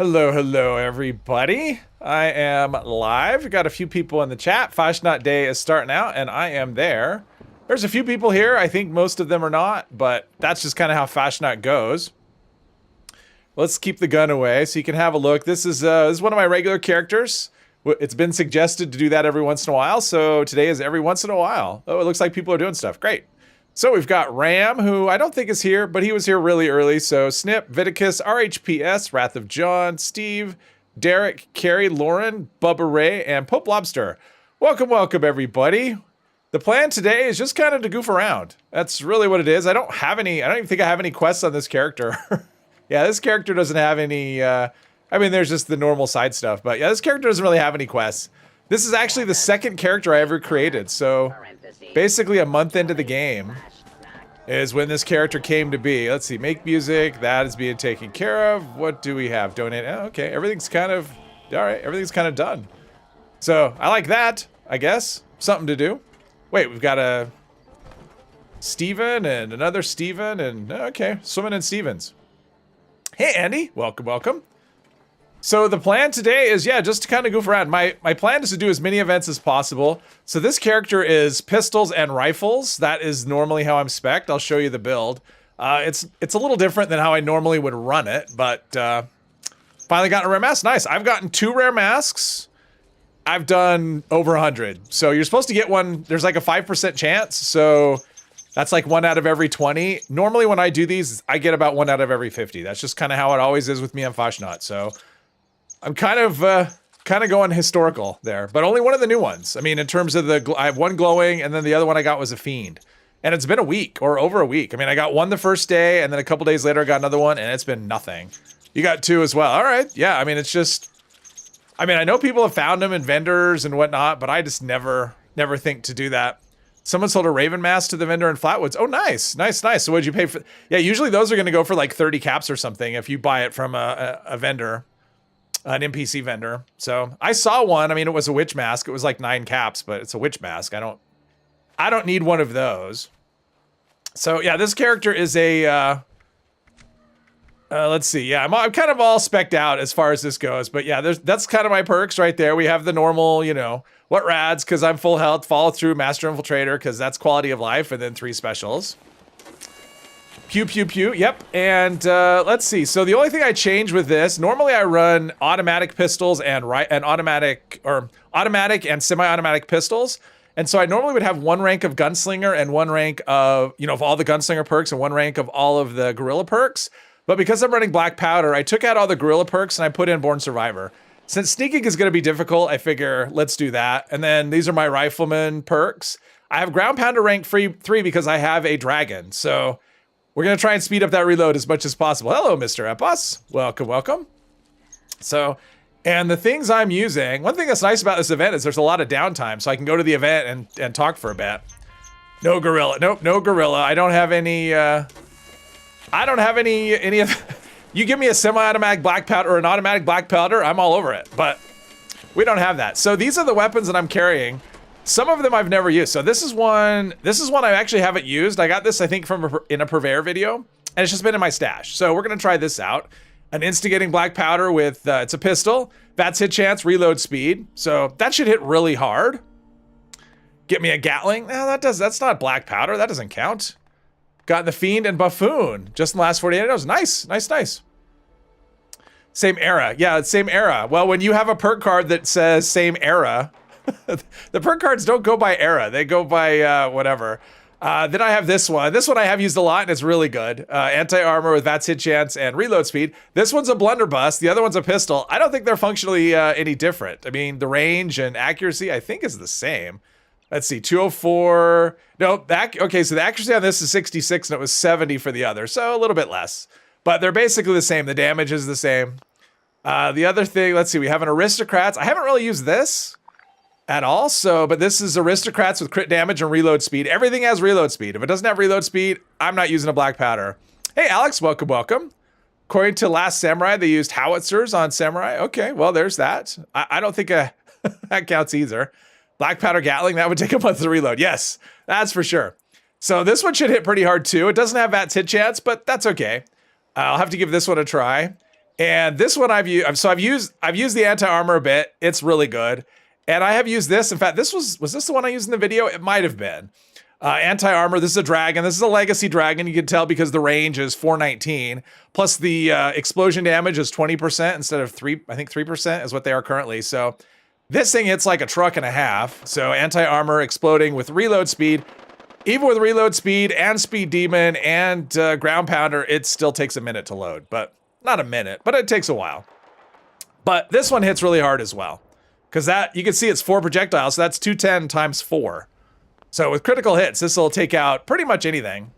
Hello, everybody. I am live. We got a few people in the chat. Fashnot Day is starting out, and I am there. There's a few people here. I think most of them are not, but that's just kind of how Fashnot goes. Let's keep the gun away so you can have a look. This is one of my regular characters. It's been suggested to do that every once in a while, so today is every once in a while. Oh, it looks like people are doing stuff. Great. So we've got Ram, who I don't think is here, but he was here really early. So Snip, Viticus, RHPS, Wrath of John, Steve, Derek, Carrie, Lauren, Bubba Ray, and Pope Lobster. Welcome, everybody. The plan today is just kind of to goof around. That's really what it is. I don't even think I have any quests on this character. Yeah, this character doesn't have any, there's just the normal side stuff. But yeah, this character doesn't really have any quests. This is actually the second character I ever created, so basically a month into the game is when this character came to be. Let's see, make music, that is being taken care of. What do we have? Donate, okay, everything's kind of, all right, everything's kind of done. So, I like that, I guess. Something to do. Wait, we've got a Steven and another Steven and, okay, Swimming in Stevens. Hey, Andy, welcome. So the plan today is, yeah, just to kind of goof around. My plan is to do as many events as possible. So this character is pistols and rifles. That is normally how I'm spec'd. I'll show you the build. It's a little different than how I normally would run it, but finally gotten a rare mask. Nice. I've gotten 2 rare masks. I've done over 100. So you're supposed to get one. There's like a 5% chance. So that's like 1 out of every 20. Normally when I do these, I get about 1 out of every 50. That's just kind of how it always is with me on Fashnot. So I'm kind of going historical there, but only one of the new ones. I mean, in terms of I have one glowing, and then the other one I got was a fiend. And it's been a week, or over a week. I mean, I got one the first day, and then a couple days later I got another one, and it's been nothing. You got 2 as well. All right, yeah, I mean, it's just, I mean, I know people have found them in vendors and whatnot, but I just never think to do that. Someone sold a Raven mask to the vendor in Flatwoods. Oh, nice. So what'd you pay for? Yeah, usually those are gonna go for like 30 caps or something if you buy it from a vendor. An NPC vendor. So I saw one. I mean, it was a witch mask. It was like 9 caps, but it's a witch mask. I don't need one of those. So yeah, this character is a, let's see. Yeah, I'm kind of all specced out as far as this goes, but yeah, that's kind of my perks right there. We have the normal, you know, what rads, cause I'm full health, follow through, master infiltrator, cause that's quality of life, and then 3 specials. Pew. Yep. And let's see. So the only thing I change with this, normally I run automatic pistols and automatic and semi-automatic pistols. And so I normally would have 1 rank of Gunslinger and 1 rank of, you know, of all the Gunslinger perks and 1 rank of all of the Gorilla perks. But because I'm running Black Powder, I took out all the Gorilla perks and I put in Born Survivor. Since sneaking is going to be difficult, I figure let's do that. And then these are my Rifleman perks. I have Ground Pounder rank 3 because I have a dragon. So we're going to try and speed up that reload as much as possible. Hello, Mr. Epos. Welcome. So, and the things I'm using, one thing that's nice about this event is there's a lot of downtime, so I can go to the event and talk for a bit. No gorilla. Nope, no gorilla. I don't have any of, you give me a semi-automatic black powder or an automatic black powder, I'm all over it, but we don't have that. So these are the weapons that I'm carrying. Some of them I've never used. So this is one I actually haven't used. I got this, I think, in a Purveyor video, and it's just been in my stash. So we're gonna try this out. An instigating black powder with, it's a pistol, VATS hit chance, reload speed. So that should hit really hard. Get me a Gatling. No, that's not black powder, that doesn't count. Got the Fiend and Buffoon, just in the last 48 hours. Nice. Same era, yeah, it's same era. Well, when you have a perk card that says same era, the perk cards don't go by era, they go by whatever. Then I have this one. This one I have used a lot and it's really good. Anti-armor with VATS hit chance and reload speed. This one's a blunderbuss, the other one's a pistol. I don't think they're functionally any different. I mean, the range and accuracy I think is the same. Let's see, 204. No, okay, so the accuracy on this is 66 and it was 70 for the other, so a little bit less. But they're basically the same, the damage is the same. The other thing, let's see, we have an Aristocrats. I haven't really used this at all, but this is Aristocrats with crit damage and reload speed. Everything has reload speed. If it doesn't have reload speed, I'm not using a black powder. Hey Alex, welcome. According to Last Samurai, they used howitzers on Samurai. Okay, well there's that. I don't think that counts either. Black powder Gatling, that would take a month to reload. Yes, that's for sure. So this one should hit pretty hard too. It doesn't have VATS hit chance, but that's okay. I'll have to give this one a try. And this one I've used the anti-armor a bit. It's really good. And I have used this. In fact, was this the one I used in the video? It might have been. Anti-armor, this is a dragon. This is a legacy dragon. You can tell because the range is 419. Plus the explosion damage is 20% instead of 3% is what they are currently. So this thing hits like a truck and a half. So anti-armor exploding with reload speed. Even with reload speed and speed demon and ground pounder, it still takes a minute to load. But not a minute, but it takes a while. But this one hits really hard as well. Because that, you can see it's 4 projectiles, so that's 210 times 4. So with critical hits, this will take out pretty much anything.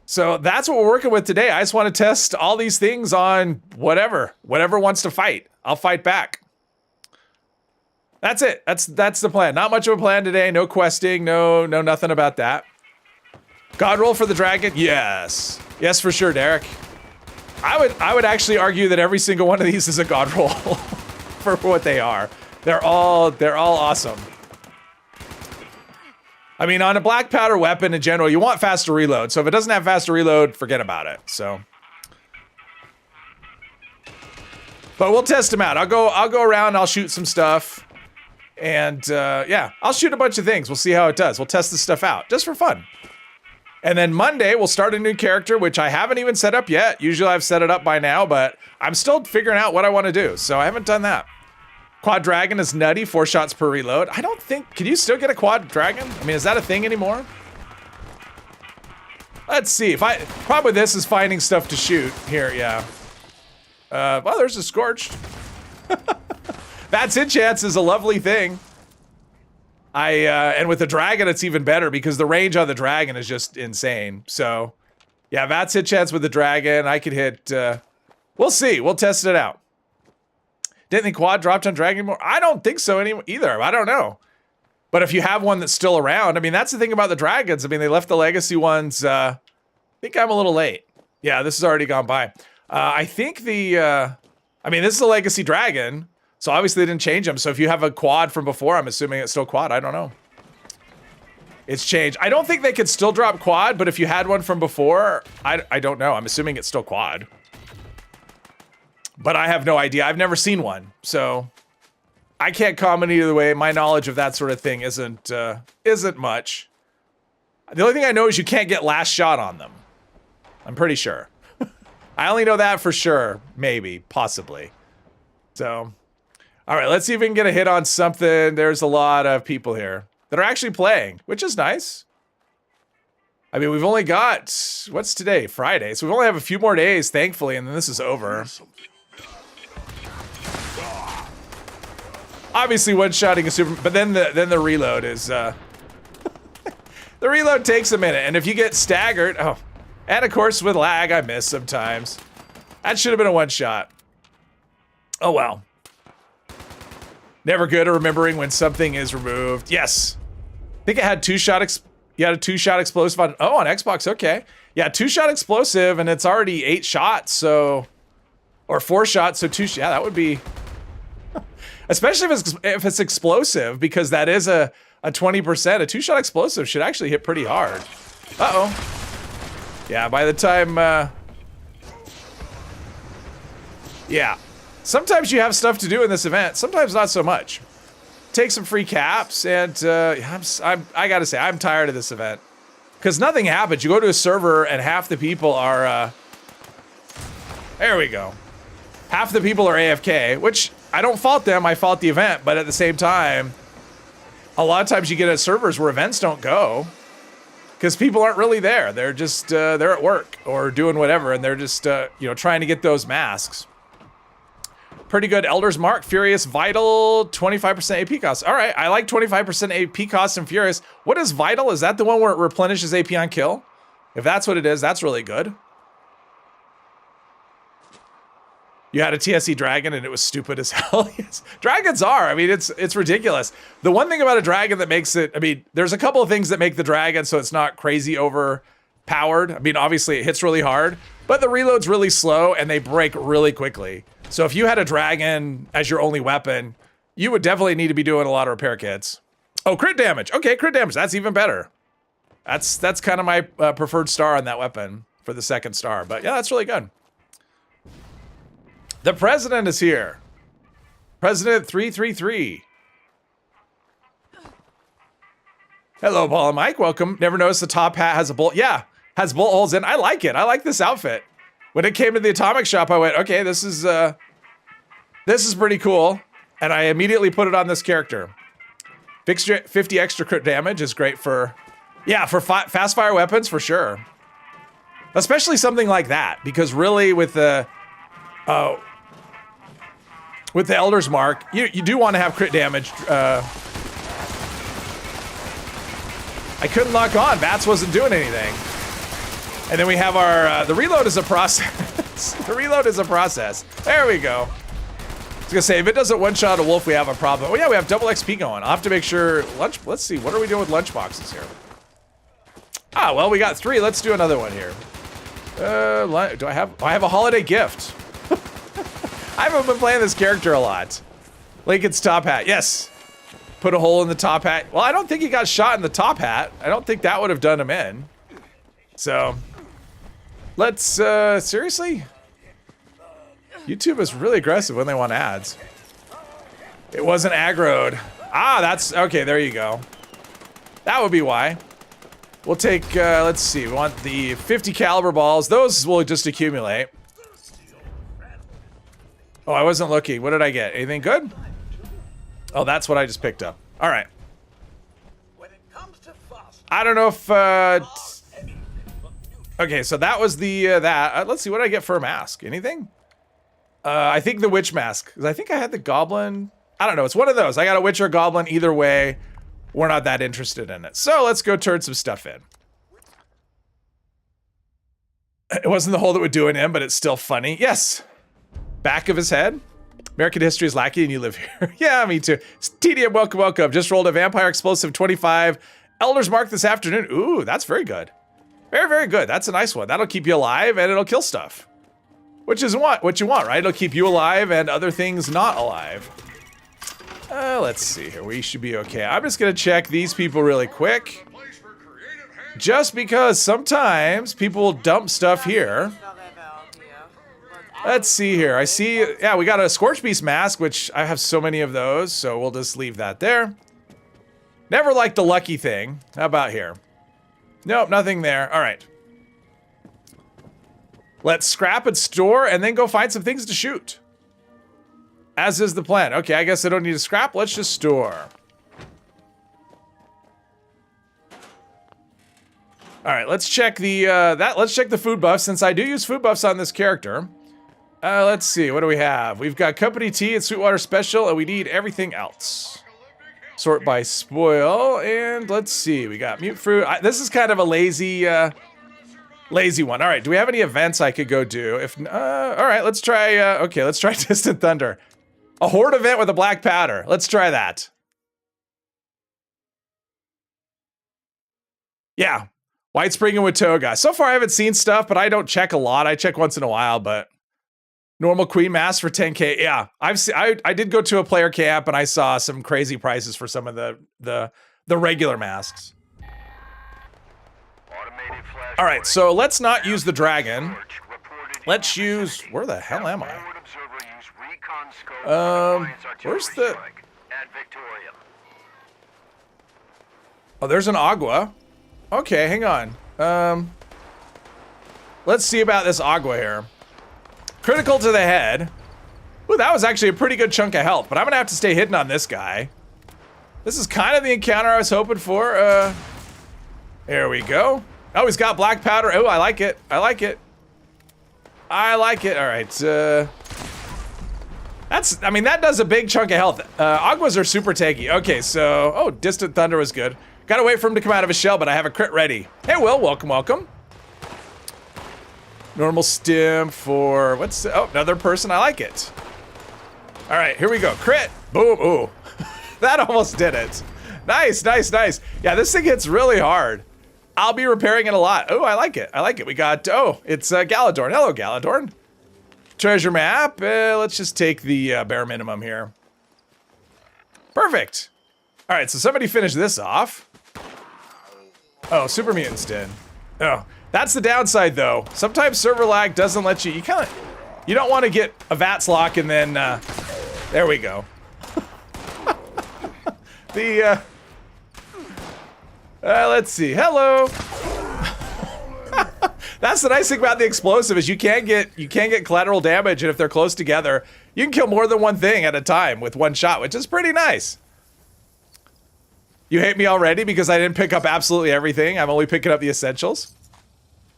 So that's what we're working with today. I just want to test all these things on whatever wants to fight. I'll fight back. That's it. That's the plan. Not much of a plan today. No questing. No nothing about that. God roll for the dragon. Yes. Yes, for sure, Derek. I would actually argue that every single one of these is a god roll for what they are. They're all awesome. I mean, on a black powder weapon in general, you want faster reload. So if it doesn't have faster reload, forget about it. So, but we'll test them out. I'll go around. I'll shoot some stuff, and yeah, I'll shoot a bunch of things. We'll see how it does. We'll test this stuff out just for fun. And then Monday, we'll start a new character, which I haven't even set up yet. Usually I've set it up by now, but I'm still figuring out what I want to do. So I haven't done that. Quad Dragon is nutty, 4 shots per reload. I don't think, can you still get a Quad Dragon? I mean, is that a thing anymore? Let's see, problem with this is finding stuff to shoot here, yeah. Well, there's a Scorched. That's hit chance is a lovely thing. And with the dragon, it's even better because the range on the dragon is just insane. So, yeah, that's hit chance with the dragon. I could hit, we'll see. We'll test it out. Didn't think quad dropped on dragon anymore? I don't think so either. I don't know. But if you have one that's still around, I mean, that's the thing about the dragons. I mean, they left the legacy ones. I think I'm a little late. Yeah, this has already gone by. I think I mean, this is a legacy dragon. So obviously they didn't change them. So if you have a quad from before, I'm assuming it's still quad. I don't know. It's changed. I don't think they could still drop quad, but if you had one from before, I don't know. I'm assuming it's still quad. But I have no idea. I've never seen one. So I can't comment either way. My knowledge of that sort of thing isn't much. The only thing I know is you can't get last shot on them. I'm pretty sure. I only know that for sure. Maybe. Possibly. So... all right, let's see if we can get a hit on something. There's a lot of people here that are actually playing, which is nice. I mean, we've only got, what's today? Friday. So we only have a few more days, thankfully, and then this is over. Obviously, one-shotting is super, but then the reload is, the reload takes a minute, and if you get staggered, oh, and of course with lag, I miss sometimes. That should have been a one-shot. Oh, well. Never good at remembering when something is removed. Yes. I think it had you had a 2-shot explosive on Xbox, okay. Yeah, 2-shot explosive, and it's already 8 shots, so, or 4 shots, so 2, yeah, that would be, especially if it's explosive, because that is a 20%. A 2-shot explosive should actually hit pretty hard. Uh-oh. Yeah, by the time, yeah. Sometimes you have stuff to do in this event. Sometimes not so much. Take some free caps, and I gotta say, I'm tired of this event. Because nothing happens. You go to a server, and half the people are, there we go. Half the people are AFK, which I don't fault them, I fault the event, but at the same time, a lot of times you get at servers where events don't go, because people aren't really there. They're just, they're at work, or doing whatever, and they're just, you know, trying to get those masks. Pretty good. Elder's Mark, Furious, Vital, 25% AP cost. All right, I like 25% AP cost in Furious. What is Vital? Is that the one where it replenishes AP on kill? If that's what it is, that's really good. You had a TSE dragon and it was stupid as hell. Yes. Dragons are. I mean, it's ridiculous. The one thing about a dragon that makes it, I mean, there's a couple of things that make the dragon so it's not crazy overpowered. I mean, obviously it hits really hard, but the reload's really slow and they break really quickly. So if you had a dragon as your only weapon, you would definitely need to be doing a lot of repair kits. Oh, crit damage. Okay, crit damage. That's even better. That's kind of my preferred star on that weapon for the second star. But yeah, that's really good. The president is here. President 333. Hello, Paul and Mike. Welcome. Never noticed the top hat has a bullet. Yeah, has bullet holes in. I like it. I like this outfit. When it came to the atomic shop, I went, okay, this is pretty cool. And I immediately put it on this character. 50 extra crit damage is great for, yeah, for fast fire weapons for sure. Especially something like that, because really with the Elder's Mark, you do want to have crit damage. I couldn't lock on. Bats wasn't doing anything. And then we have our, the reload is a process. The reload is a process. There we go. I was gonna say, if it doesn't one-shot a wolf, we have a problem. Oh yeah, we have double XP going. I'll have to make sure, let's see, what are we doing with lunch boxes here? Ah, well, we got 3. Let's do another one here. I have a holiday gift. I haven't been playing this character a lot. Lincoln's top hat, yes. Put a hole in the top hat. Well, I don't think he got shot in the top hat. I don't think that would have done him in. So, let's, seriously? YouTube is really aggressive when they want ads. It wasn't aggroed. Ah, that's, okay, there you go. That would be why. We'll take, let's see, we want the 50 caliber balls. Those will just accumulate. Oh, I wasn't looking. What did I get? Anything good? Oh, that's what I just picked up. All right. I don't know if, okay, so that was the, let's see, what did I get for a mask? Anything? I think the witch mask, because I think I had the goblin. I don't know, it's one of those. I got a witch or a goblin, either way, we're not that interested in it. So let's go turn some stuff in. It wasn't the hole that would do an M, but it's still funny. Yes. Back of his head. American history is lacking and you live here. Yeah, me too. TDM, welcome, welcome. Just rolled a Vampire Explosive 25. Elder's Mark this afternoon. Ooh, that's very good. Very, very good. That's a nice one. That'll keep you alive and it'll kill stuff. Which is what you want, right? It'll keep you alive and other things not alive. Let's see here. We should be okay. I'm just gonna check these people really quick. Just because sometimes people will dump stuff here. Let's see here. I see, yeah, we got a Scorch Beast mask, which I have so many of those, so we'll just leave that there. Never liked the lucky thing. How about here? Nope, nothing there. All right. Let's scrap and store and then go find some things to shoot. As is the plan. Okay, I guess I don't need to scrap. Let's just store. All right, let's check the let's check the food buffs since I do use food buffs on this character. Let's see, what do we have? We've got company tea and Sweetwater Special, and we need everything else. Sort by spoil, and let's see, we got mute fruit. This is kind of a lazy one. All right, do we have any events I could go do? If all right, let's try. Okay, let's try Distant Thunder, a horde event with a black powder. Let's try that. Yeah, White Spring and Watoga. So far, I haven't seen stuff, but I don't check a lot. I check once in a while, but. Normal Queen Mask for 10K. Yeah, I did go to a player camp and I saw some crazy prices for some of the regular masks. All right, so let's not use the dragon. Let's use, where the hell am I? Where's the? Oh, there's an Agua. Okay, hang on. Let's see about this Agua here. Critical to the head. Ooh, that was actually a pretty good chunk of health, but I'm gonna have to stay hidden on this guy. This is kind of the encounter I was hoping for. There we go. Oh, he's got black powder. Oh, I like it. I like it. I like it. All right. I mean, that does a big chunk of health. Aguas are super tanky. Okay, so, oh, Distant Thunder was good. Gotta wait for him to come out of his shell, but I have a crit ready. Hey, Will, welcome, welcome. Normal stim for, what's, oh, another person, I like it. All right, here we go, crit, boom, ooh. That almost did it. Nice, nice, nice. Yeah, this thing hits really hard. I'll be repairing it a lot. Oh, I like it, I like it. We got, oh, it's Galadorn. Hello, Galadorn. Treasure map, let's just take the bare minimum here. Perfect. All right, so somebody finish this off. Oh, Super Mutants did. Oh. That's the downside, though. Sometimes server lag doesn't let you. You kind of. You don't want to get a VATS lock and then, there we go. Let's see. Hello. That's the nice thing about the explosive is you can't get collateral damage, and if they're close together, you can kill more than one thing at a time with one shot, which is pretty nice. You hate me already because I didn't pick up absolutely everything. I'm only picking up the essentials.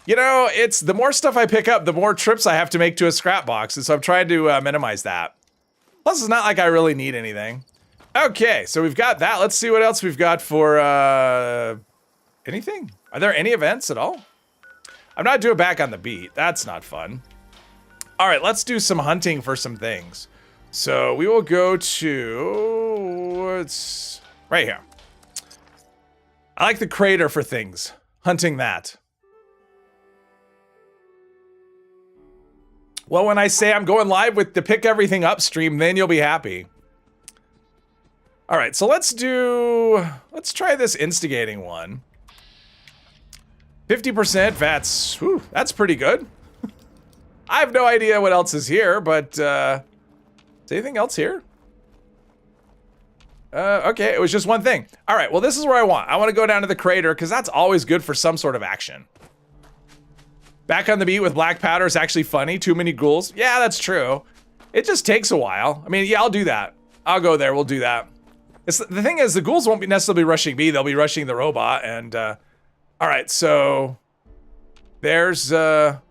You know, it's the more stuff I pick up, the more trips I have to make to a scrap box, and so I'm trying to minimize that. Plus, it's not like I really need anything. Okay, so we've got that. Let's see what else we've got for anything. Are there any events at all? I'm not doing back on the beat. That's not fun. All right, let's do some hunting for some things. So we will go to, it's right here. I like the crater for things. Hunting that. Well, when I say I'm going live with the pick everything up stream, then you'll be happy. All right, so let's try this instigating one. 50% VATS, whew, that's pretty good. I have no idea what else is here, but, is anything else here? Okay, it was just one thing. All right, well, this is where I want to go down to the crater, because that's always good for some sort of action. Back on the beat with black powder is actually funny. Too many ghouls. Yeah, that's true. It just takes a while. I mean, yeah, I'll do that. I'll go there, we'll do that. The thing is, the ghouls won't be necessarily rushing me, they'll be rushing the robot, and, all right, so there's settler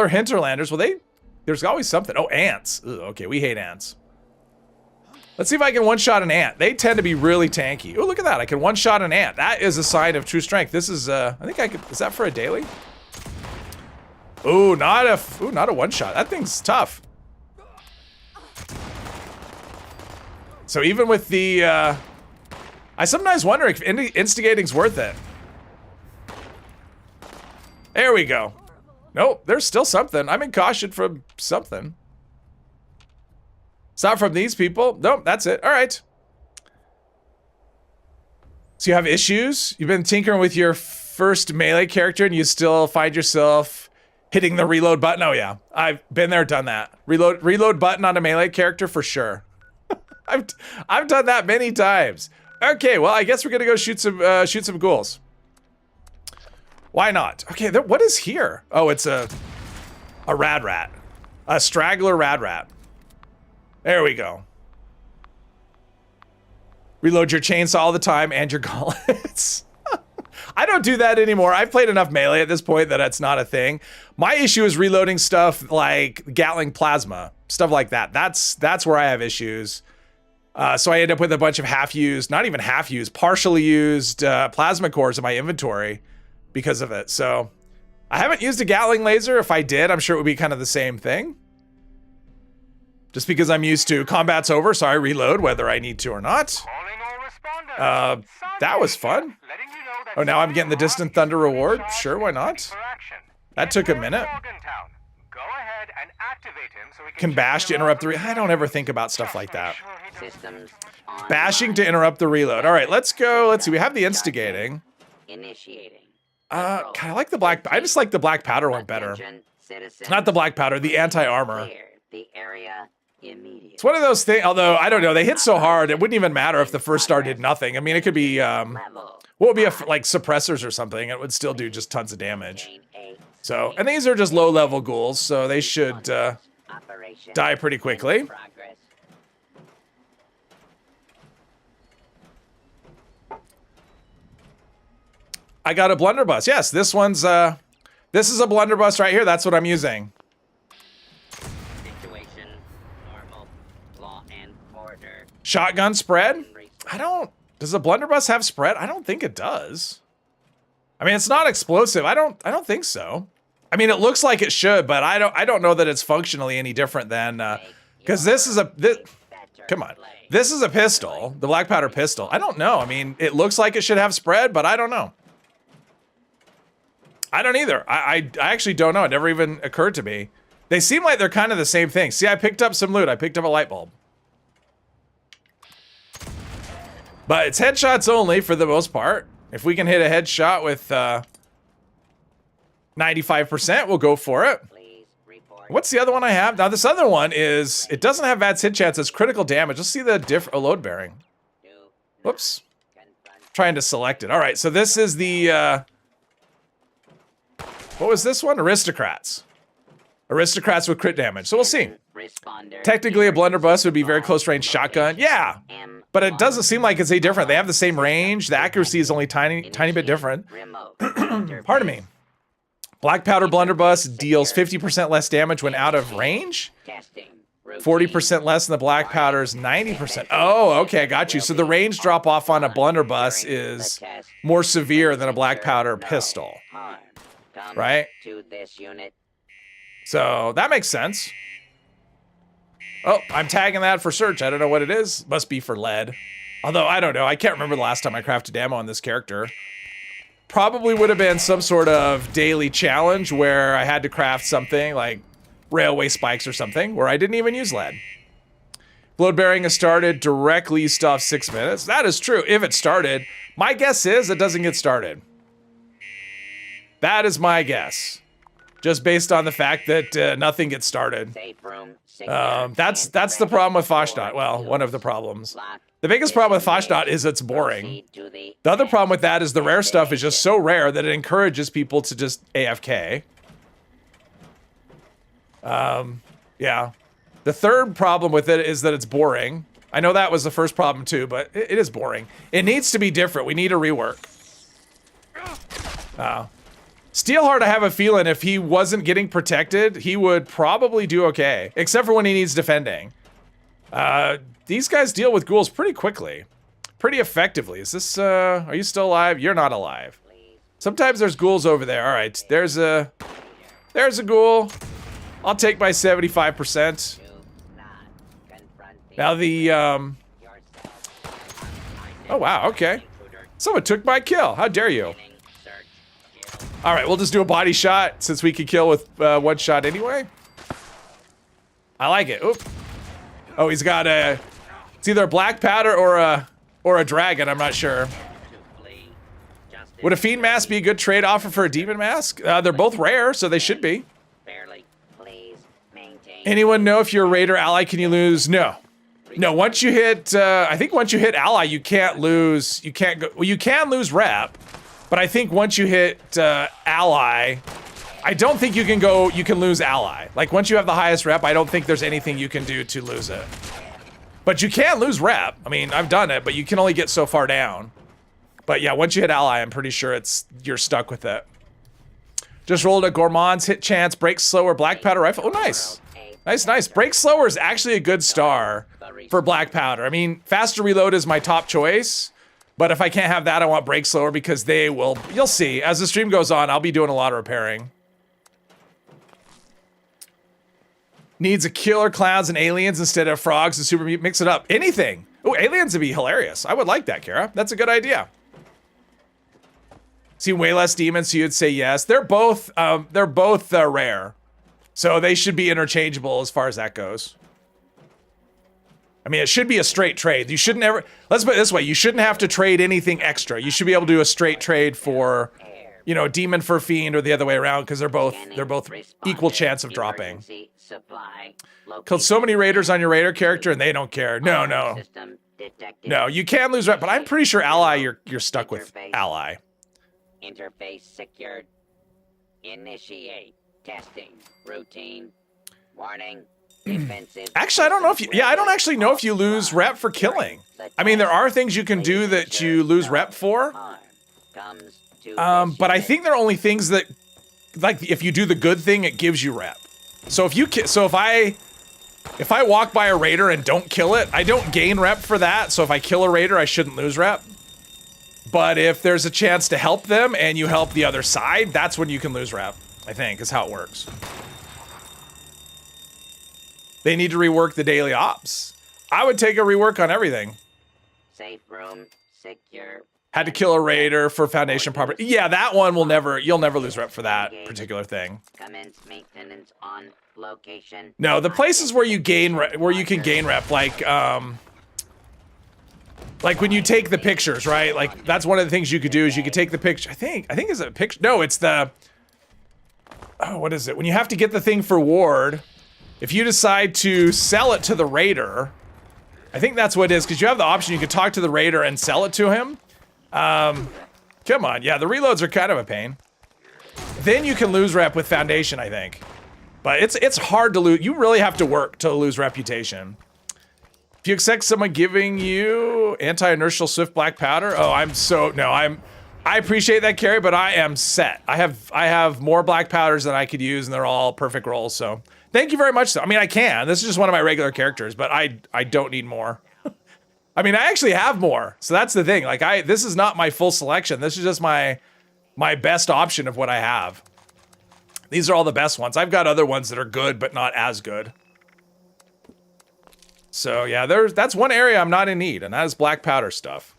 hinterlanders. Well, there's always something. Oh, ants. Ugh, okay, we hate ants. Let's see if I can one-shot an ant. They tend to be really tanky. Oh, look at that. I can one-shot an ant. That is a sign of true strength. This is, I think I could, is that for a daily? Ooh, not a one-shot. That thing's tough. So even with the, I sometimes wonder if instigating's worth it. There we go. Nope, there's still something. I'm in caution from something. It's not from these people. Nope, that's it. All right. So you have issues? You've been tinkering with your first melee character and you still find yourself hitting the reload button? Oh yeah, I've been there, done that. Reload button on a melee character for sure. I've done that many times. Okay, well, I guess we're gonna go shoot some ghouls. Why not? Okay, what is here? Oh, it's a rad rat. A straggler rad rat. There we go. Reload your chainsaw all the time and your gauntlets. I don't do that anymore. I've played enough melee at this point that it's not a thing. My issue is reloading stuff like Gatling plasma, stuff like that. That's where I have issues. So I end up with a bunch of half-used, not even half-used, partially used plasma cores in my inventory because of it. So I haven't used a Gatling laser. If I did, I'm sure it would be kind of the same thing. Just because I'm used to combat's over, so I reload whether I need to or not. That was fun. Oh, now I'm getting the Distant Thunder reward? Sure, why not? That took a minute. Can bash to interrupt the I don't ever think about stuff like that. Bashing to interrupt the reload. All right, let's go. Let's see. We have the instigating. God, I like the black. I just like the black powder one better. Not the black powder, the anti-armor. It's one of those things, although, I don't know, they hit so hard, it wouldn't even matter if the first star did nothing. I mean, it could be, what would be like suppressors or something, it would still do just tons of damage. So, and these are just low-level ghouls, so they should die pretty quickly. I got a blunderbuss. Yes, this one's, this is a blunderbuss right here. That's what I'm using. Shotgun spread? Does a blunderbuss have spread? I don't think it does. I mean, it's not explosive. I don't think so. I mean, it looks like it should, but I don't know that it's functionally any different than, because this is come on. This is a pistol, the black powder pistol. I don't know. I mean, it looks like it should have spread, but I don't know. I don't either. I actually don't know. It never even occurred to me. They seem like they're kind of the same thing. See, I picked up some loot. I picked up a light bulb. But it's headshots only for the most part. If we can hit a headshot with 95%, we'll go for it. What's the other one I have? Now this other one is, it doesn't have adds hit chance, it's critical damage. Let's see the load bearing. Whoops. Trying to select it. All right, so this is the, what was this one? Aristocrats. Aristocrats with crit damage. So we'll see. Technically, a blunderbuss would be very close range shotgun. Yeah, but it doesn't seem like it's any different. They have the same range. The accuracy is only tiny bit different. Pardon me. Black powder blunderbuss deals 50% less damage when out of range. 40% less than the black powder's 90%. Oh, okay, I got you. So the range drop off on a blunderbuss is more severe than a black powder pistol, right? So that makes sense. Oh, I'm tagging that for search. I don't know what it is. Must be for lead. Although, I don't know. I can't remember the last time I crafted ammo on this character. Probably would have been some sort of daily challenge where I had to craft something like railway spikes or something where I didn't even use lead. Load bearing has started directly east off 6 minutes. That is true. If it started, my guess is it doesn't get started. That is my guess. Just based on the fact that nothing gets started. That's the problem with Fashnot. Well, one of the problems. The biggest problem with Fashnot is it's boring. The other problem with that is the rare stuff is just so rare that it encourages people to just AFK. Yeah. The third problem with it is that it's boring. I know that was the first problem too, but it is boring. It needs to be different. We need a rework. Steelheart, I have a feeling if he wasn't getting protected, he would probably do okay. Except for when he needs defending. These guys deal with ghouls pretty quickly. Pretty effectively. Is this, are you still alive? You're not alive. Sometimes there's ghouls over there. All right, there's a ghoul. I'll take my 75%. Now the, oh wow, okay. Someone took my kill. How dare you? All right, we'll just do a body shot since we can kill with one shot anyway. I like it. Oop. Oh, he's got a, it's either a black powder or a dragon, I'm not sure. Would a fiend mask be a good trade offer for a demon mask? They're both rare, so they should be. Anyone know if you're a raider ally, can you lose? No. No, once you hit, I think once you hit ally, you can't lose, you can't go, well, you can lose rep, but I think once you hit ally, I don't think you can lose ally. Like once you have the highest rep, I don't think there's anything you can do to lose it. But you can lose rep. I mean, I've done it, but you can only get so far down. But yeah, once you hit ally, I'm pretty sure you're stuck with it. Just rolled a Gourmand's hit chance, break slower, black powder rifle. Oh, nice. Nice, nice. Break slower is actually a good star for black powder. I mean, faster reload is my top choice, but if I can't have that, I want break slower because they will, you'll see. As the stream goes on, I'll be doing a lot of repairing. Needs a killer clowns and aliens instead of frogs and super mutant. Mix it up. Anything. Oh, aliens would be hilarious. I would like that, Kara. That's a good idea. See way less demons, so you'd say yes. They're both rare. So they should be interchangeable as far as that goes. I mean, it should be a straight trade. You shouldn't ever, let's put it this way, you shouldn't have to trade anything extra. You should be able to do a straight trade for, you know, demon for fiend or the other way around because they're both equal chance of dropping. Killed so many raiders on your raider character and they don't care. No, no. No, you can lose rep, but I'm pretty sure ally you're stuck with ally. Interface secured. Initiate testing routine. Warning. Defensive. Actually, I don't know if you, yeah, I don't actually know if you lose rep for killing. I mean, there are things you can do that you lose rep for. But I think there are only things that, like, if you do the good thing, it gives you rep. So if I walk by a raider and don't kill it, I don't gain rep for that. So if I kill a raider, I shouldn't lose rep. But if there's a chance to help them and you help the other side, that's when you can lose rep, I think, is how it works. They need to rework the daily ops. I would take a rework on everything. Safe room secure. Had to kill a raider for foundation property. Yeah, that one will never, you'll never lose rep for that particular thing. Commence maintenance on location. No, the places where you gain where you can gain rep, like when you take the pictures, right? Like that's one of the things you could do is you could take the picture. I think is it a picture? No, it's the oh, what is it? When you have to get the thing for Ward, if you decide to sell it to the raider, I think that's what it is, because you have the option, you can talk to the raider and sell it to him. Come on, yeah, the reloads are kind of a pain. Then you can lose rep with Foundation, I think. But it's hard to lose. You really have to work to lose reputation. If you expect someone giving you anti-inertial swift black powder, oh, I appreciate that, Carrie, but I am set. I have more black powders than I could use, and they're all perfect rolls. So thank you very much. I mean, I can. This is just one of my regular characters, but I don't need more. I mean, I actually have more. So that's the thing. Like this is not my full selection. This is just my best option of what I have. These are all the best ones. I've got other ones that are good, but not as good. So yeah, that's one area I'm not in need, and that is black powder stuff.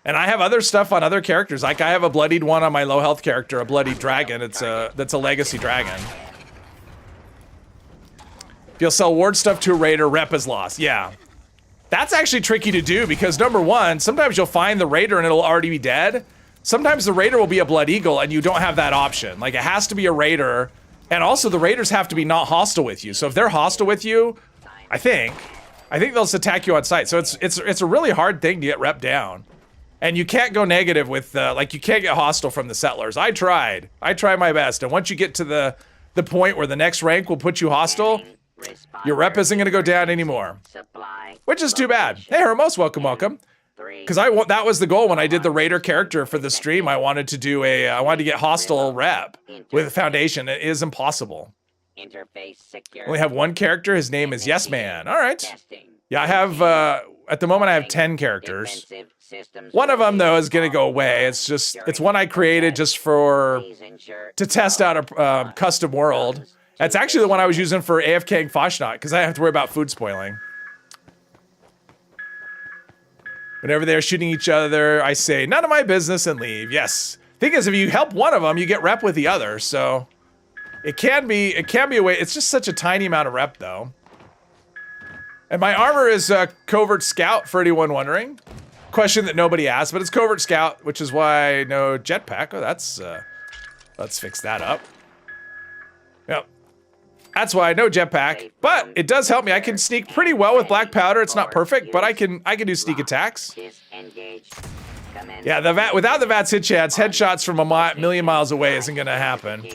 And I have other stuff on other characters. Like I have a bloodied one on my low health character, a bloodied dragon. That's a legacy dragon. If you'll sell ward stuff to a raider, rep is lost. Yeah. That's actually tricky to do because number one, sometimes you'll find the raider and it'll already be dead. Sometimes the raider will be a blood eagle and you don't have that option. Like it has to be a raider, and also the raiders have to be not hostile with you. So if they're hostile with you, I think they'll just attack you on sight. So it's a really hard thing to get rep down. And you can't go negative with, like you can't get hostile from the settlers. I tried my best. And once you get to the point where the next rank will put you hostile, your rep isn't gonna go down anymore. Which is too bad. Hey Hermos, welcome. Because that was the goal when I did the raider character for the stream. I wanted to do I wanted to get hostile rep with Foundation. It is impossible. I only have one character. His name is Yes Man. All right. Yeah, I have, at the moment I have 10 characters. One of them though is gonna go away. It's one I created just to test out a custom world. That's actually the one I was using for AFKing Foshnot because I don't have to worry about food spoiling. Whenever they're shooting each other, I say, none of my business and leave. Yes. Thing is, if you help one of them, you get rep with the other. So it can be a way. It's just such a tiny amount of rep though. And my armor is Covert Scout for anyone wondering. Question that nobody asked, but it's Covert Scout, which is why no jetpack. Oh, that's, let's fix that up. Yep. That's why no jetpack, but it does help me. I can sneak pretty well with black powder. It's not perfect, but I can do sneak attacks. Yeah, without the VATS hit chance, headshots from a million miles away isn't gonna happen.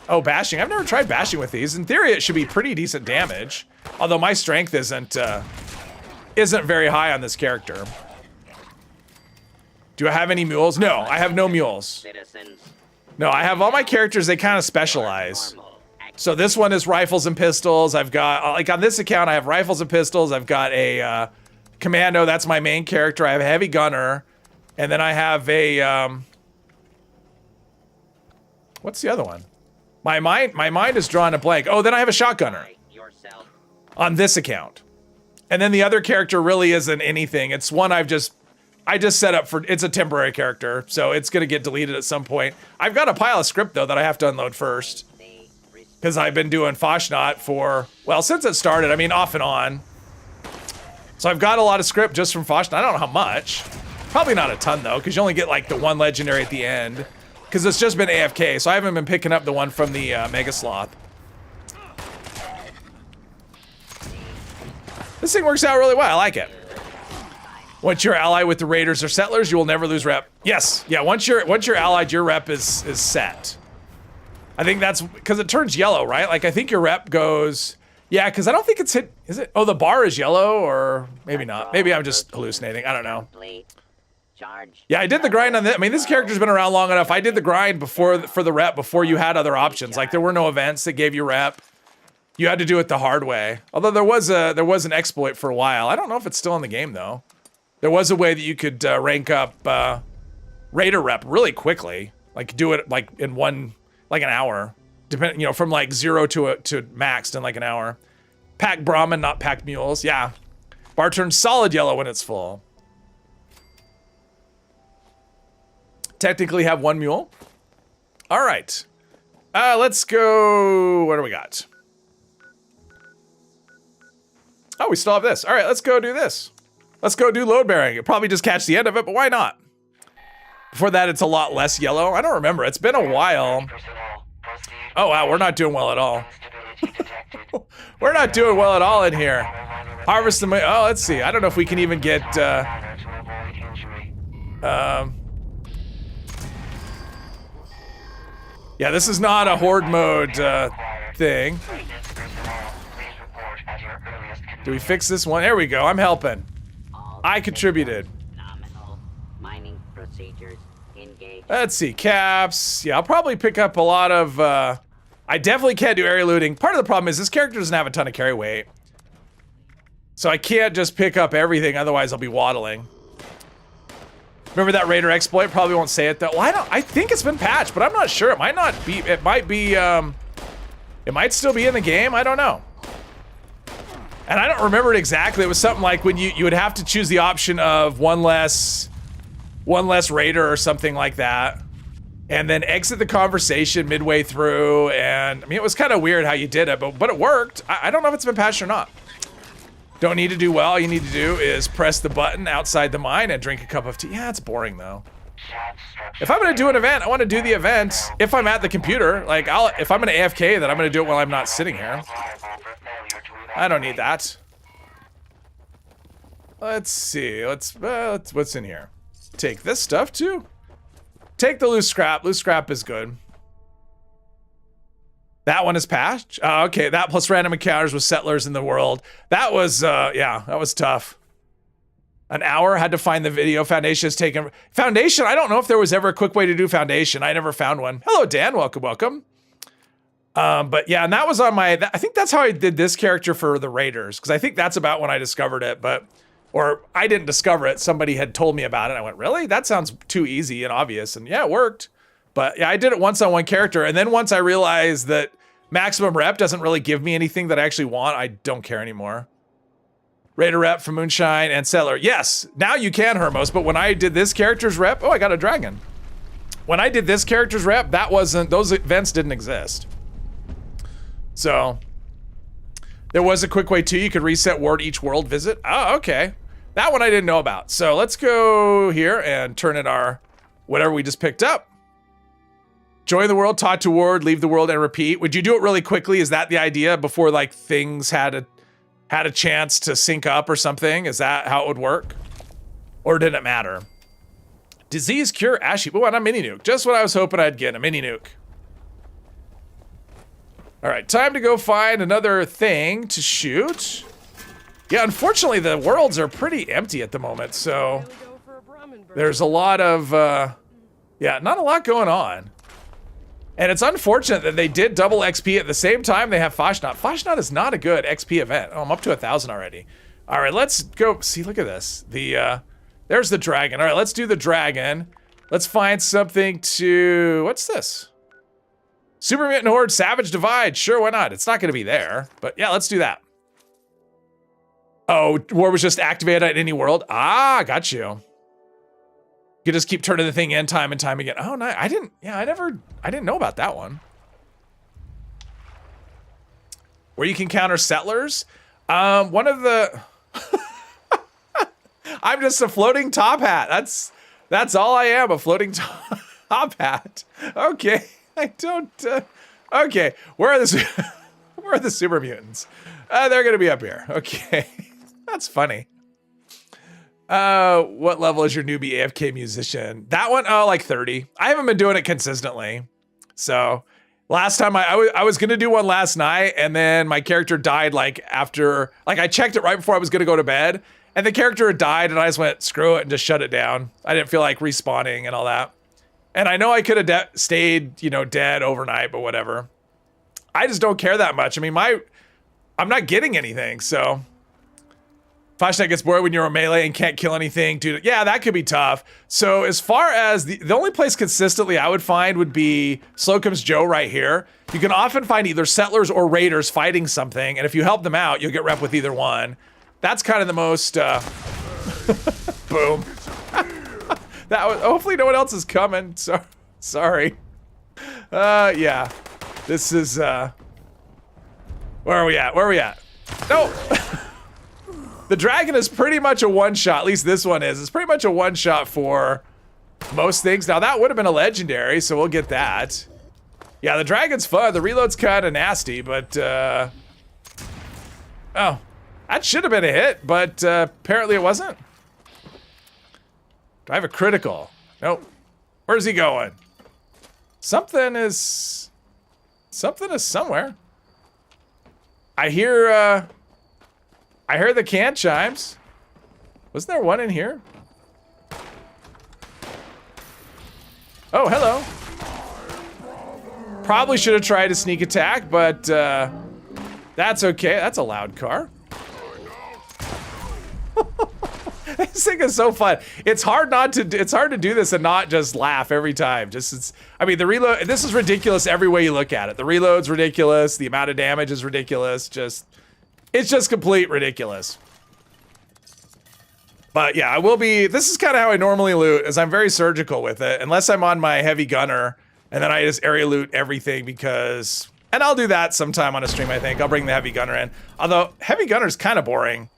Oh, bashing. I've never tried bashing with these. In theory, it should be pretty decent damage, although my strength isn't very high on this character. Do I have any mules? No, I have no mules. No, I have all my characters, they kind of specialize. So this one is rifles and pistols. I've got, like on this account, I have rifles and pistols. I've got a commando, that's my main character. I have a heavy gunner. And then I have a, what's the other one? My mind is drawn a blank. Oh, then I have a shotgunner on this account. And then the other character really isn't anything. It's one I just set up for, it's a temporary character, so it's gonna get deleted at some point. I've got a pile of script though that I have to unload first. Because I've been doing Foshnot for, well, since it started, I mean off and on. So I've got a lot of script just from Foshnot. I don't know how much. Probably not a ton though, because you only get like the one legendary at the end. Because it's just been AFK, so I haven't been picking up the one from the Mega Sloth. This thing works out really well, I like it. Once you're allied with the raiders or settlers, you will never lose rep. Yes, yeah, once you're allied, your rep is set. I think that's, because it turns yellow, right? Like I think your rep goes, yeah, because I don't think it's hit, is it? Oh, the bar is yellow, or maybe not. Maybe I'm just hallucinating, I don't know. Yeah, I did the grind on this. I mean, this character's been around long enough. I did the grind for the rep before you had other options. Like there were no events that gave you rep. You had to do it the hard way. Although there was an exploit for a while. I don't know if it's still in the game though. There was a way that you could rank up raider rep really quickly. Like do it like in an hour. Depending, you know, from like 0 to maxed in like an hour. Pack Brahmin, not pack mules. Yeah. Bar turns solid yellow when it's full. Technically have one mule. All right. Let's go. What do we got? Oh, we still have this. All right, let's go do this. Let's go do load bearing. You'll probably just catch the end of it, but why not? Before that, it's a lot less yellow. I don't remember. It's been a while. Oh, wow, we're not doing well at all. We're not doing well at all in here. Harvest the... Oh, let's see. I don't know if we can even get... Yeah, this is not a horde mode thing. Do we fix this one? There we go. I'm helping. I contributed. Nominal mining procedures engaged. Let's see. Caps. Yeah, I'll probably pick up a lot of... I definitely can't do area looting. Part of the problem is this character doesn't have a ton of carry weight. So I can't just pick up everything, otherwise I'll be waddling. Remember that Raider exploit? Probably won't say it though. Well, I think it's been patched, but I'm not sure. It might not be, it might still be in the game. I don't know. And I don't remember it exactly. It was something like when you would have to choose the option of one less Raider or something like that. And then exit the conversation midway through. And I mean, it was kind of weird how you did it, but it worked. I don't know if it's been patched or not. Don't need to do well. All you need to do is press the button outside the mine and drink a cup of tea. Yeah, it's boring though. If I'm gonna do an event, I want to do the event if I'm at the computer. Like, if I'm gonna AFK, then I'm gonna do it while I'm not sitting here. I don't need that. Let's see. What's in here? Take this stuff too. Take the loose scrap. Loose scrap is good. That one is patched. Okay, that plus random encounters with settlers in the world. That was, yeah, that was tough. An hour, had to find the video. Foundation has taken... Foundation, I don't know if there was ever a quick way to do Foundation. I never found one. Hello, Dan. Welcome, welcome. But yeah, and that was on my... I think that's how I did this character for the Raiders, because I think that's about when I discovered it, but... Or I didn't discover it. Somebody had told me about it. I went, really? That sounds too easy and obvious. And yeah, it worked. But yeah, I did it once on one character. And then once I realized that maximum rep doesn't really give me anything that I actually want, I don't care anymore. Raider rep for Moonshine and Settler. Yes, now you can, Hermos. But when I did this character's rep, oh, I got a dragon. When I did this character's rep, that wasn't, those events didn't exist. So there was a quick way too. You could reset ward each world visit. Oh, okay. That one I didn't know about. So let's go here and turn in our whatever we just picked up. Join the world, talk to ward, leave the world, and repeat. Would you do it really quickly? Is that the idea before like things had a chance to sync up or something? Is that how it would work? Or did it matter? Disease cure Ashy. Oh, and a mini nuke. Just what I was hoping I'd get, a mini nuke. All right, time to go find another thing to shoot. Yeah, unfortunately, the worlds are pretty empty at the moment, so there's a lot of, yeah, not a lot going on. And it's unfortunate that they did double XP at the same time they have Fashnot. Fashnot is not a good XP event. Oh, I'm up to 1,000 already. All right, let's go. See, look at this. There's the dragon. All right, let's do the dragon. Let's find something to, what's this? Super Mutant Horde Savage Divide. Sure, why not? It's not going to be there, but yeah, let's do that. Oh, war was just activated at any world. Ah, got you. You could just keep turning the thing in time and time again. Oh, no, I didn't know about that one. Where you can counter settlers. One of the, I'm just a floating top hat. That's all I am, a floating top hat. Okay, I don't, okay. Where are the super mutants? They're gonna be up here. Okay, that's funny. What level is your newbie AFK musician? That one, oh, like 30. I haven't been doing it consistently. So last time I was gonna do one last night, and then my character died like after, like I checked it right before I was gonna go to bed, and the character had died, and I just went, screw it, and just shut it down. I didn't feel like respawning and all that. And I know I could have stayed, you know, dead overnight, but whatever. I just don't care that much. I mean, I'm not getting anything, so. Flashlight gets bored when you're a melee and can't kill anything, dude. Yeah, that could be tough. So as far as the only place consistently I would find would be Slocum's Joe right here. You can often find either settlers or raiders fighting something, and if you help them out, you'll get rep with either one. That's kind of the most, boom. That was, hopefully no one else is coming. So, sorry. Yeah. This is, where are we at? Where are we at? No! The dragon is pretty much a one-shot, at least this one is. It's pretty much a one-shot for most things. Now, that would have been a legendary, so we'll get that. Yeah, the dragon's fun. The reload's kind of nasty, but... oh, that should have been a hit, but apparently it wasn't. Do I have a critical? Nope. Where's he going? Something is somewhere. I hear the can chimes. Wasn't there one in here? Oh, hello. Probably should have tried a sneak attack, but that's okay. That's a loud car. This thing is so fun. It's hard to do this and not just laugh every time. I mean, the reload, this is ridiculous every way you look at it. The reload's ridiculous. The amount of damage is ridiculous. It's just complete ridiculous. But yeah, this is kind of how I normally loot, is I'm very surgical with it, unless I'm on my heavy gunner, and then I just area loot everything because, and I'll do that sometime on a stream, I think. I'll bring the heavy gunner in. Although, heavy gunner's kind of boring.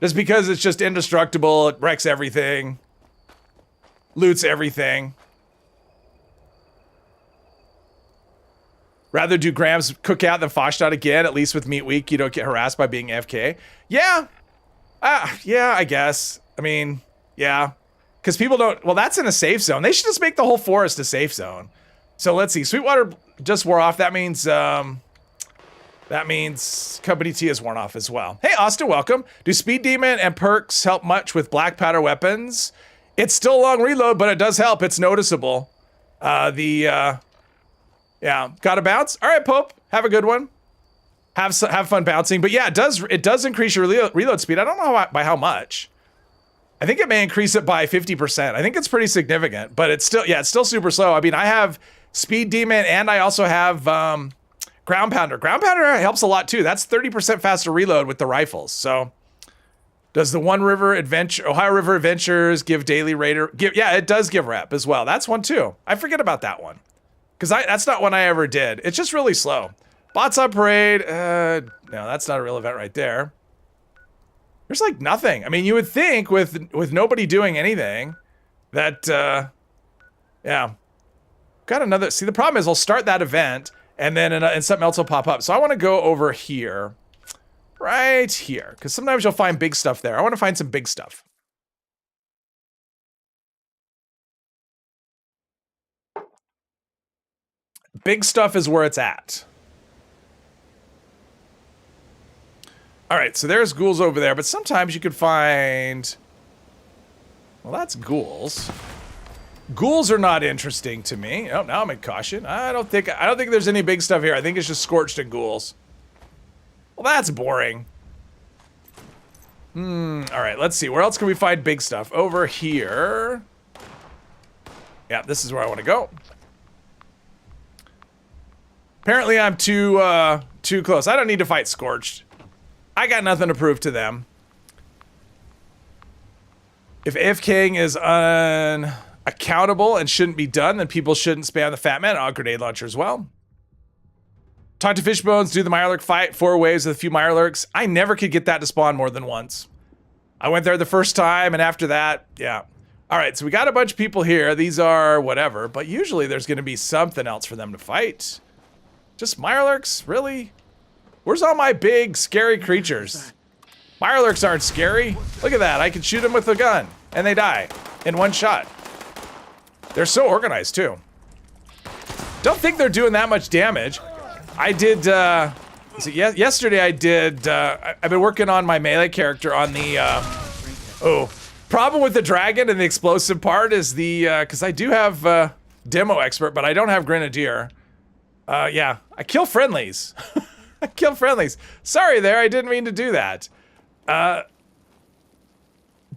Just because it's just indestructible, it wrecks everything, loots everything. Rather do Graham's cookout than Foshtot again. At least with Meat Week, you don't get harassed by being AFK. Yeah. Yeah, I guess. I mean, yeah. Because people don't... Well, that's in a safe zone. They should just make the whole forest a safe zone. So let's see. Sweetwater just wore off. That means Company T is worn off as well. Hey, Austin, welcome. Do Speed Demon and perks help much with black powder weapons? It's still a long reload, but it does help. It's noticeable. Yeah, gotta bounce. All right, Pope, have a good one. Have fun bouncing. But yeah, it does increase your reload speed. I don't know by how much. I think it may increase it by 50%. I think it's pretty significant, but it's still super slow. I mean, I have Speed Demon and I also have Ground Pounder. Ground Pounder helps a lot too. That's 30% faster reload with the rifles. So does the Ohio River Adventures give daily raider? Yeah, it does give rep as well. That's one too. I forget about that one. Because that's not one I ever did. It's just really slow. Bots on Parade. No, that's not a real event right there. There's like nothing. I mean, you would think with nobody doing anything that, yeah. Got another, see the problem is I'll start that event and then and something else will pop up. So I want to go over here, right here. Because sometimes you'll find big stuff there. I want to find some big stuff. Big stuff is where it's at. All right, so there's ghouls over there, but sometimes you could find... Well, that's ghouls. Ghouls are not interesting to me. Oh, now I'm in caution. I don't think there's any big stuff here. I think it's just scorched and ghouls. Well, that's boring. All right, let's see. Where else can we find big stuff? Over here. Yeah, this is where I want to go. Apparently, I'm too close. I don't need to fight Scorched. I got nothing to prove to them. If AFKing is unaccountable and shouldn't be done, then people shouldn't spam the Fat Man on grenade launcher as well. Talk to Fishbones, do the Mirelurk fight, 4 waves with a few Mirelurks. I never could get that to spawn more than once. I went there the first time, and after that, yeah. All right, so we got a bunch of people here. These are whatever, but usually there's going to be something else for them to fight. Just Mirelurks? Really? Where's all my big, scary creatures? Mirelurks aren't scary. Look at that. I can shoot them with a gun, and they die in one shot. They're so organized, too. Don't think they're doing that much damage. I did, yesterday I did, I've been working on my melee character on the, problem with the dragon and the explosive part is the, because I do have demo expert, but I don't have grenadier. Yeah, I kill friendlies. I kill friendlies. Sorry there, I didn't mean to do that. But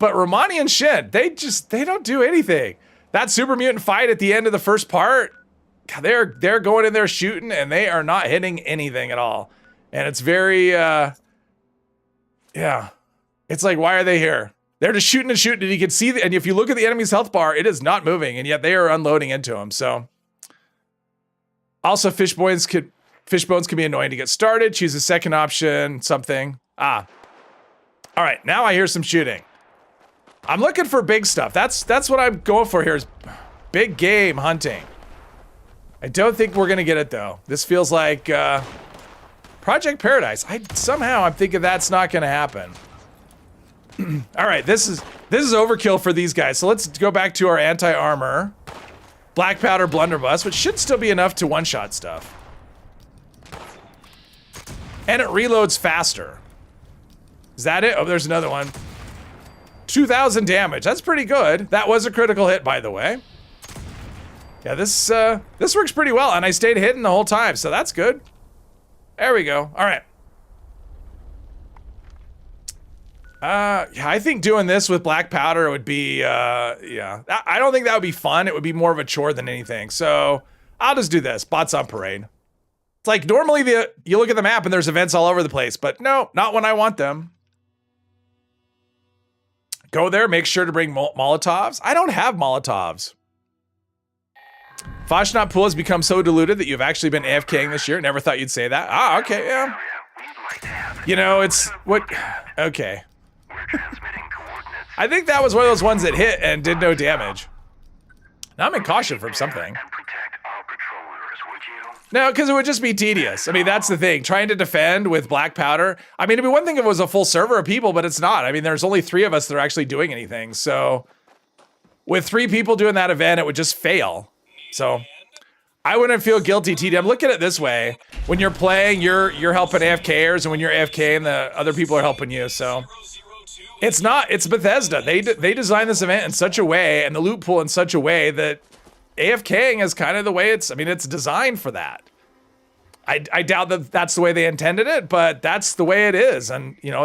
Romani and Shin, they don't do anything. That super mutant fight at the end of the first part, God, they're going in there shooting and they are not hitting anything at all. And it's very, yeah. It's like, why are they here? They're just shooting and shooting, and you can see, and if you look at the enemy's health bar, it is not moving, and yet they are unloading into them, so. Also, Fishbones can be annoying to get started. Choose a second option, something. All right, now I hear some shooting. I'm looking for big stuff. That's what I'm going for here is big game hunting. I don't think we're gonna get it though. This feels like Project Paradise. I'm thinking that's not gonna happen. All right, this is overkill for these guys. So let's go back to our anti-armor. Black powder blunderbuss, which should still be enough to one-shot stuff. And it reloads faster. Is that it? Oh, there's another one. 2,000 damage. That's pretty good. That was a critical hit, by the way. Yeah, this works pretty well, and I stayed hidden the whole time, so that's good. There we go. All right. Yeah, I think doing this with black powder would be, yeah. I don't think that would be fun. It would be more of a chore than anything. So I'll just do this. Bots on parade. It's like normally you look at the map and there's events all over the place, but no, not when I want them. Go there, make sure to bring Molotovs. I don't have Molotovs. Fashnot pool has become so diluted that you've actually been AFKing this year. Never thought you'd say that. Ah, okay, yeah. You know, it's what, okay. I think that was one of those ones that hit and did no damage. Now I'm in caution from something. No, because it would just be tedious. I mean, that's the thing. Trying to defend with black powder. I mean, it'd be one thing if it was a full server of people, but it's not. I mean, there's only 3 of us that are actually doing anything. So with 3 people doing that event, it would just fail. So I wouldn't feel guilty, TD. I'm looking at it this way. When you're playing, you're helping AFKers, and when you're AFK, the other people are helping you. So it's Bethesda. They designed this event in such a way, and the loot pool in such a way that AFKing is kind of the way it's designed for that. I doubt that that's the way they intended it, but that's the way it is. And, you know,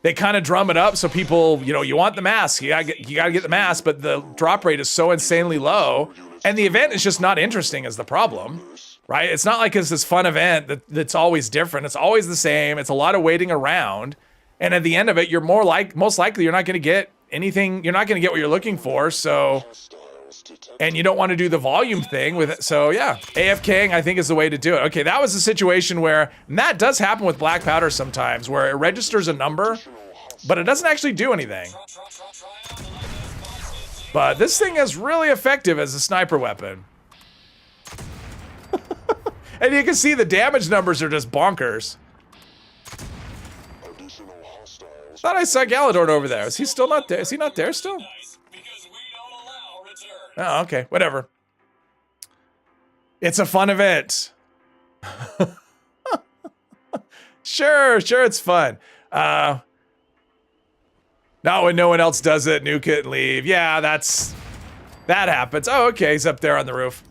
they kind of drum it up so people, you know, you want the mask, you gotta get the mask, but the drop rate is so insanely low, and the event is just not interesting is the problem, right? It's not like it's this fun event that's always different. It's always the same. It's a lot of waiting around. And at the end of it, you're most likely you're not going to get anything. You're not going to get what you're looking for. So, and you don't want to do the volume thing with it. So yeah, AFKing I think is the way to do it. Okay, that was a situation where, and that does happen with black powder sometimes, where it registers a number, but it doesn't actually do anything. But this thing is really effective as a sniper weapon. And you can see the damage numbers are just bonkers. Thought I saw Galador over there. Is he still not there? Is he not there still? Oh, okay. Whatever. It's a fun event. Sure, it's fun. Not when no one else does it, nuke it and leave. Yeah, that happens. Oh, okay, he's up there on the roof.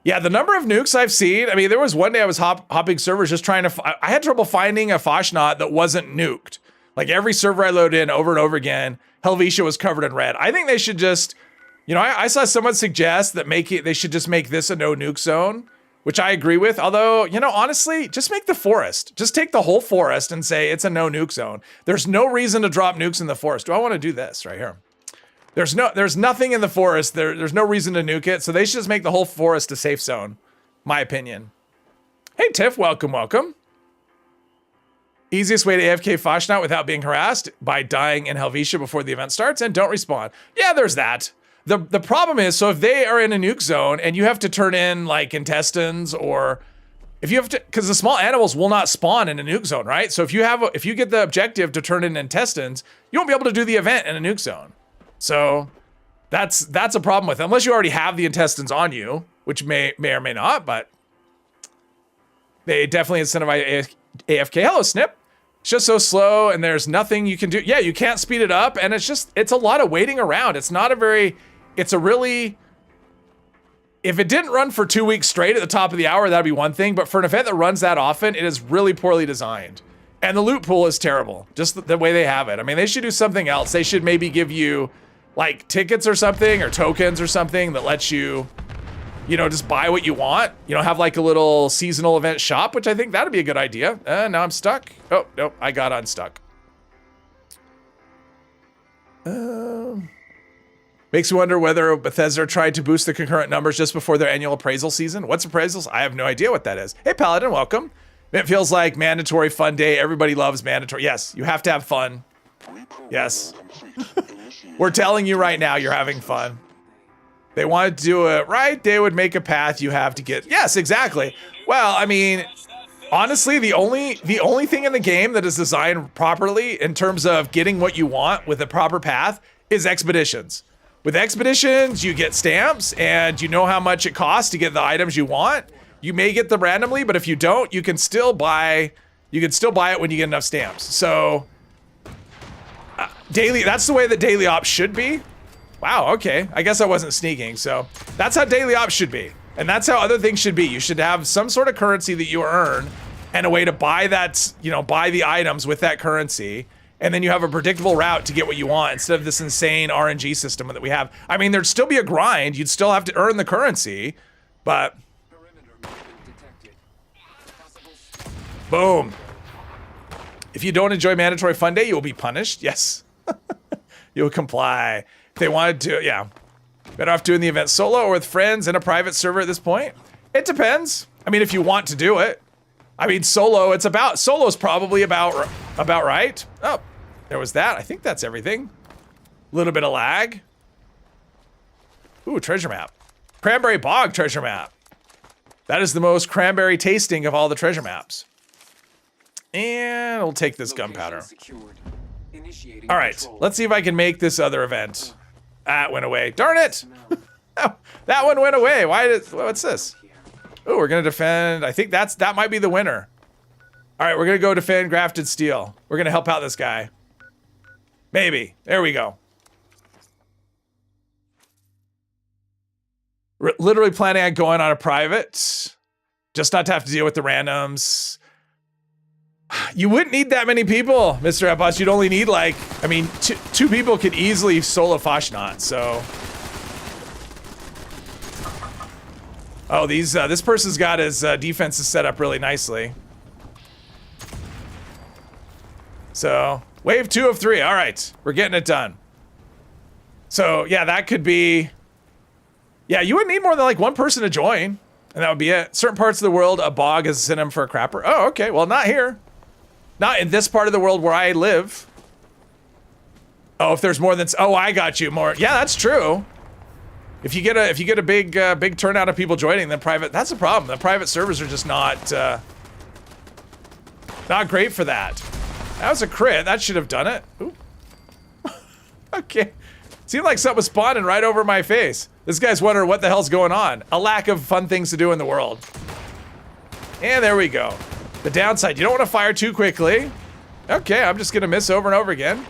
Yeah, the number of nukes I've seen, I mean, there was one day I was hopping servers just trying to, I had trouble finding a Fashnot that wasn't nuked. Like every server I loaded in over and over again, Helvetia was covered in red. I think they should just, you know, I saw someone suggest that they should just make this a no nuke zone, which I agree with. Although, you know, honestly, just make the forest. Just take the whole forest and say it's a no nuke zone. There's no reason to drop nukes in the forest. Do I want to do this right here? There's nothing in the forest. There's no reason to nuke it. So they should just make the whole forest a safe zone. My opinion. Hey, Tiff, welcome. Easiest way to AFK Fashnot without being harassed by dying in Helvetia before the event starts and don't respawn. Yeah, there's that. The problem is, so if they are in a nuke zone and you have to turn in like intestines, or if you have to, because the small animals will not spawn in a nuke zone, right? So if you get the objective to turn in intestines, you won't be able to do the event in a nuke zone. So that's a problem with it, unless you already have the intestines on you, which may or may not, but they definitely incentivize AFK. Hello, Snip. It's just so slow and there's nothing you can do. Yeah, you can't speed it up, and it's a lot of waiting around. If it didn't run for 2 weeks straight at the top of the hour, that'd be one thing, but for an event that runs that often, it is really poorly designed. And the loot pool is terrible, just the way they have it. I mean, they should do something else. They should maybe give you like tickets or something, or tokens or something that lets you, you know, just buy what you want. You know, have like a little seasonal event shop, which I think that'd be a good idea. Now I'm stuck. Oh, nope, I got unstuck. Makes me wonder whether Bethesda tried to boost the concurrent numbers just before their annual appraisal season. What's appraisals? I have no idea what that is. Hey, Paladin, welcome. It feels like mandatory fun day. Everybody loves mandatory. Yes, you have to have fun. Yes. We're telling you right now, you're having fun. They wanted to do it right, they would make a path you have to get. Yes, exactly. Well, I mean, honestly, the only thing in the game that is designed properly in terms of getting what you want with a proper path is expeditions. With expeditions, you get stamps and you know how much it costs to get the items you want. You may get them randomly, but if you don't, you can still buy it when you get enough stamps. So daily, that's the way that daily ops should be. Wow, okay. I guess I wasn't sneaking. So that's how daily ops should be. And that's how other things should be. You should have some sort of currency that you earn and a way to buy that, buy the items with that currency. And then you have a predictable route to get what you want instead of this insane RNG system that we have. I mean, there'd still be a grind. You'd still have to earn the currency, but boom. If you don't enjoy mandatory fun day, you will be punished. Yes. You will comply. If they wanted to, yeah. Better off doing the event solo or with friends in a private server at this point? It depends. I mean, if you want to do it. I mean, solo's probably about right. Oh, there was that. I think that's everything. A little bit of lag. Ooh, treasure map. Cranberry Bog treasure map. That is the most cranberry tasting of all the treasure maps. And we'll take this gunpowder. All right, let's see if I can make this other event. That went away. Darn it! Oh, that one went away. What's this? Oh, we're gonna defend. I think that might be the winner. All right, we're gonna go defend grafted steel. We're gonna help out this guy. Maybe. There we go. We're literally planning on going on a private, just not to have to deal with the randoms. You wouldn't need that many people, Mr. Epos. You'd only need two people could easily solo Fashnot, so. Oh, this person's got his defenses set up really nicely. So, wave 2 of 3. All right, we're getting it done. So, yeah, that could be. Yeah, you wouldn't need more than like one person to join, and that would be it. Certain parts of the world, a bog is a synonym for a crapper. Oh, okay. Well, not here. Not in this part of the world where I live. Oh, if there's more than. Oh, I got you more. Yeah, that's true. If you get a big turnout of people joining, then private. That's a problem. The private servers are just not great for that. That was a crit. That should have done it. Ooh. Okay. Seemed like something was spawning right over my face. This guy's wondering what the hell's going on. A lack of fun things to do in the world. And there we go. The downside, you don't want to fire too quickly. Okay, I'm just gonna miss over and over again.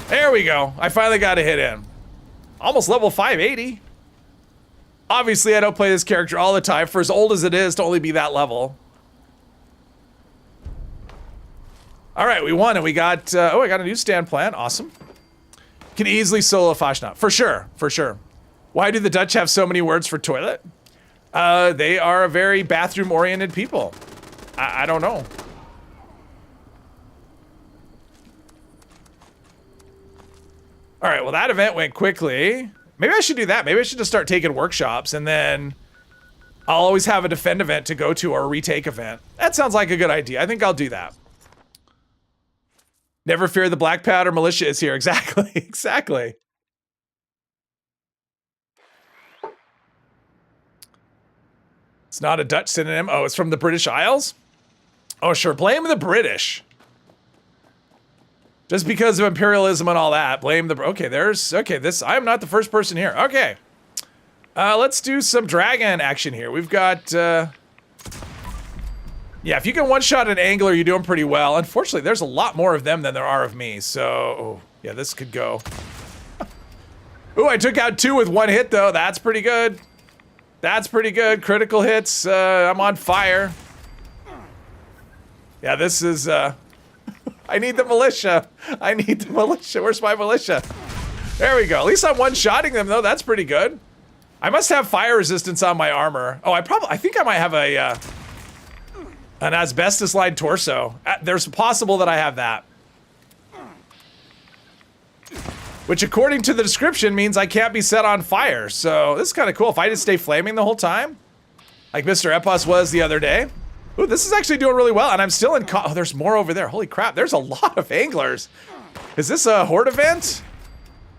There we go. I finally got a hit in. Almost level 580. Obviously, I don't play this character all the time for as old as it is to only be that level. All right, we won and we got, I got a new stand plan. Awesome. Can easily solo Fashnot. For sure, for sure. Why do the Dutch have so many words for toilet? They are a very bathroom-oriented people. I don't know. All right, well, that event went quickly. Maybe I should do that. Maybe I should just start taking workshops, and then I'll always have a defend event to go to or a retake event. That sounds like a good idea. I think I'll do that. Never fear, the black powder militia is here. Exactly, exactly. It's not a Dutch synonym. Oh, it's from the British Isles? Oh, sure. Blame the British. Just because of imperialism and all that. Blame the... Okay, I'm not the first person here. Okay. Let's do some dragon action here. We've got... Yeah, if you can one-shot an angler, you're doing pretty well. Unfortunately, there's a lot more of them than there are of me. So, oh, yeah, this could go. Ooh, I took out 2 with 1 hit, though. That's pretty good. That's pretty good. Critical hits. I'm on fire. Yeah, this is, I need the militia. I need the militia. Where's my militia? There we go. At least I'm one-shotting them, though. That's pretty good. I must have fire resistance on my armor. Oh, I think I might have a, an asbestos-lined torso. There's possible that I have that. Which, according to the description, means I can't be set on fire. So this is kind of cool. If I just stay flaming the whole time, like Mr. Epos was the other day, Ooh, this is actually doing really well, and I'm still in oh, there's more over there. Holy crap, there's a lot of anglers. Is this a horde event?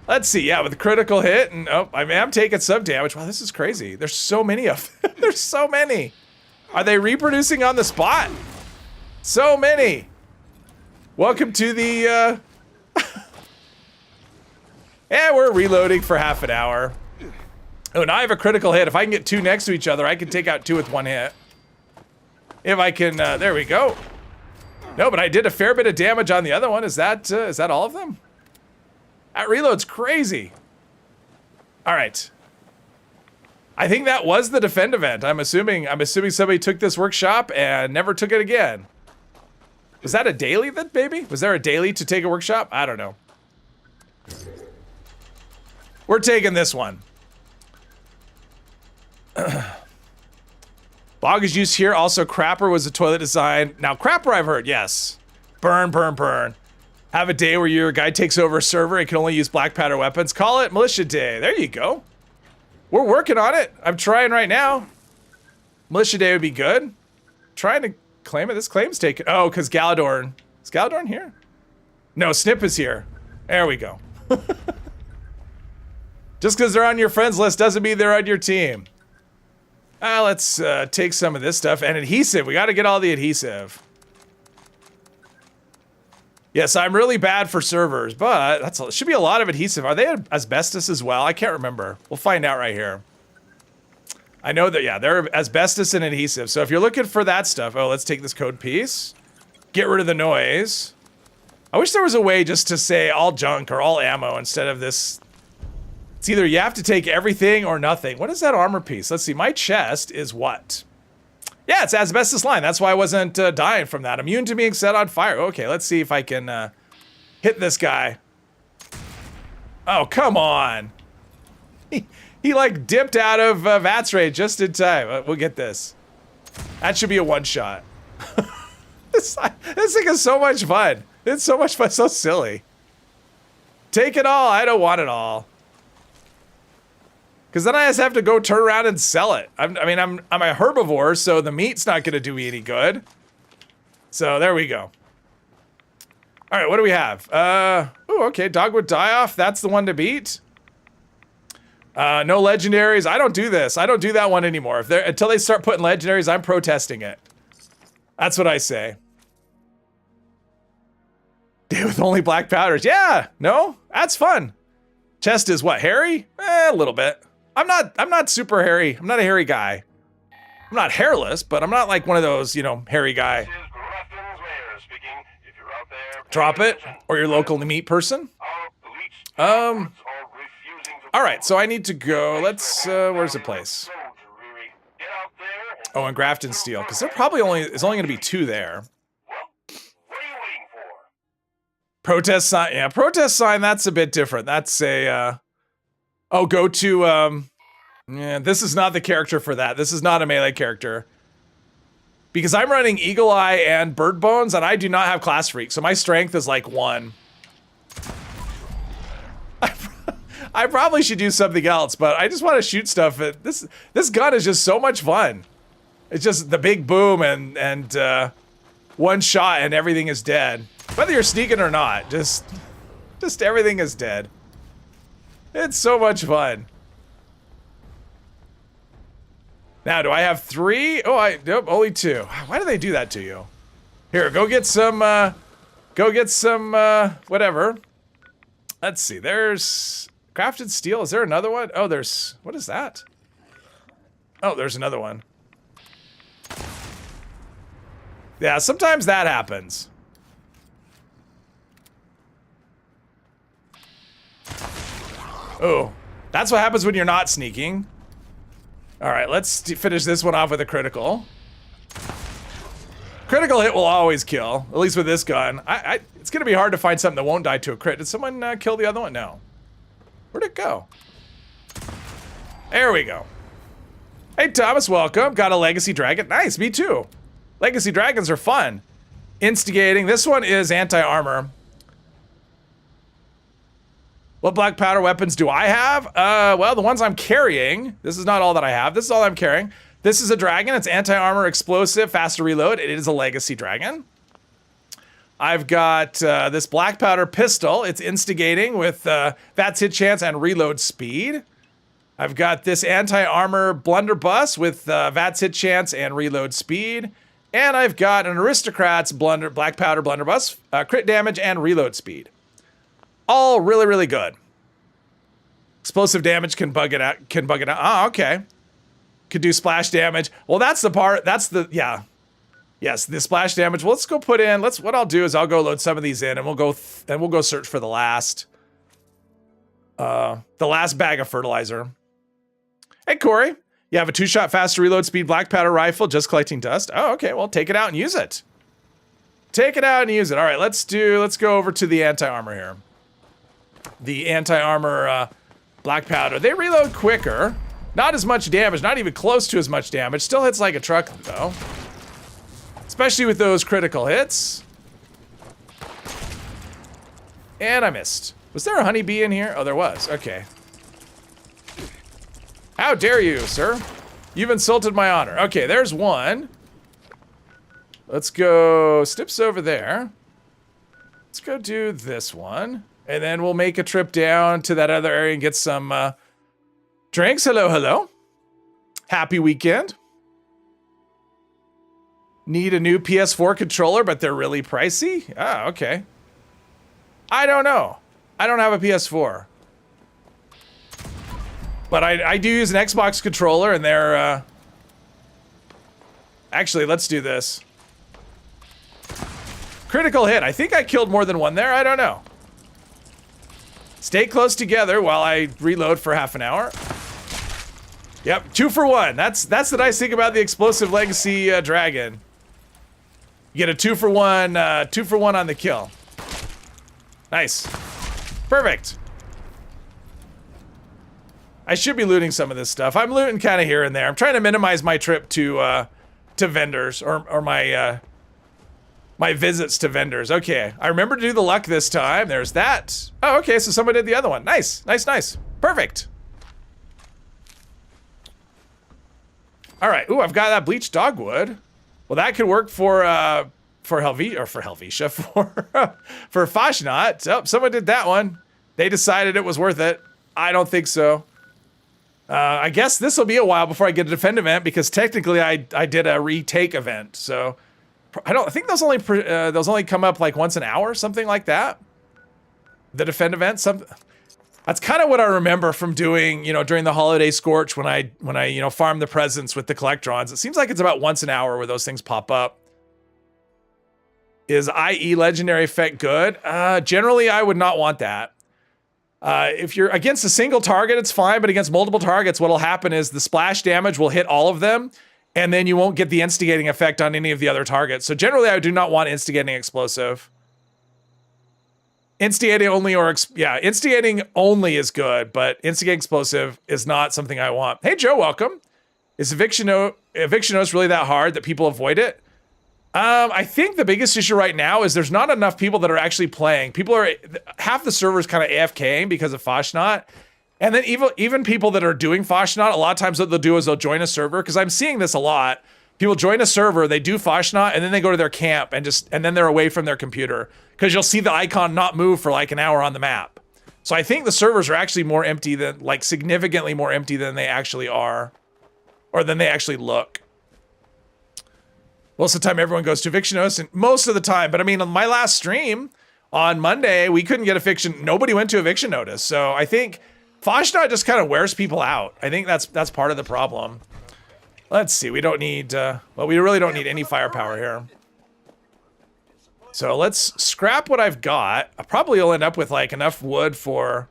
Let's see, yeah, with a critical hit, and oh, I am taking some damage. Wow, this is crazy. There's so many of them. There's so many. Are they reproducing on the spot? So many. Welcome to the, yeah, we're reloading for half an hour. Oh, now I have a critical hit. If I can get 2 next to each other, I can take out 2 with 1 hit. If I can, there we go. No, but I did a fair bit of damage on the other one. Is that all of them? That reload's crazy. All right. I think that was the defend event. I'm assuming somebody took this workshop and never took it again. Was that a daily then, maybe? Was there a daily to take a workshop? I don't know. We're taking this one. Bog is used here. Also, Crapper was a toilet design. Now, Crapper I've heard, yes. Burn, burn, burn. Have a day where your guy takes over a server and can only use black powder weapons. Call it Militia Day. There you go. We're working on it. I'm trying right now. Militia Day would be good. Trying to claim it. This claim's taken. Oh, because Galadorn. Is Galadorn here? No, Snip is here. There we go. Just because they're on your friends list doesn't mean they're on your team. Let's take some of this stuff. And adhesive. We got to get all the adhesive. Yes, I'm really bad for servers, but should be a lot of adhesive. Are they asbestos as well? I can't remember. We'll find out right here. I know that, yeah, they're asbestos and adhesive. So if you're looking for that stuff, oh, let's take this code piece. Get rid of the noise. I wish there was a way just to say all junk or all ammo instead of this. It's either you have to take everything or nothing. What is that armor piece? Let's see. My chest is what? Yeah, it's asbestos line. That's why I wasn't dying from that. Immune to being set on fire. Okay, let's see if I can hit this guy. Oh, come on. He like dipped out of VATS rate just in time. We'll get this. That should be a one-shot. This thing is so much fun. It's so much fun. So silly. Take it all. I don't want it all. Because then I just have to go turn around and sell it. I'm a herbivore, so the meat's not going to do me any good. So there we go. All right, what do we have? Oh, okay, Dogwood Die-Off. That's the one to beat. No legendaries. I don't do this. I don't do that one anymore. Until they start putting legendaries, I'm protesting it. That's what I say. Day with only black powders. Yeah, no, that's fun. Chest is what, hairy? A little bit. I'm not super hairy. I'm not a hairy guy. I'm not hairless, but I'm not like one of those, you know, hairy guy. Drop it, or your local meat person. All right, so I need to go. Let's, where's the place? Oh, and Grafton Steel, because there probably is only going to be 2 there. Protest sign, yeah, protest sign, that's a bit different. That's a, oh, go to, yeah, this is not the character for that. This is not a melee character. Because I'm running Eagle Eye and Bird Bones, and I do not have Class Freak, so my strength is like 1. I probably should do something else, but I just want to shoot stuff. This gun is just so much fun. It's just the big boom and one shot and everything is dead. Whether you're sneaking or not, just everything is dead. It's so much fun. Now, do I have 3? Oh, nope, only 2. Why do they do that to you? Here, go get some, whatever. Let's see, there's Crafted Steel. Is there another one? Oh, what is that? Oh, there's another one. Yeah, sometimes that happens. Oh, that's what happens when you're not sneaking. All right, let's finish this one off with a critical. Critical hit will always kill, at least with this gun. It's gonna be hard to find something that won't die to a crit. Did someone kill the other one? No. Where'd it go? There we go. Hey, Thomas, welcome. Got a Legacy Dragon. Nice, me too. Legacy Dragons are fun. Instigating. This one is anti-armor. What black powder weapons do I have? Well, the ones I'm carrying. This is not all that I have. This is all I'm carrying. This is a dragon. It's anti-armor, explosive, faster reload. It is a legacy dragon. I've got this black powder pistol. It's instigating with VATS hit chance and reload speed. I've got this anti-armor blunderbuss with VATS hit chance and reload speed. And I've got an aristocrat's black powder blunderbuss, crit damage and reload speed. All really, really good. Explosive damage can bug it out. Oh, okay. Could do splash damage. Well, that's the part. That's the, yeah. Yes, the splash damage. Well, let's go put in, what I'll do is I'll go load some of these in and we'll go search for the last bag of fertilizer. Hey, Corey, you have a 2-shot faster reload speed black powder rifle, just collecting dust. Oh, okay, well, take it out and use it. Take it out and use it. All right, let's go over to the anti-armor here. The anti-armor black powder. They reload quicker. Not as much damage, not even close to as much damage. Still hits like a truck, though. Especially with those critical hits. And I missed. Was there a honeybee in here? Oh, there was. Okay. How dare you, sir? You've insulted my honor. Okay, there's one. Let's go. Snips over there. Let's go do this one. And then we'll make a trip down to that other area and get some drinks. Hello, hello. Happy weekend. Need a new PS4 controller, but they're really pricey? Ah, okay. I don't know. I don't have a PS4. But I do use an Xbox controller, and they're... Actually, let's do this. Critical hit. I think I killed more than one there. I don't know. Stay close together while I reload for half an hour. Yep, 2 for 1. That's the nice thing about the explosive legacy dragon. You get a 2 for 1 on the kill. Nice. Perfect. I should be looting some of this stuff. I'm looting kind of here and there. I'm trying to minimize my trip to vendors or my my visits to vendors. Okay, I remember to do the luck this time. There's that. Oh, okay, so someone did the other one. Nice, nice, nice. Perfect. All right. Ooh, I've got that bleached dogwood. Well, that could work for Helvetia, for Fashnot. Oh, someone did that one. They decided it was worth it. I don't think so. I guess this will be a while before I get a defend event because technically I did a retake event. So I think those only come up like once an hour, something like that. The defend event, that's kind of what I remember from doing, during the holiday scorch when I farm the presents with the collectrons. It seems like it's about once an hour where those things pop up. Is IE legendary effect good? Generally, I would not want that. If you're against a single target, it's fine, but against multiple targets, what'll happen is the splash damage will hit all of them, and then you won't get the instigating effect on any of the other targets. So generally, I do not want instigating explosive. Instigating only instigating only is good, but instigating explosive is not something I want. Hey, Joe, welcome. Is eviction notice really that hard that people avoid it? I think the biggest issue right now is there's not enough people that are actually playing. Half the servers kind of AFKing because of Fashnot. And then even people that are doing Fashnot, a lot of times what they'll do is they'll join a server, because I'm seeing this a lot. People join a server, they do Fashnot, and then they go to their camp and then they're away from their computer. Because you'll see the icon not move for like an hour on the map. So I think the servers are actually more empty than, like, significantly more empty than they actually are. Or than they actually look. Most of the time everyone goes to eviction notice, and most of the time, but I mean, on my last stream on Monday, we couldn't get eviction. Nobody went to eviction notice. So I think Fashnot just kind of wears people out. I think that's part of the problem. Let's see. We don't need, we really don't need any firepower here. So let's scrap what I've got. I probably will end up with like enough wood for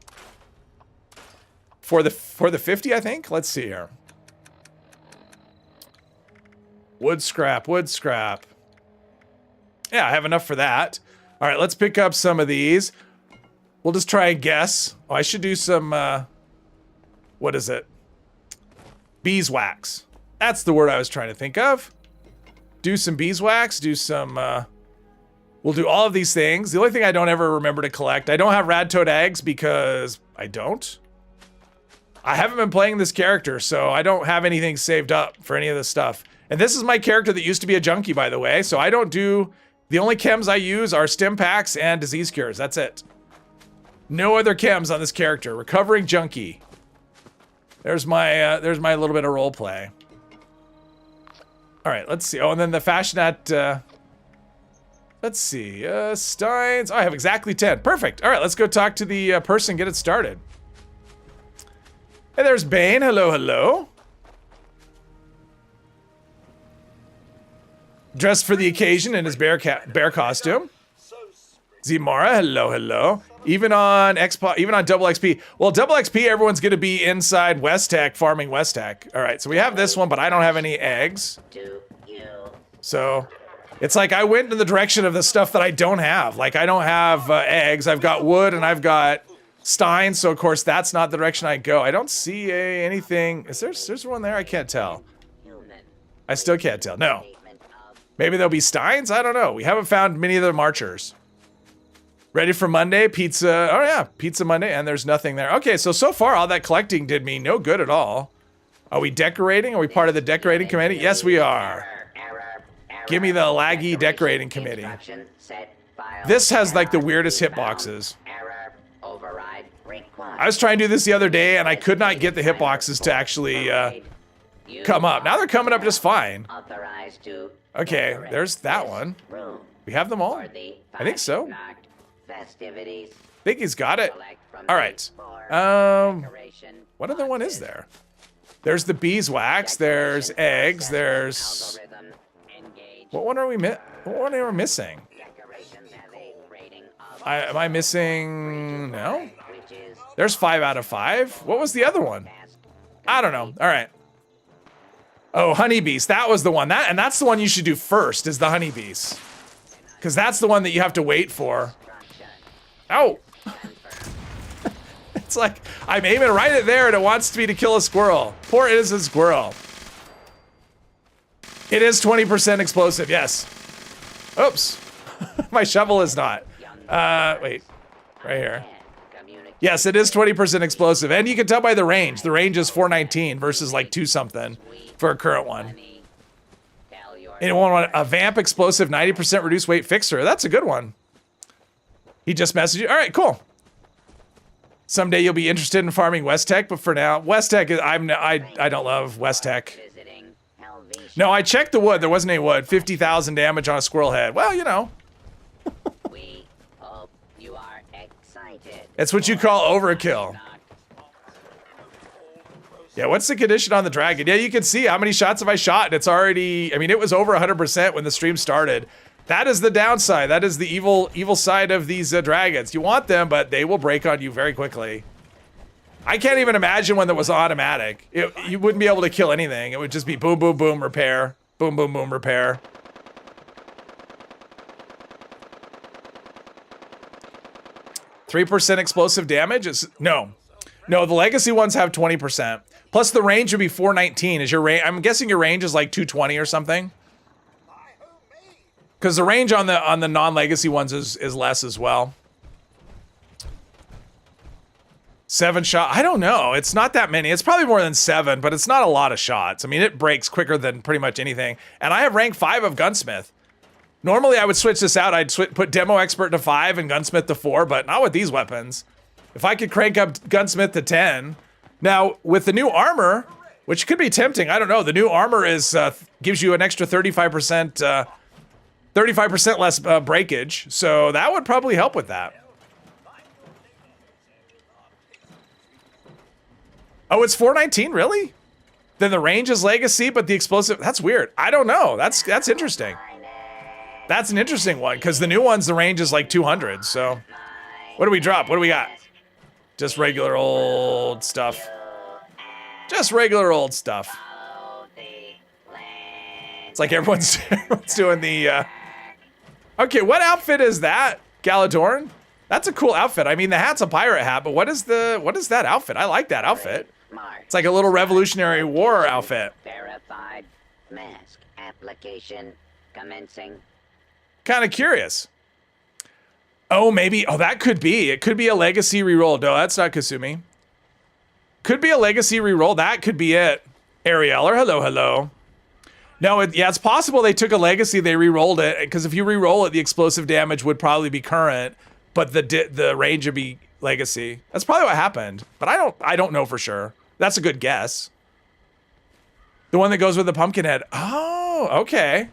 the 50, I think. Let's see here. Wood scrap, wood scrap. Yeah, I have enough for that. All right, let's pick up some of these. We'll just try and guess. Oh, I should do some, what is it? Beeswax. That's the word I was trying to think of. Do some beeswax, do some, we'll do all of these things. The only thing I don't ever remember to collect, I don't have rad toad eggs because I don't. I haven't been playing this character, so I don't have anything saved up for any of this stuff. And this is my character that used to be a junkie, by the way, so I don't do... The only chems I use are stim packs and disease cures. That's it. No other chems on this character. Recovering junkie. There's my little bit of role play. All right, let's see. Oh, and then the fashionette. Let's see. Steins. Oh, I have exactly 10. Perfect. All right, let's go talk to the person. Get it started. Hey, there's Bane. Hello, hello. Dressed for the occasion in his bear costume. Zimara, hello, hello. Even on double XP. Well, double XP, everyone's gonna be inside West Tech, farming West Tech. All right, so we have this one, but I don't have any eggs. So it's like I went in the direction of the stuff that I don't have. Like I don't have eggs. I've got wood and I've got Stein. So of course that's not the direction I go. I don't see anything. There's one there? I can't tell. I still can't tell. No. Maybe there'll be Steins? I don't know. We haven't found many of the marchers. Ready for Monday? Pizza. Oh yeah, Pizza Monday, and there's nothing there. Okay, so far all that collecting did me no good at all. Are we decorating? Are we part of the decorating committee? Yes, we are. Give me the laggy decorating committee. This has like the weirdest hitboxes. I was trying to do this the other day, and I could not get the hitboxes to actually come up. Now they're coming up just fine. Okay, there's that one. We have them all? I think so. I think he's got it. All right. What other one is there? There's the beeswax. There's eggs. There's... What one are we missing? Am I missing... No? There's 5 out of 5. What was the other one? I don't know. All right. Oh, honeybees. That was the one. And that's the one you should do first, is the honeybees. Because that's the one that you have to wait for. Oh! It's like, I'm aiming right at there and it wants me to kill a squirrel. Poor innocent squirrel. It is 20% explosive, yes. Oops. My shovel is not. Wait. Right here. Yes, it is 20% explosive. And you can tell by the range. The range is 419 versus like 2 something for a current one. Anyone want a vamp explosive 90% reduced weight fixer? That's a good one. He just messaged you. All right, cool. Someday you'll be interested in farming West Tech, but for now, West Tech is I don't love West Tech. No, I checked the wood. There wasn't any wood. 50,000 damage on a squirrel head. Well, you know. We hope you are excited. It's what you call overkill. Yeah, what's the condition on the dragon? Yeah, you can see how many shots have I shot, and it's already, I mean, it was over 100% when the stream started. That is the downside. That is the evil side of these dragons. You want them, but they will break on you very quickly. I can't even imagine when that was automatic. You wouldn't be able to kill anything. It would just be boom, boom, boom, repair. Boom, boom, boom, repair. %3 explosive damage? No, the legacy ones have 20%. Plus the range would be 419. Is your range? I'm guessing your range is like 220 or something. Because the range on the non-legacy ones is less as well. 7 shot. I don't know. It's not that many. It's probably more than 7, but it's not a lot of shots. I mean, it breaks quicker than pretty much anything. And I have rank 5 of Gunsmith. Normally, I would switch this out. I'd put Demo Expert to 5 and Gunsmith to 4, but not with these weapons. If I could crank up Gunsmith to 10. Now, with the new armor, which could be tempting, I don't know. The new armor is gives you an extra 35%, 35% less breakage. So that would probably help with that. Oh, it's 419, really? Then the range is legacy, but the explosive, that's weird. I don't know. That's interesting. That's an interesting one, because the new ones, the range is like 200, so. What do we drop? What do we got? Just regular old stuff. Just regular old stuff. It's like everyone's doing the, Okay, what outfit is that? Galadorn? That's a cool outfit. I mean, the hat's a pirate hat, but what is that outfit? I like that outfit. It's like a little Revolutionary War outfit. Verified mask application commencing. Kind of curious. Oh, maybe. Oh, that could be. It could be a legacy reroll. No, that's not Kasumi. Could be a legacy reroll. That could be it. Arieller, hello, hello. No, yeah, it's possible they took a legacy, they re-rolled it, because if you re-roll it, the explosive damage would probably be current, but the range would be legacy. That's probably what happened, but I don't know for sure. That's a good guess. The one that goes with the pumpkin head. Oh, okay.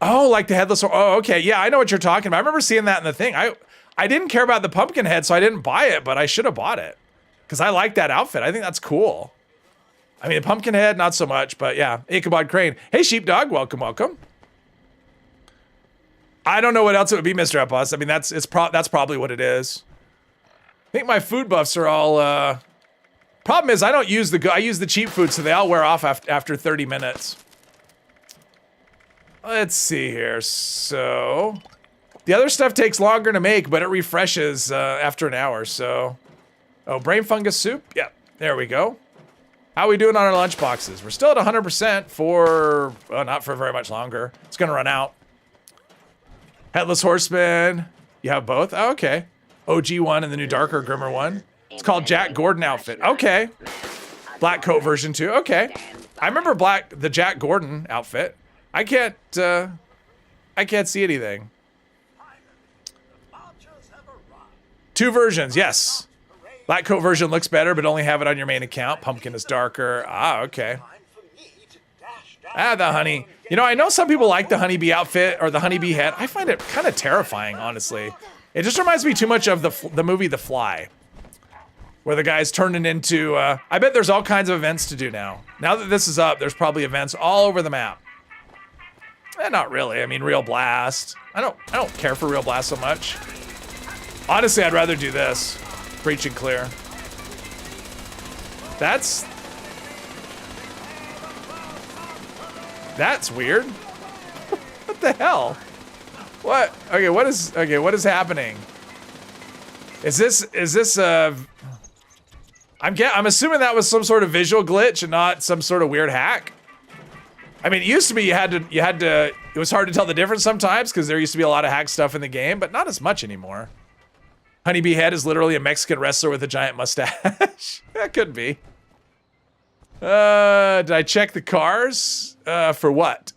Oh, like the headless. Oh, okay. Yeah, I know what you're talking about. I remember seeing that in the thing. I didn't care about the pumpkin head, so I didn't buy it, but I should have bought it because I like that outfit. I think that's cool. I mean, the pumpkin head, not so much, but yeah. Ichabod Crane. Hey, Sheepdog. Welcome, welcome. I don't know what else it would be, Mr. Epos. I mean, that's probably what it is. I think my food buffs are all, problem is I don't use I use the cheap food, so they all wear off after 30 minutes. Let's see here. So the other stuff takes longer to make, but it refreshes after an hour. So, oh, brain fungus soup. Yeah, there we go. How are we doing on our lunch boxes? We're still at 100% for, well, not for very much longer. It's gonna run out. Headless Horseman. You have both? Oh, okay. OG one and the new darker, grimmer one. It's called Jack Gordon outfit. Okay. Black coat version too. Okay. I remember the Jack Gordon outfit. I can't see anything. Two versions, yes. Black coat version looks better, but only have it on your main account. Pumpkin is darker. Ah, okay. Ah, the honey. You know, I know some people like the honeybee outfit or the honeybee head. I find it kind of terrifying, honestly. It just reminds me too much of the movie The Fly, where the guy's turning into, I bet there's all kinds of events to do now. Now that this is up, there's probably events all over the map. Not really. I mean, Real Blast. I don't care for Real Blast so much. Honestly, I'd rather do this. Breach and clear. That's weird. What the hell? What? Okay, what is happening? Is this I'm assuming that was some sort of visual glitch and not some sort of weird hack. I mean, it used to be you had to it was hard to tell the difference sometimes because there used to be a lot of hack stuff in the game, but not as much anymore. Honeybee Head is literally a Mexican wrestler with a giant mustache. That could be. Did I check the cars? For what?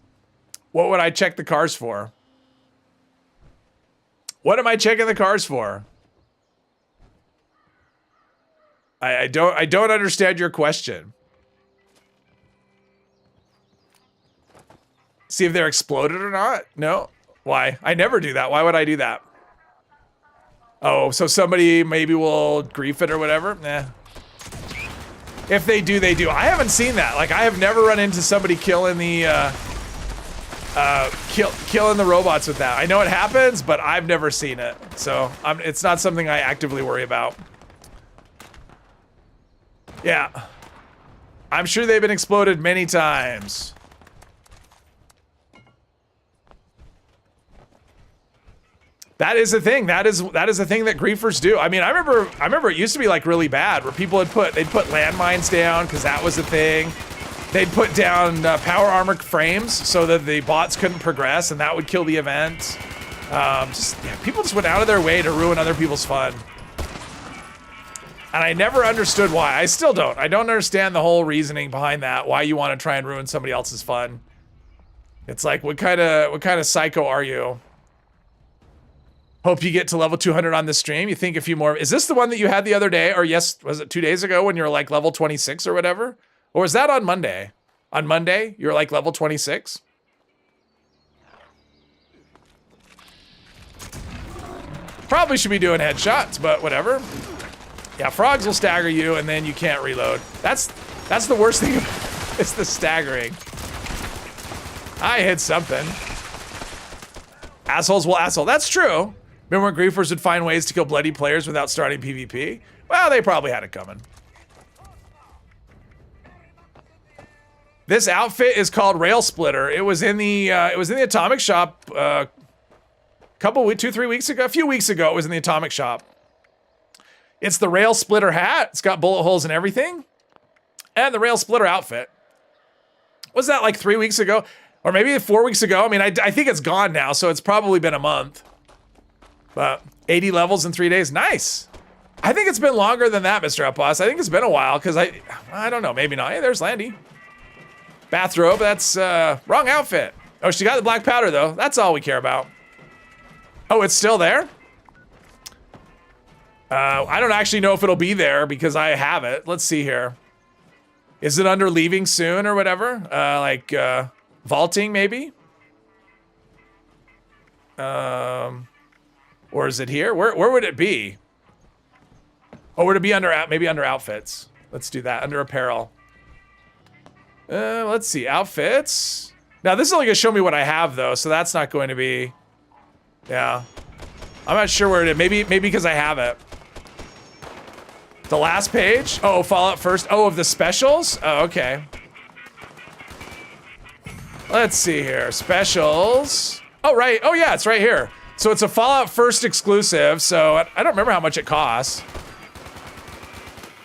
What would I check the cars for? What am I checking the cars for? I don't understand your question. See if they're exploded or not? No? Why? I never do that. Why would I do that? Oh, so somebody maybe will grief it or whatever? Nah. If they do, they do. I haven't seen that. Like, I have never run into somebody killing the, killing the robots with that. I know it happens, but I've never seen it. So, it's not something I actively worry about. Yeah. I'm sure they've been exploded many times. That is a thing. That is a thing that griefers do. I mean, I remember it used to be like really bad where people they'd put landmines down because that was a thing. They'd put down power armor frames so that the bots couldn't progress and that would kill the event. People just went out of their way to ruin other people's fun. And I never understood why. I still don't. I don't understand the whole reasoning behind that. Why you want to try and ruin somebody else's fun. It's like, what kind of psycho are you? Hope you get to level 200 on this stream. You think a few more. Is this the one that you had the other day? Or yes, was it 2 days ago when you were like level 26 or whatever? Or was that on Monday? On Monday, you're like level 26? Probably should be doing headshots, but whatever. Yeah, frogs will stagger you and then you can't reload. That's the worst thing. It's the staggering. I hit something. Assholes will asshole. That's true. Remember when griefers would find ways to kill bloody players without starting PvP? Well, they probably had it coming. This outfit is called Rail Splitter. It was in the Atomic Shop a few weeks ago. It was in the Atomic Shop. It's the Rail Splitter hat. It's got bullet holes and everything. And the Rail Splitter outfit. Was that like 3 weeks ago? Or maybe 4 weeks ago? I mean, I think it's gone now, so it's probably been a month. But 80 levels in 3 days. Nice. I think it's been longer than that, Mr. Upboss. I think it's been a while, because I don't know, maybe not. Hey, there's Landy. Bathrobe, that's wrong outfit. Oh, she got the black powder, though. That's all we care about. Oh, it's still there? I don't actually know if it'll be there, because I have it. Let's see here. Is it under leaving soon or whatever? Vaulting, maybe? Or is it here? Where would it be? Oh, would it be under, maybe under outfits? Let's do that, under apparel. Let's see, outfits. Now this is only gonna show me what I have though, so that's not going to be, yeah. I'm not sure where it is, maybe because I have it. The last page? Oh, Fallout first, oh, of the specials? Oh, okay. Let's see here, specials. Oh, right, oh yeah, it's right here. So it's a Fallout first exclusive, so I don't remember how much it costs.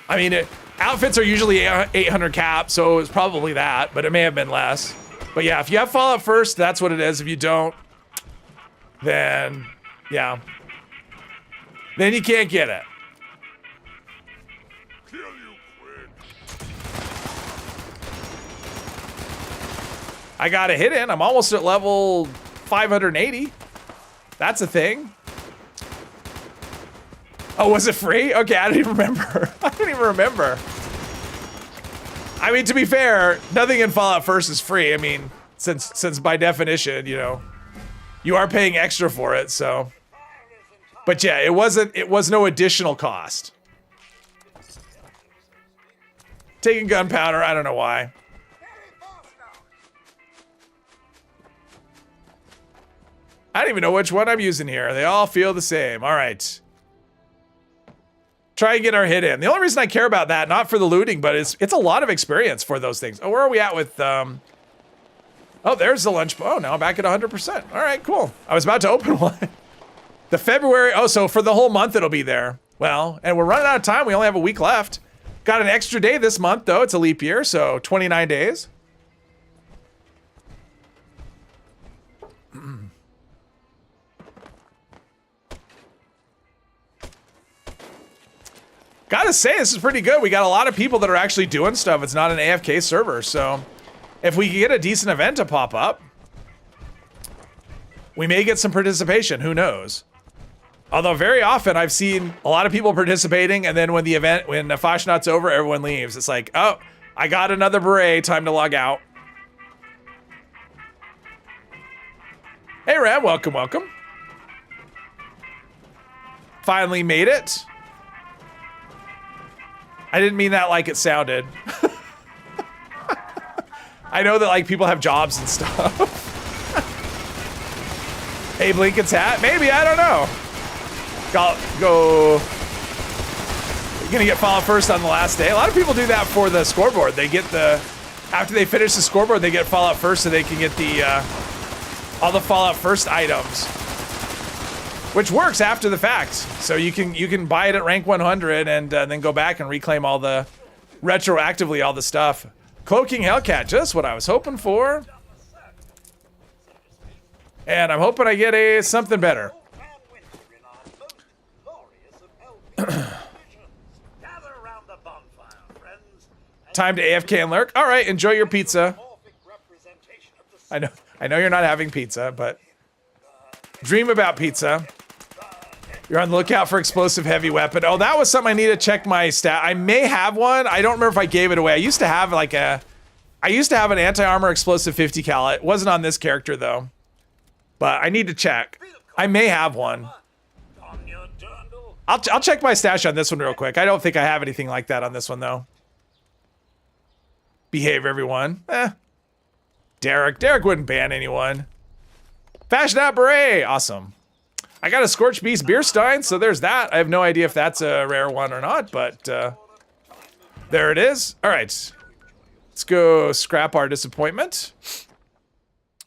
I mean, outfits are usually 800 cap, so it's probably that, but it may have been less. But yeah, if you have Fallout first, that's what it is. If you don't, then yeah. Then you can't get it. I got a hit in. I'm almost at level 580. That's a thing. Oh, was it free? Okay, I don't even remember. I don't even remember. I mean, to be fair, nothing in Fallout First is free. I mean, since by definition, you know, you are paying extra for it, so. But yeah, it was no additional cost. Taking gunpowder, I don't know why. I don't even know which one I'm using here. They all feel the same. All right. Try and get our hit in. The only reason I care about that, not for the looting, but it's a lot of experience for those things. Oh, where are we at with, oh, there's the lunch. Oh, now I'm back at 100%. All right, cool. I was about to open one. The February, oh, so for the whole month it'll be there. Well, and we're running out of time. We only have a week left. Got an extra day this month, though. It's a leap year, so 29 days. Gotta say, this is pretty good. We got a lot of people that are actually doing stuff. It's not an AFK server, so if we can get a decent event to pop up, we may get some participation. Who knows? Although very often I've seen a lot of people participating, and then when the Fashnot's over, everyone leaves. It's like, oh, I got another beret, time to log out. Hey, Ram, welcome, welcome. Finally made it. I didn't mean that like it sounded. I know that like people have jobs and stuff. Abe Lincoln's hat? Maybe, I don't know. Go. You're gonna get Fallout First on the last day. A lot of people do that for the scoreboard. They get after they finish the scoreboard, they get Fallout First so they can get all the Fallout First items. Which works after the fact. So you can buy it at rank 100 and then go back and reclaim all the, retroactively all the stuff. Cloaking Hellcat, just what I was hoping for. And I'm hoping I get something better. Time to AFK and lurk. All right, enjoy your pizza. I know you're not having pizza, but dream about pizza. You're on the lookout for explosive heavy weapon. Oh, that was something I need to check my stat. I may have one. I don't remember if I gave it away. I used to have an anti-armor explosive 50 cal. It wasn't on this character though. But I need to check. I may have one. I'll check my stash on this one real quick. I don't think I have anything like that on this one though. Behave, everyone. Derek wouldn't ban anyone. Fashion out beret, awesome. I got a Scorched Beast beer stein, so there's that. I have no idea if that's a rare one or not, but there it is. All right, let's go scrap our disappointment.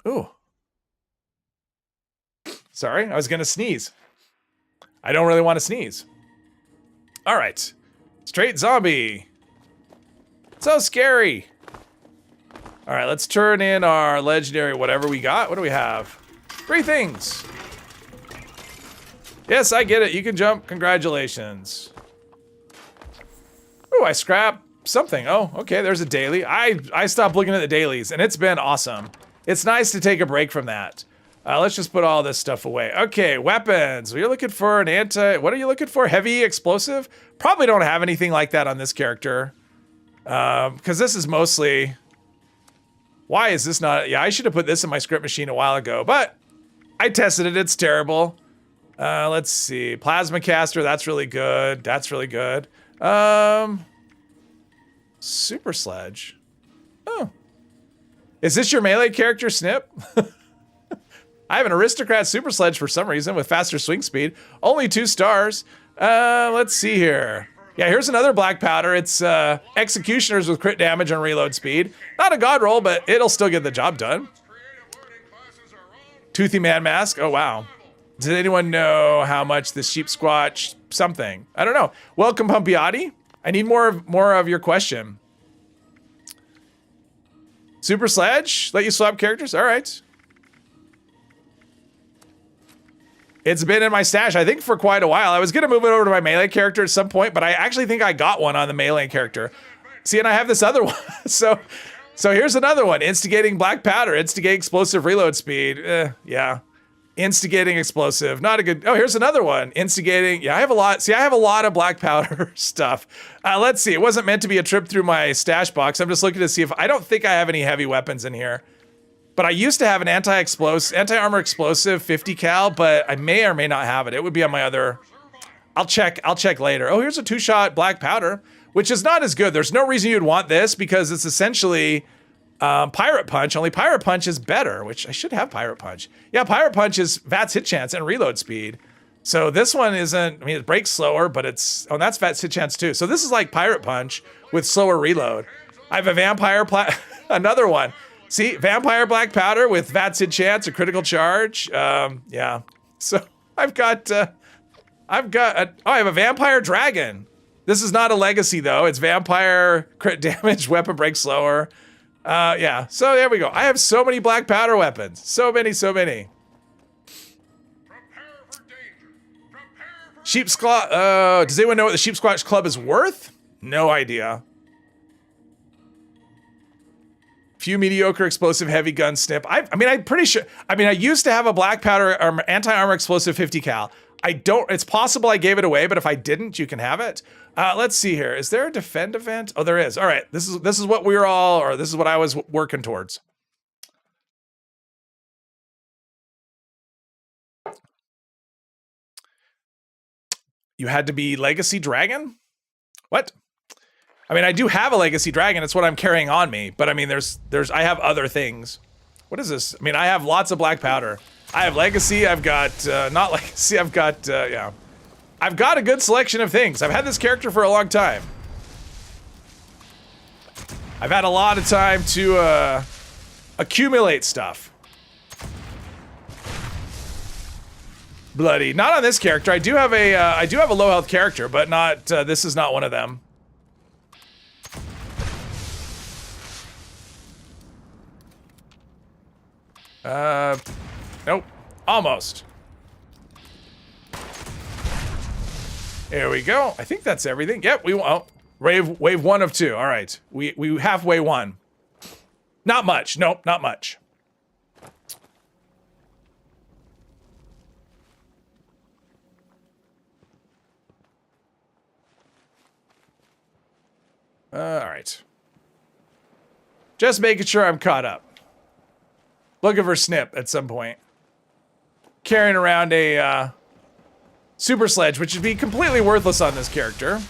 Ooh. Sorry, I was gonna sneeze. I don't really want to sneeze. All right, straight zombie. So scary. All right, let's turn in our legendary whatever we got. What do we have? 3 things. Yes, I get it. You can jump. Congratulations. Ooh, I scrapped something. Oh, okay, there's a daily. I stopped looking at the dailies, and it's been awesome. It's nice to take a break from that. Let's just put all this stuff away. Okay, weapons. You're looking for an anti... What are you looking for? Heavy explosive? Probably don't have anything like that on this character. Because this is mostly... Why is this not... Yeah, I should have put this in my script machine a while ago, but I tested it. It's terrible. Let's see. Plasma caster, that's really good. That's really good. Super sledge. Oh. Is this your melee character, Snip? I have an aristocrat super sledge for some reason with faster swing speed. Only 2 stars. Let's see here. Yeah, here's another black powder. It's executioners with crit damage and reload speed. Not a god roll, but it'll still get the job done. Toothy man mask. Oh, wow. Does anyone know how much the sheep squatch something? I don't know. Welcome, Pumpiotti. I need more of your question. Super sledge? Let you swap characters? All right. It's been in my stash, I think, for quite a while. I was going to move it over to my melee character at some point, but I actually think I got one on the melee character. See, and I have this other one. So here's another one. Instigating black powder. Instigate explosive reload speed. Yeah. Instigating explosive. Not a good... Oh, here's another one. Instigating... Yeah, I have a lot... See, I have a lot of black powder stuff. Let's see. It wasn't meant to be a trip through my stash box. I'm just looking to see if... I don't think I have any heavy weapons in here. But I used to have an anti-armor explosive 50 cal, but I may or may not have it. It would be on my other... I'll check later. Oh, here's a 2-shot black powder, which is not as good. There's no reason you'd want this because it's essentially Pirate Punch, only Pirate Punch is better, which I should have Pirate Punch. Yeah, Pirate Punch is VATS hit chance and reload speed. So this one isn't, I mean, it breaks slower, but it's, oh, and that's VATS hit chance too. So this is like Pirate Punch with slower reload. I have a Vampire, another one. See, Vampire Black Powder with VATS hit chance, a critical charge. Yeah. So I have a Vampire Dragon. This is not a legacy though. It's Vampire crit damage, weapon breaks slower. Yeah, so there we go. I have so many black powder weapons. So many. Sheep's Claw, does anyone know what the Sheep Squatch Club is worth? No idea. Few mediocre explosive heavy gun snip. I'm pretty sure, I used to have a black powder anti-armor explosive 50 cal. It's possible I gave it away, but if I didn't, you can have it. Let's see here. Is there a defend event? Oh, there is. All right. This is what we were all, or this is what I was working towards. You had to be Legacy Dragon? What? I do have a Legacy Dragon. It's what I'm carrying on me. But I have other things. What is this? I have lots of black powder. I have Legacy. I've got, not Legacy. I've got, yeah. I've got a good selection of things. I've had this character for a long time. I've had a lot of time to, accumulate stuff. Bloody. Not on this character. I do have a low health character, but not, this is not one of them. Nope. Almost. There we go. I think that's everything. Yep, wave 1 of 2. All right. We halfway won. Not much. Nope, not much. All right. Just making sure I'm caught up. Looking for Snip at some point. Carrying around a super sledge, which would be completely worthless on this character.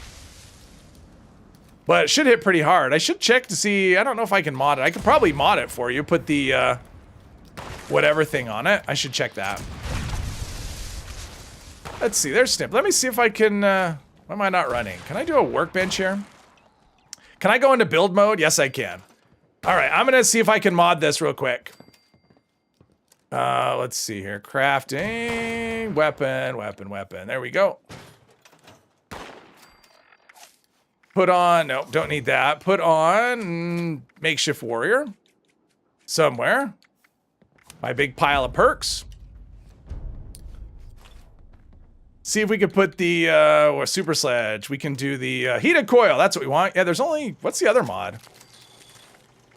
But it should hit pretty hard. I should check to see, I don't know if I can mod it. I could probably mod it for you, put the whatever thing on it. I should check that. Let's see, there's Snip. Let me see if I can, why am I not running? Can I do a workbench here? Can I go into build mode? Yes, I can. All right, I'm gonna see if I can mod this real quick. Let's see here. Crafting, weapon. There we go. Put on, nope, don't need that. Put on makeshift warrior. Somewhere. My big pile of perks. See if we could put the super sledge. We can do the heated coil. That's what we want. Yeah, there's only, what's the other mod?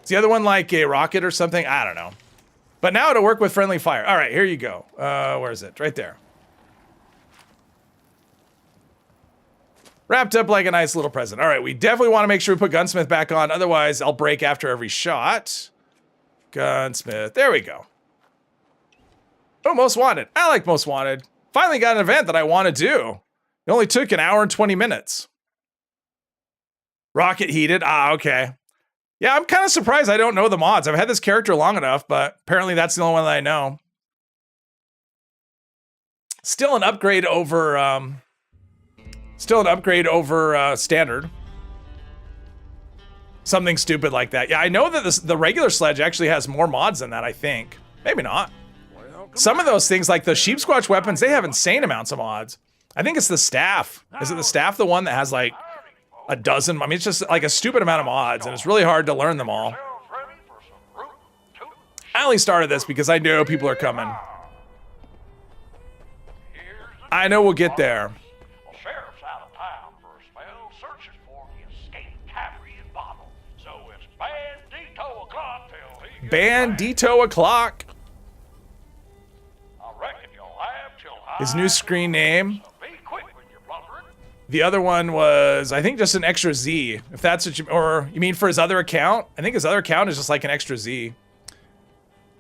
Is the other one like a rocket or something? I don't know. But now it'll work with friendly fire. All right, here you go. Where is it? Right there. Wrapped up like a nice little present. All right, we definitely want to make sure we put Gunsmith back on. Otherwise, I'll break after every shot. Gunsmith. There we go. Oh, Most Wanted. I like Most Wanted. Finally got an event that I want to do. It only took an hour and 20 minutes. Rocket heated. Ah, okay. Yeah, I'm kind of surprised I don't know the mods. I've had this character long enough, but apparently that's the only one that I know. Still an upgrade over... standard. Something stupid like that. Yeah, I know that the regular sledge actually has more mods than that, I think. Maybe not. Some of those things, like the sheep squatch weapons, they have insane amounts of mods. I think it's the staff. Is it the staff, the one that has like a dozen? I mean, it's just like a stupid amount of mods, and it's really hard to learn them all. I only started this because I know people are coming. I know we'll get there. Bandito o'clock. His new screen name. The other one was, I think, just an extra Z. If that's what you, or you mean for his other account? I think his other account is just like an extra Z.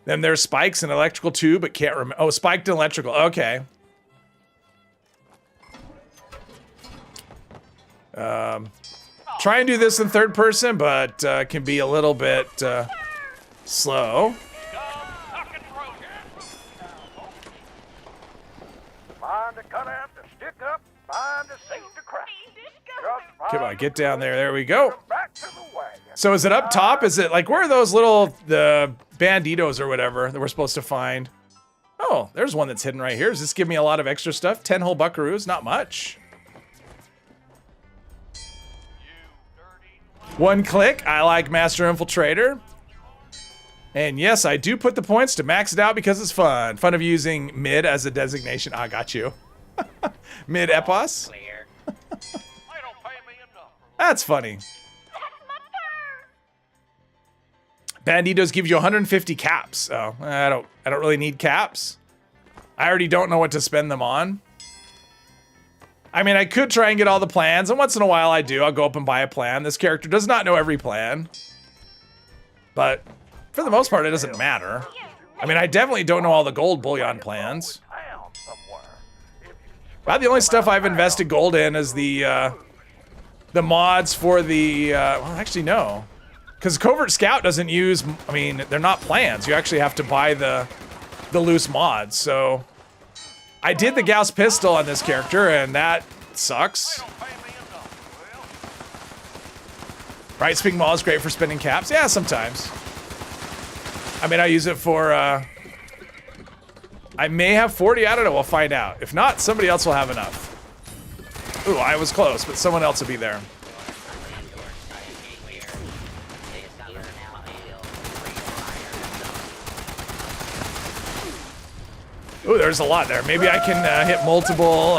Then there's Spikes and electrical tube, but can't remember. Oh, Spiked and electrical. Okay. Try and do this in third person, but can be a little bit slow. Come on, get down there. There we go. So is it up top? Is it like, where are those little, the banditos or whatever that we're supposed to find? Oh, there's one that's hidden right here. Does this give me a lot of extra stuff? 10 whole buckaroos, not much. One click, I like Master Infiltrator. And yes, I do put the points to max it out because it's fun. Fun of using mid as a designation. I got you. Mid epos. That's funny. Banditos give you 150 caps. Oh, I don't really need caps. I already don't know what to spend them on. I mean, I could try and get all the plans, and once in a while I do. I'll go up and buy a plan. This character does not know every plan. But for the most part, it doesn't matter. I mean, I definitely don't know all the gold bullion plans. About the only stuff I've invested gold in is the mods for the, well, actually no. Because Covert Scout doesn't use, I mean, they're not plans. You actually have to buy the loose mods, so. I did the Gauss pistol on this character, and that sucks. Right, Sping Maul is great for spinning caps. Yeah, sometimes. I mean, I use it for, I may have 40, I don't know, we'll find out. If not, somebody else will have enough. Ooh, I was close, but someone else will be there. Ooh, there's a lot there. Maybe I can hit multiple.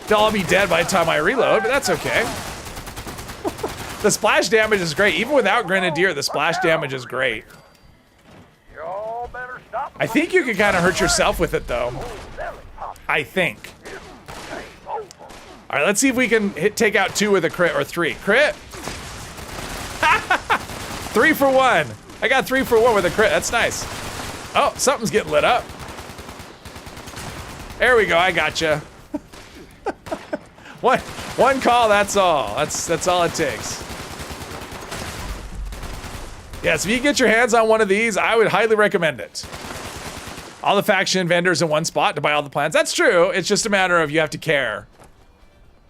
They'll all be dead by the time I reload, but that's okay. The splash damage is great. Even without Grenadier, the splash damage is great. I think you can kind of hurt yourself with it, though. I think. All right, let's see if we can take out 2 with a crit, or 3. Crit? 3 for 1. I got 3 for 1 with a crit. That's nice. Oh, something's getting lit up. There we go. I gotcha. One call. That's all. That's all it takes. Yes, if you get your hands on one of these, I would highly recommend it. All the faction vendors in one spot to buy all the plans. That's true. It's just a matter of you have to care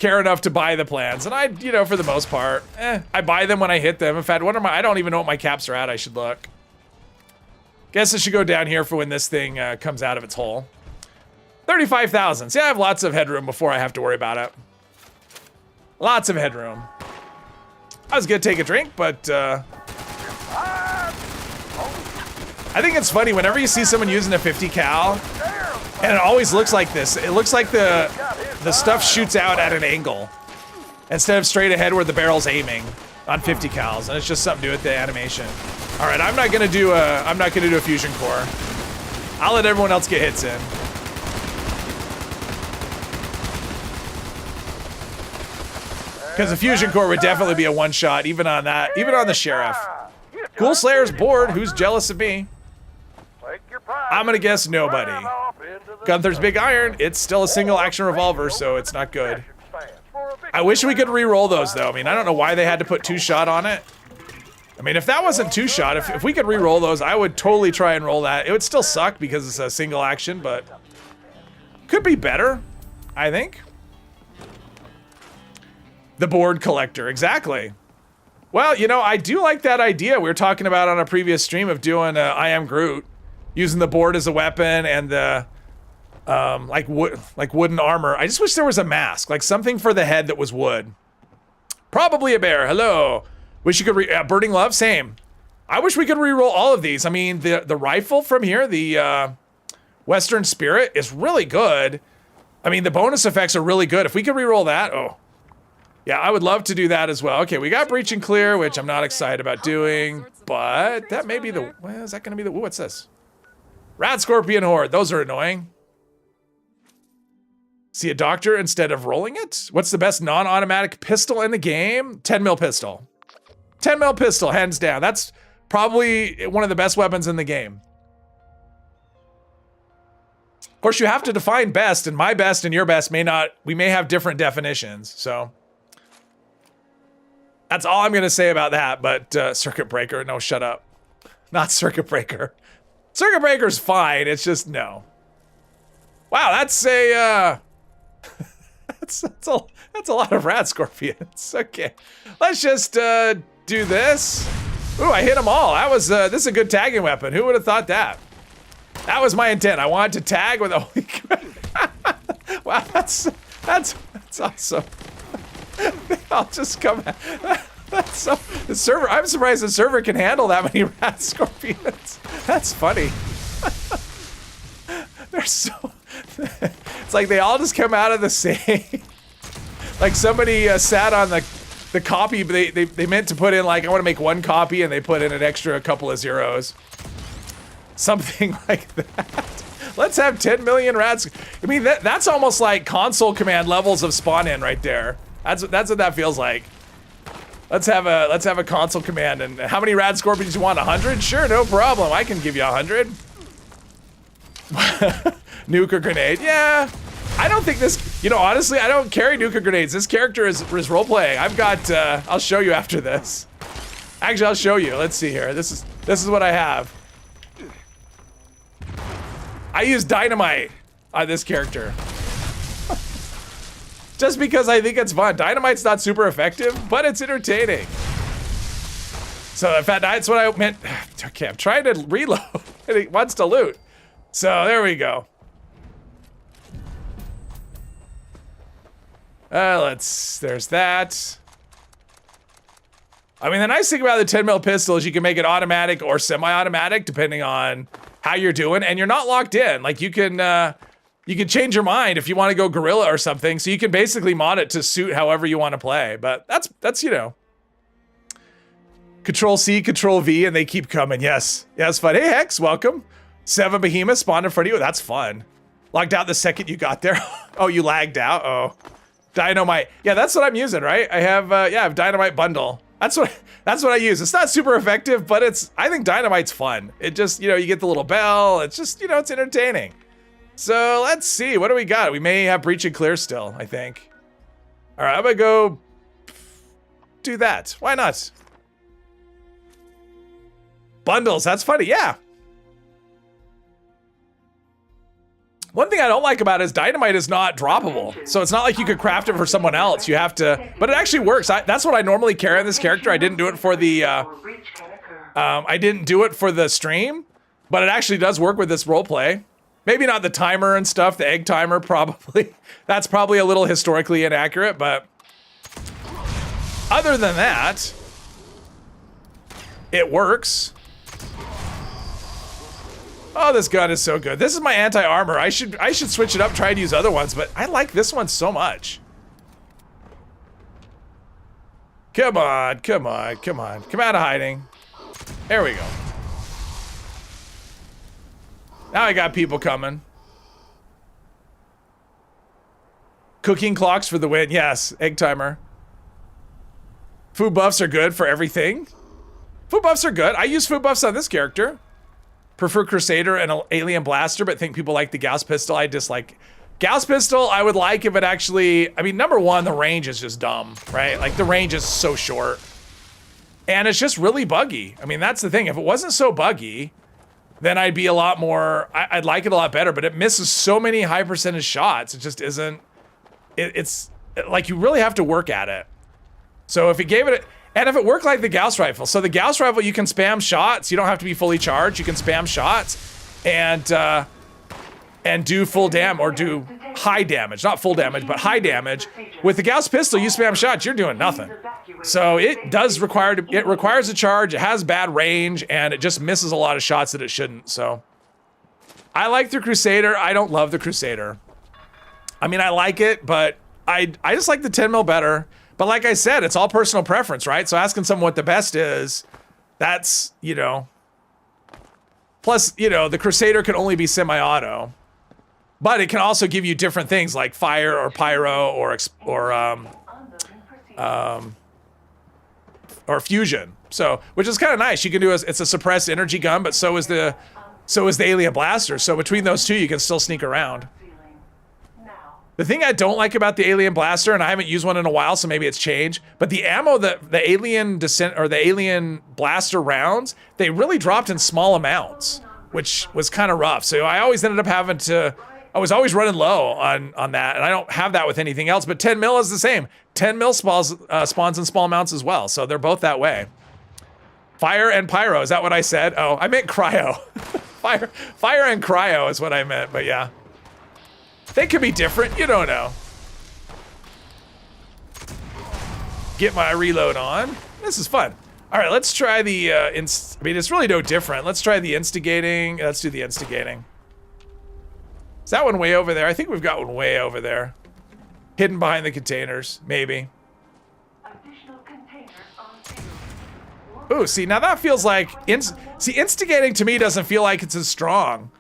enough to buy the plans. And I, you know, for the most part, I buy them when I hit them. In fact, what are my? I don't even know what my caps are at. I should look. Guess I should go down here for when this thing comes out of its hole. 35,000. See, I have lots of headroom before I have to worry about it. Lots of headroom. I was gonna take a drink, but I think it's funny whenever you see someone using a 50 cal And it always looks like this. It looks like the stuff shoots out at an angle instead of straight ahead where the barrel's aiming on 50 cals, and it's just something to do with the animation. All right, I'm not gonna do a fusion core. I'll let everyone else get hits in. Because the fusion core would definitely be a one shot, even on that, even on the sheriff. Ghoul Slayer's bored. Who's jealous of me? I'm gonna guess nobody. Gunther's Big Iron. It's still a single action revolver, so it's not good. I wish we could re-roll those though. I mean, I don't know why they had to put 2-shot on it. I mean, if that wasn't 2-shot, if we could re-roll those, I would totally try and roll that. It would still suck because it's a single action, but could be better, I think. The board collector, exactly. Well, you know, I do like that idea we were talking about on a previous stream of doing I Am Groot, using the board as a weapon and the like wooden armor. I just wish there was a mask, like something for the head that was wood. Probably a bear. Hello. Wish you could Burning Love, same. I wish we could re-roll all of these. I mean, the rifle from here, the Western Spirit, is really good. I mean, the bonus effects are really good. If we could re-roll that, oh. Yeah, I would love to do that as well. Okay, we got Breach and Clear, which I'm not excited about doing, but that may be the, well, is that gonna be the, ooh, what's this? Rat Scorpion Horde, those are annoying. See a doctor instead of rolling it? What's the best non-automatic pistol in the game? 10 mil pistol. 10 mil pistol, hands down. That's probably one of the best weapons in the game. Of course, you have to define best, and my best and your best may not, we may have different definitions, so. That's all I'm gonna say about that, but Circuit Breaker, no, shut up. Not Circuit Breaker. Circuit Breaker's fine, it's just no. Wow, that's a, that's a lot of rat scorpions. Okay, let's just do this. Ooh, I hit them all. That was, this is a good tagging weapon. Who would have thought that? That was my intent. I wanted to tag with a holy crap. Wow, that's awesome. They all just come out. That's so, the server, I'm surprised the server can handle that many rat scorpions. That's funny. They're so, it's like they all just come out of the same. Like somebody sat on the copy, but they meant to put in like, I want to make one copy, and they put in an extra couple of zeros. Something like that. Let's have 10 million rats. I mean, that's almost like console command levels of spawn in right there. That's what that feels like. Let's have a console command. And how many rad scorpions you want? 100? Sure, no problem. I can give you 100. Nuke or grenade? Yeah. I don't think this. You know, honestly, I don't carry nuke or grenades. This character is role playing. I've got. I'll show you after this. Actually, I'll show you. Let's see here. This is what I have. I use dynamite on this character. Just because I think it's fun. Dynamite's not super effective, but it's entertaining. So in fact, that's what I meant. Okay, I'm trying to reload, and he wants to loot. So there we go. There's that. I mean, the nice thing about the 10 mil pistol is you can make it automatic or semi-automatic depending on how you're doing, and you're not locked in. Like you can change your mind if you want to go guerrilla or something. So you can basically mod it to suit however you want to play. But that's you know. Control C, Control V, and they keep coming. Yes, yeah, it's fun. Hey Hex, welcome. 7 behemoths spawned in front of you. That's fun. Logged out the second you got there. Oh, you lagged out. Oh, dynamite. Yeah, that's what I'm using, right? I have I have dynamite bundle. That's what I use. It's not super effective, but I think dynamite's fun. It just, you know, you get the little bell. It's just, you know, it's entertaining. So let's see, what do we got? We may have Breach and Clear still, I think. All right, I'm gonna go do that. Why not? Bundles, that's funny, yeah. One thing I don't like about it is dynamite is not droppable. So it's not like you could craft it for someone else. You have to, but it actually works. That's what I normally carry on this character. I didn't do it for the, I didn't do it for the stream, but it actually does work with this roleplay. Maybe not the timer and stuff, the egg timer probably. That's probably a little historically inaccurate, but other than that, it works. Oh, this gun is so good. This is my anti-armor. I should switch it up, try to use other ones, but I like this one so much. Come on, come on, come on. Come out of hiding. There we go. Now I got people coming. Cooking clocks for the win. Yes, egg timer. Food buffs are good for everything. Food buffs are good. I use food buffs on this character. Prefer Crusader and an Alien Blaster, but think people like the Gauss Pistol. I dislike Gauss Pistol. I would like if it actually, I mean, number one, the range is just dumb, right? Like the range is so short and it's just really buggy. I mean, that's the thing. If it wasn't so buggy, then I'd be a lot more, I'd like it a lot better, but it misses so many high percentage shots. It just isn't, it's like you really have to work at it. So if it gave it, and if it worked like the Gauss rifle, so the Gauss rifle, you can spam shots. You don't have to be fully charged. You can spam shots and do full damage or do high damage, not full damage, but high damage. With the Gauss pistol, you spam shots, you're doing nothing. So it does require, it requires a charge. It has bad range and it just misses a lot of shots that it shouldn't. So I like the Crusader. I don't love the Crusader. I mean, I like it, but I just like the 10 mil better. But like I said, it's all personal preference, right? So asking someone what the best is, that's, you know. Plus, you know, the Crusader can only be semi-auto. But it can also give you different things like fire or pyro or fusion. So, which is kind of nice. You can do it's a suppressed energy gun, but so is the Alien Blaster. So between those two, you can still sneak around. The thing I don't like about the Alien Blaster, and I haven't used one in a while, so maybe it's changed, but the ammo that the Alien Descent or the Alien Blaster rounds, they really dropped in small amounts, which was kind of rough. So I always ended up having to, I was always running low on that, and I don't have that with anything else, but 10 mil is the same. 10 mil spawns in small amounts as well, so they're both that way. Fire and pyro, is that what I said? Oh, I meant cryo. Fire and cryo is what I meant, but yeah. They could be different, you don't know. Get my reload on. This is fun. All right, let's try the, I mean, it's really no different. Let's try the instigating. Let's do the instigating. Is that one way over there? I think we've got one way over there. Hidden behind the containers, maybe. Ooh, see, now that feels like, see, instigating to me doesn't feel like it's as strong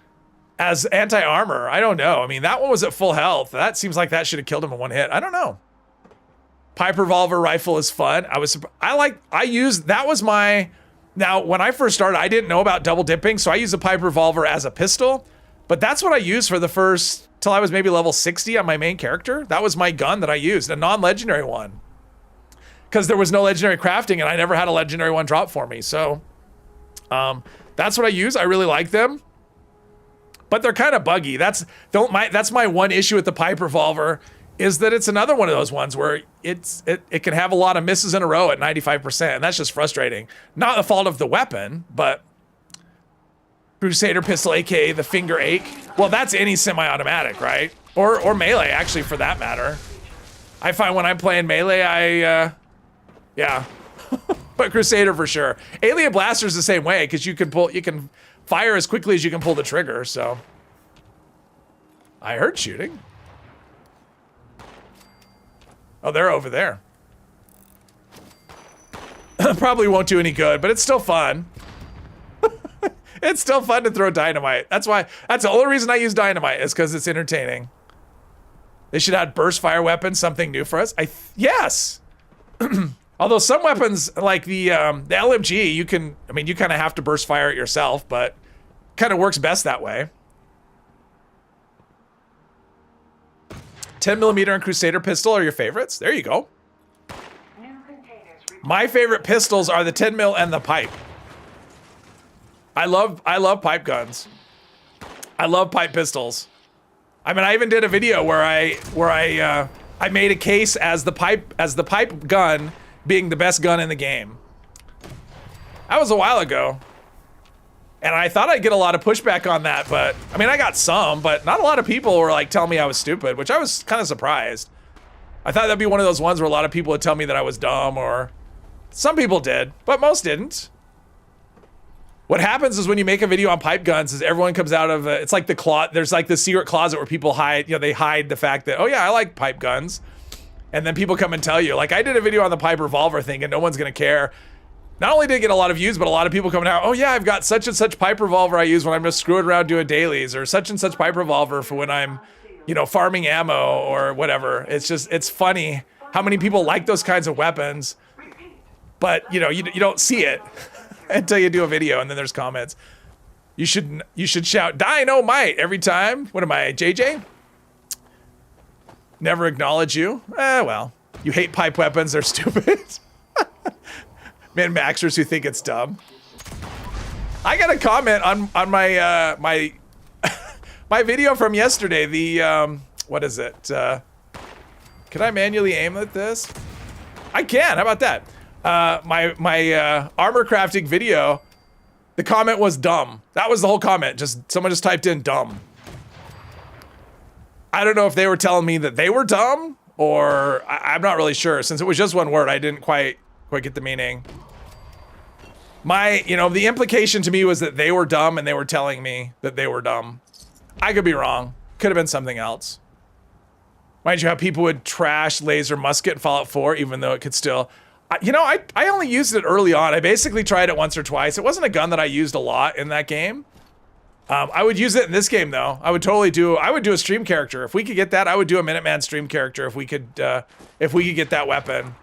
as anti-armor. I don't know. I mean, that one was at full health. That seems like that should have killed him in one hit. I don't know. Pipe revolver rifle is fun. That was my, now when I first started, I didn't know about double dipping, so I used the pipe revolver as a pistol, but that's what I used for the first, till I was maybe level 60 on my main character. That was my gun that I used, a non-legendary one. Because there was no legendary crafting and I never had a legendary one drop for me. So that's what I use. I really like them. But they're kind of buggy. That's my one issue with the pipe revolver, is that it's another one of those ones where it can have a lot of misses in a row at 95%, and that's just frustrating. Not the fault of the weapon, but Crusader pistol, aka the finger ache. Well, that's any semi-automatic, right? Or melee, actually, for that matter. I find when I'm playing melee, yeah. But Crusader for sure. Alien Blaster's the same way, because you can fire as quickly as you can pull the trigger, so. I heard shooting. Oh, they're over there. Probably won't do any good, but it's still fun. It's still fun to throw dynamite. That's the only reason I use dynamite, is because it's entertaining. They should add burst fire weapons, something new for us. Yes. Although some weapons, like the LMG, you kind of have to burst fire it yourself, but kind of works best that way. 10mm and Crusader pistol are your favorites. There you go. My favorite pistols are the 10mm and the pipe. I love pipe guns. I love pipe pistols. I mean, I even did a video where I made a case as the pipe gun being the best gun in the game. That was a while ago. And I thought I'd get a lot of pushback on that, but I mean, I got some, but not a lot of people were like telling me I was stupid, which I was kind of surprised. I thought that'd be one of those ones where a lot of people would tell me that I was dumb, or some people did, but most didn't. What happens is when you make a video on pipe guns is everyone comes out of, it's like there's like the secret closet where people hide, they hide the fact that, oh yeah, I like pipe guns. And then people come and tell you, like I did a video on the pipe revolver thing and no one's gonna care. Not only did it get a lot of views, but a lot of people coming out, oh yeah, I've got such and such pipe revolver I use when I'm just screwing around doing dailies, or such and such pipe revolver for when I'm, farming ammo or whatever. It's funny how many people like those kinds of weapons, but you don't see it until you do a video, and then there's comments. You should shout dynamite every time. What am I, JJ? Never acknowledge you. Well, you hate pipe weapons, they're stupid. Min-maxers who think it's dumb. I got a comment on my my video from yesterday. The what is it? Can I manually aim at this? I can. How about that? My armor crafting video. The comment was dumb. That was the whole comment. Someone just typed in dumb. I don't know if they were telling me that they were dumb, or I'm not really sure. Since it was just one word, I didn't quite get the meaning. The implication to me was that they were dumb and they were telling me that they were dumb. I could be wrong. Could have been something else. Mind you, how people would trash laser musket in Fallout 4, even though it could still... I only used it early on. I basically tried it once or twice. It wasn't a gun that I used a lot in that game. I would use it in this game, though. I would do a stream character. If we could get that, I would do a Minuteman stream character if we could get that weapon.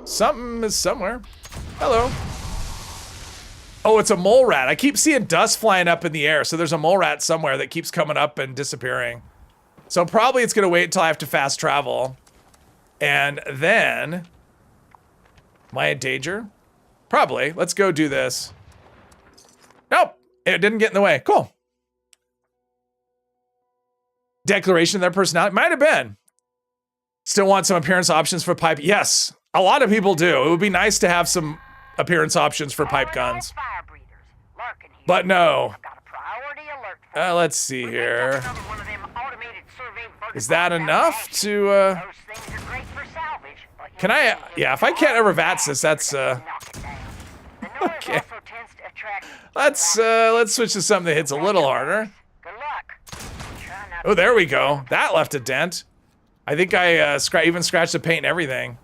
Something is somewhere. Hello. Oh, it's a mole rat. I keep seeing dust flying up in the air, so there's a mole rat somewhere that keeps coming up and disappearing. So probably it's gonna wait until I have to fast travel. And then, am I in danger? Probably. Let's go do this. Nope, it didn't get in the way. Cool. Declaration of their personality, might have been. Still want some appearance options for pipe? Yes, a lot of people do. It would be nice to have some appearance options for pipe guns. But no. Let's see here. Is that let's yeah, if I can't ever VATS this, that's okay. Let's switch to something that hits a little harder. Oh, there we go. That left a dent. I think I even scratched the paint and everything.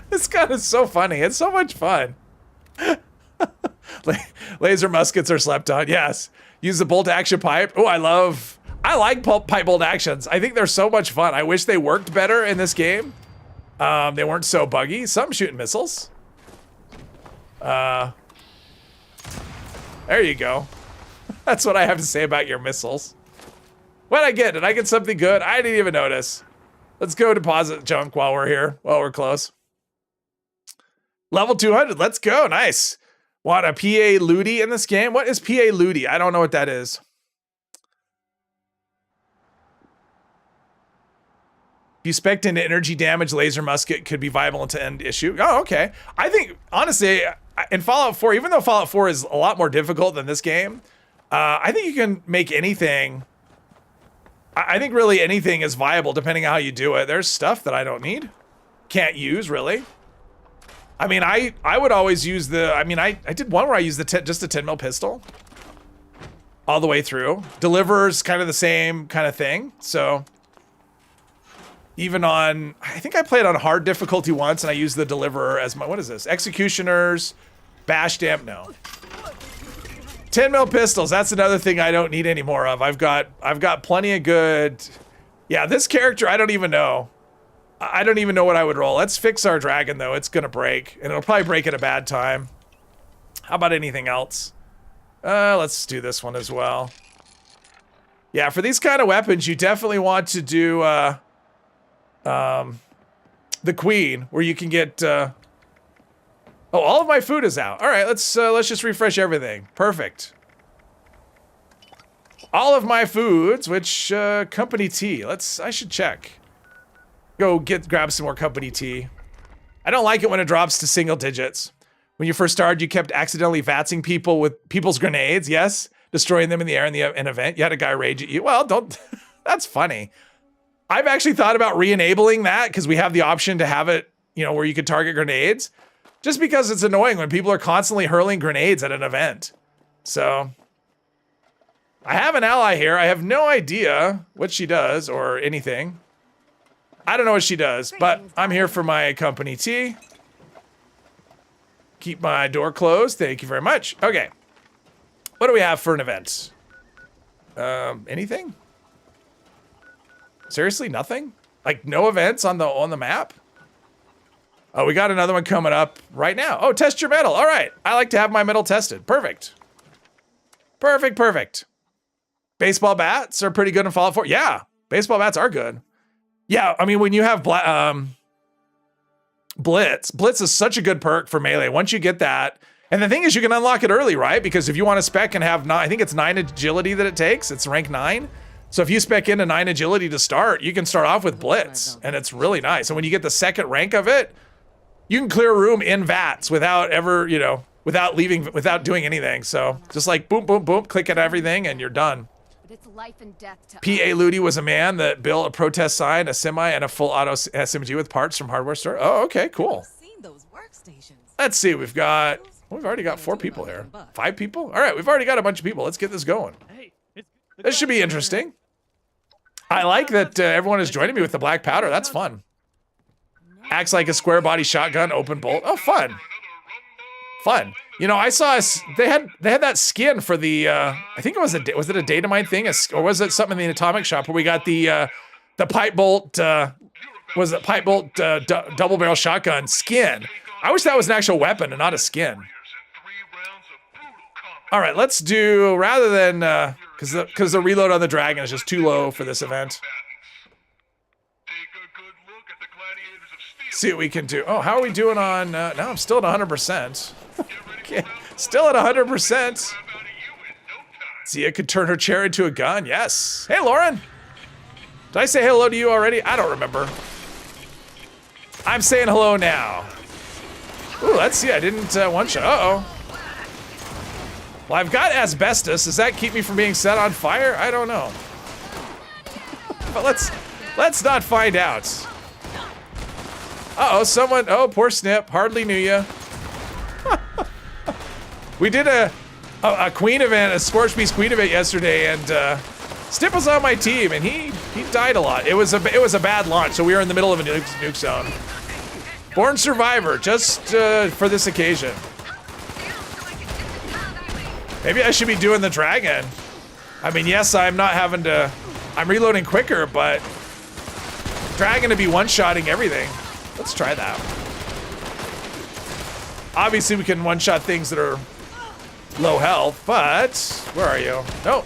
This gun is so funny. It's so much fun. Laser muskets are slept on. Yes. Use the bolt action pipe. Oh, I like pipe bolt actions. I think they're so much fun. I wish they worked better in this game. They weren't so buggy. Some shooting missiles. There you go. That's what I have to say about your missiles. What'd I get? Did I get something good? I didn't even notice. Let's go deposit junk while we're here, while we're close. Level 200, let's go, nice. Want a PA Looty in this game? What is PA Looty? I don't know what that is. If you spec into energy damage, laser musket could be viable into end issue. Oh, okay. I think, honestly, in Fallout 4, even though Fallout 4 is a lot more difficult than this game, I think you can make anything. I think really anything is viable depending on how you do it. There's stuff that I don't need. Can't use, really. I mean, I would always use I did one where I used just a 10 mil pistol. All the way through. Deliver's kind of the same kind of thing, so. Even on, I think I played on hard difficulty once and I used the Deliverer as my, what is this? Executioners, Bash Damp, no. 10 mil pistols, that's another thing I don't need any more of. I've got plenty of good, yeah, this character, I don't even know. I don't even know what I would roll. Let's fix our dragon though, it's gonna break. And it'll probably break at a bad time. How about anything else? Let's do this one as well. Yeah, for these kind of weapons, you definitely want to do, the Queen, where you can get, oh, all of my food is out. All right, let's just refresh everything. Perfect. All of my foods, which, company tea. I should check. Go grab some more company tea. I don't like it when it drops to single digits. When you first started, you kept accidentally vatsing people with people's grenades, yes? Destroying them in the air in an event. You had a guy rage at you. Well, don't, that's funny. I've actually thought about re-enabling that because we have the option to have it, where you could target grenades, just because it's annoying when people are constantly hurling grenades at an event. So I have an ally here. I have no idea what she does or anything. I don't know what she does, but I'm here for my company tea. Keep my door closed. Thank you very much. Okay. What do we have for an event? Anything? Seriously, nothing? Like no events on the map? Oh, we got another one coming up right now. Oh, test your metal. All right. I like to have my metal tested. Perfect. Perfect, perfect. Baseball bats are pretty good in Fallout 4. Yeah, baseball bats are good. Yeah, I mean, when you have Blitz is such a good perk for melee. Once you get that, and the thing is you can unlock it early, right? Because if you want to spec and have I think it's 9 agility that it takes. It's rank 9. So if you spec into 9 agility to start, you can start off with Blitz, and it's really nice. And when you get the second rank of it, you can clear a room in VATS without ever, without doing anything. So just like boom, boom, boom, click at everything, and you're done. But it's life and death to P.A. Ludi was a man that built a protest sign, a semi, and a full auto SMG with parts from hardware store. Oh, okay, cool. Seen those workstations. Let's see, we've already got 4 people here. 5 people? All right, we've already got a bunch of people. Let's get this going. This should be interesting. I like that everyone is joining me with the black powder. That's fun. Acts like a square body shotgun, open bolt. Oh, fun. Fun. I saw they had that skin for the I think it was it a data mine thing, or was it something in the atomic shop where we got the pipe bolt double barrel shotgun skin. I wish that was an actual weapon and not a skin. All right, let's do, rather than because the reload on the dragon is just too low for this event. See what we can do. Oh, how are we doing on no, I'm still at 100%. Okay. Still at 100%. Zia could turn her chair into a gun. Yes. Hey, Lauren. Did I say hello to you already? I don't remember. I'm saying hello now. Ooh, let's see. I didn't one shot. Uh-oh. Well, I've got asbestos. Does that keep me from being set on fire? I don't know. But let's not find out. Uh-oh, someone. Oh, poor Snip. Hardly knew you. We did a Queen event, a Scorched Beast Queen event yesterday, and Snip was on my team, and he died a lot. It was a bad launch, so we were in the middle of a nuke zone. Born Survivor, just for this occasion. Maybe I should be doing the dragon. I mean, yes, I'm reloading quicker, but dragon to be one-shotting everything. Let's try that. Obviously, we can one-shot things that are low health, but where are you? Nope.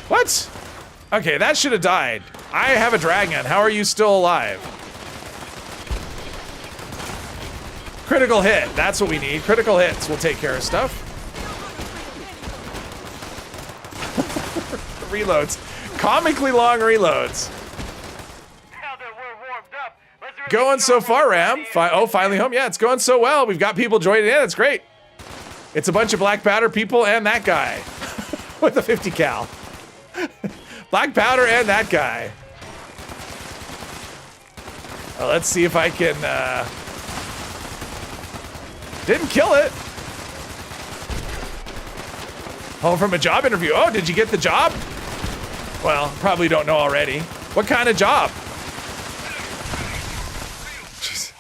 What? Okay, that should have died. I have a dragon. How are you still alive? Critical hit. That's what we need. Critical hits will take care of stuff. Reloads. Comically long reloads. Going so far, Ram. Finally home. Yeah, it's going so well. We've got people joining in. It's great. It's a bunch of black powder people and that guy with the 50 cal. Black powder and that guy. Well, let's see if I can. Didn't kill it. Home from a job interview. Oh, did you get the job? Well, probably don't know already. What kind of job? Jeez.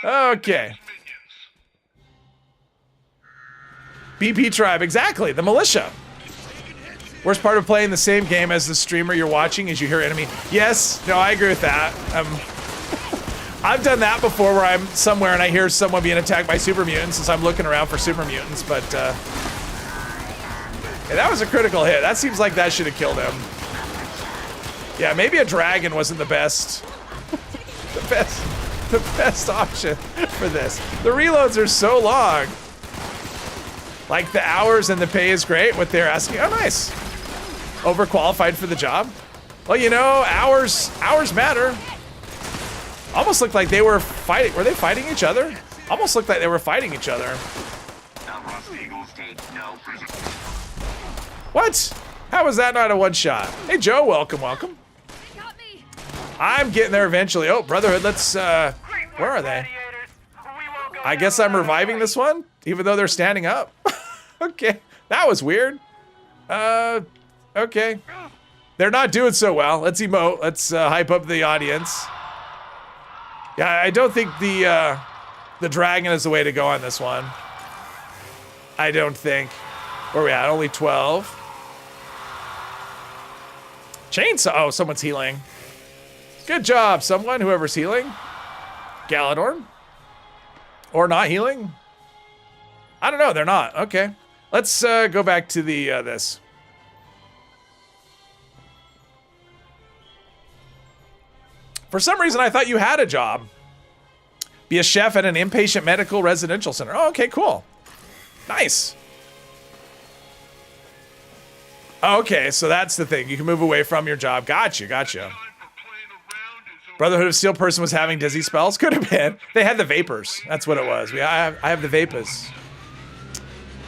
Okay. BP Tribe, exactly, the militia. Worst part of playing the same game as the streamer you're watching is you hear enemy. Yes, no, I agree with that. I've done that before where I'm somewhere and I hear someone being attacked by super mutants since I'm looking around for super mutants, but yeah, that was a critical hit. That seems like that should have killed him. Yeah, maybe a dragon wasn't the best. the best option for this. The reloads are so long. Like the hours and the pay is great. What they're asking. Oh, nice. Overqualified for the job. Well, you know, hours matter. Almost looked like they were fighting. Were they fighting each other? Almost looked like they were fighting each other. What? How was that not a one shot? Hey, Joe, welcome, welcome. They got me. I'm getting there eventually. Oh, Brotherhood, let's, where are they? I guess I'm reviving this one, even though they're standing up. Okay, that was weird. Okay. They're not doing so well. Let's emote. Let's hype up the audience. Yeah, I don't think the dragon is the way to go on this one. I don't think. Where are we at? Only 12. Chainsaw. Oh, someone's healing. Good job, someone, whoever's healing. Galadorn. Or not healing? I don't know, they're not. Okay. Let's go back to the this. For some reason, I thought you had a job. Be a chef at an inpatient medical residential center. Oh, okay, cool. Nice. Okay, so that's the thing. You can move away from your job. Gotcha, gotcha. Brotherhood of Steel person was having dizzy spells. Could have been. They had the vapors. That's what it was. I have the vapors.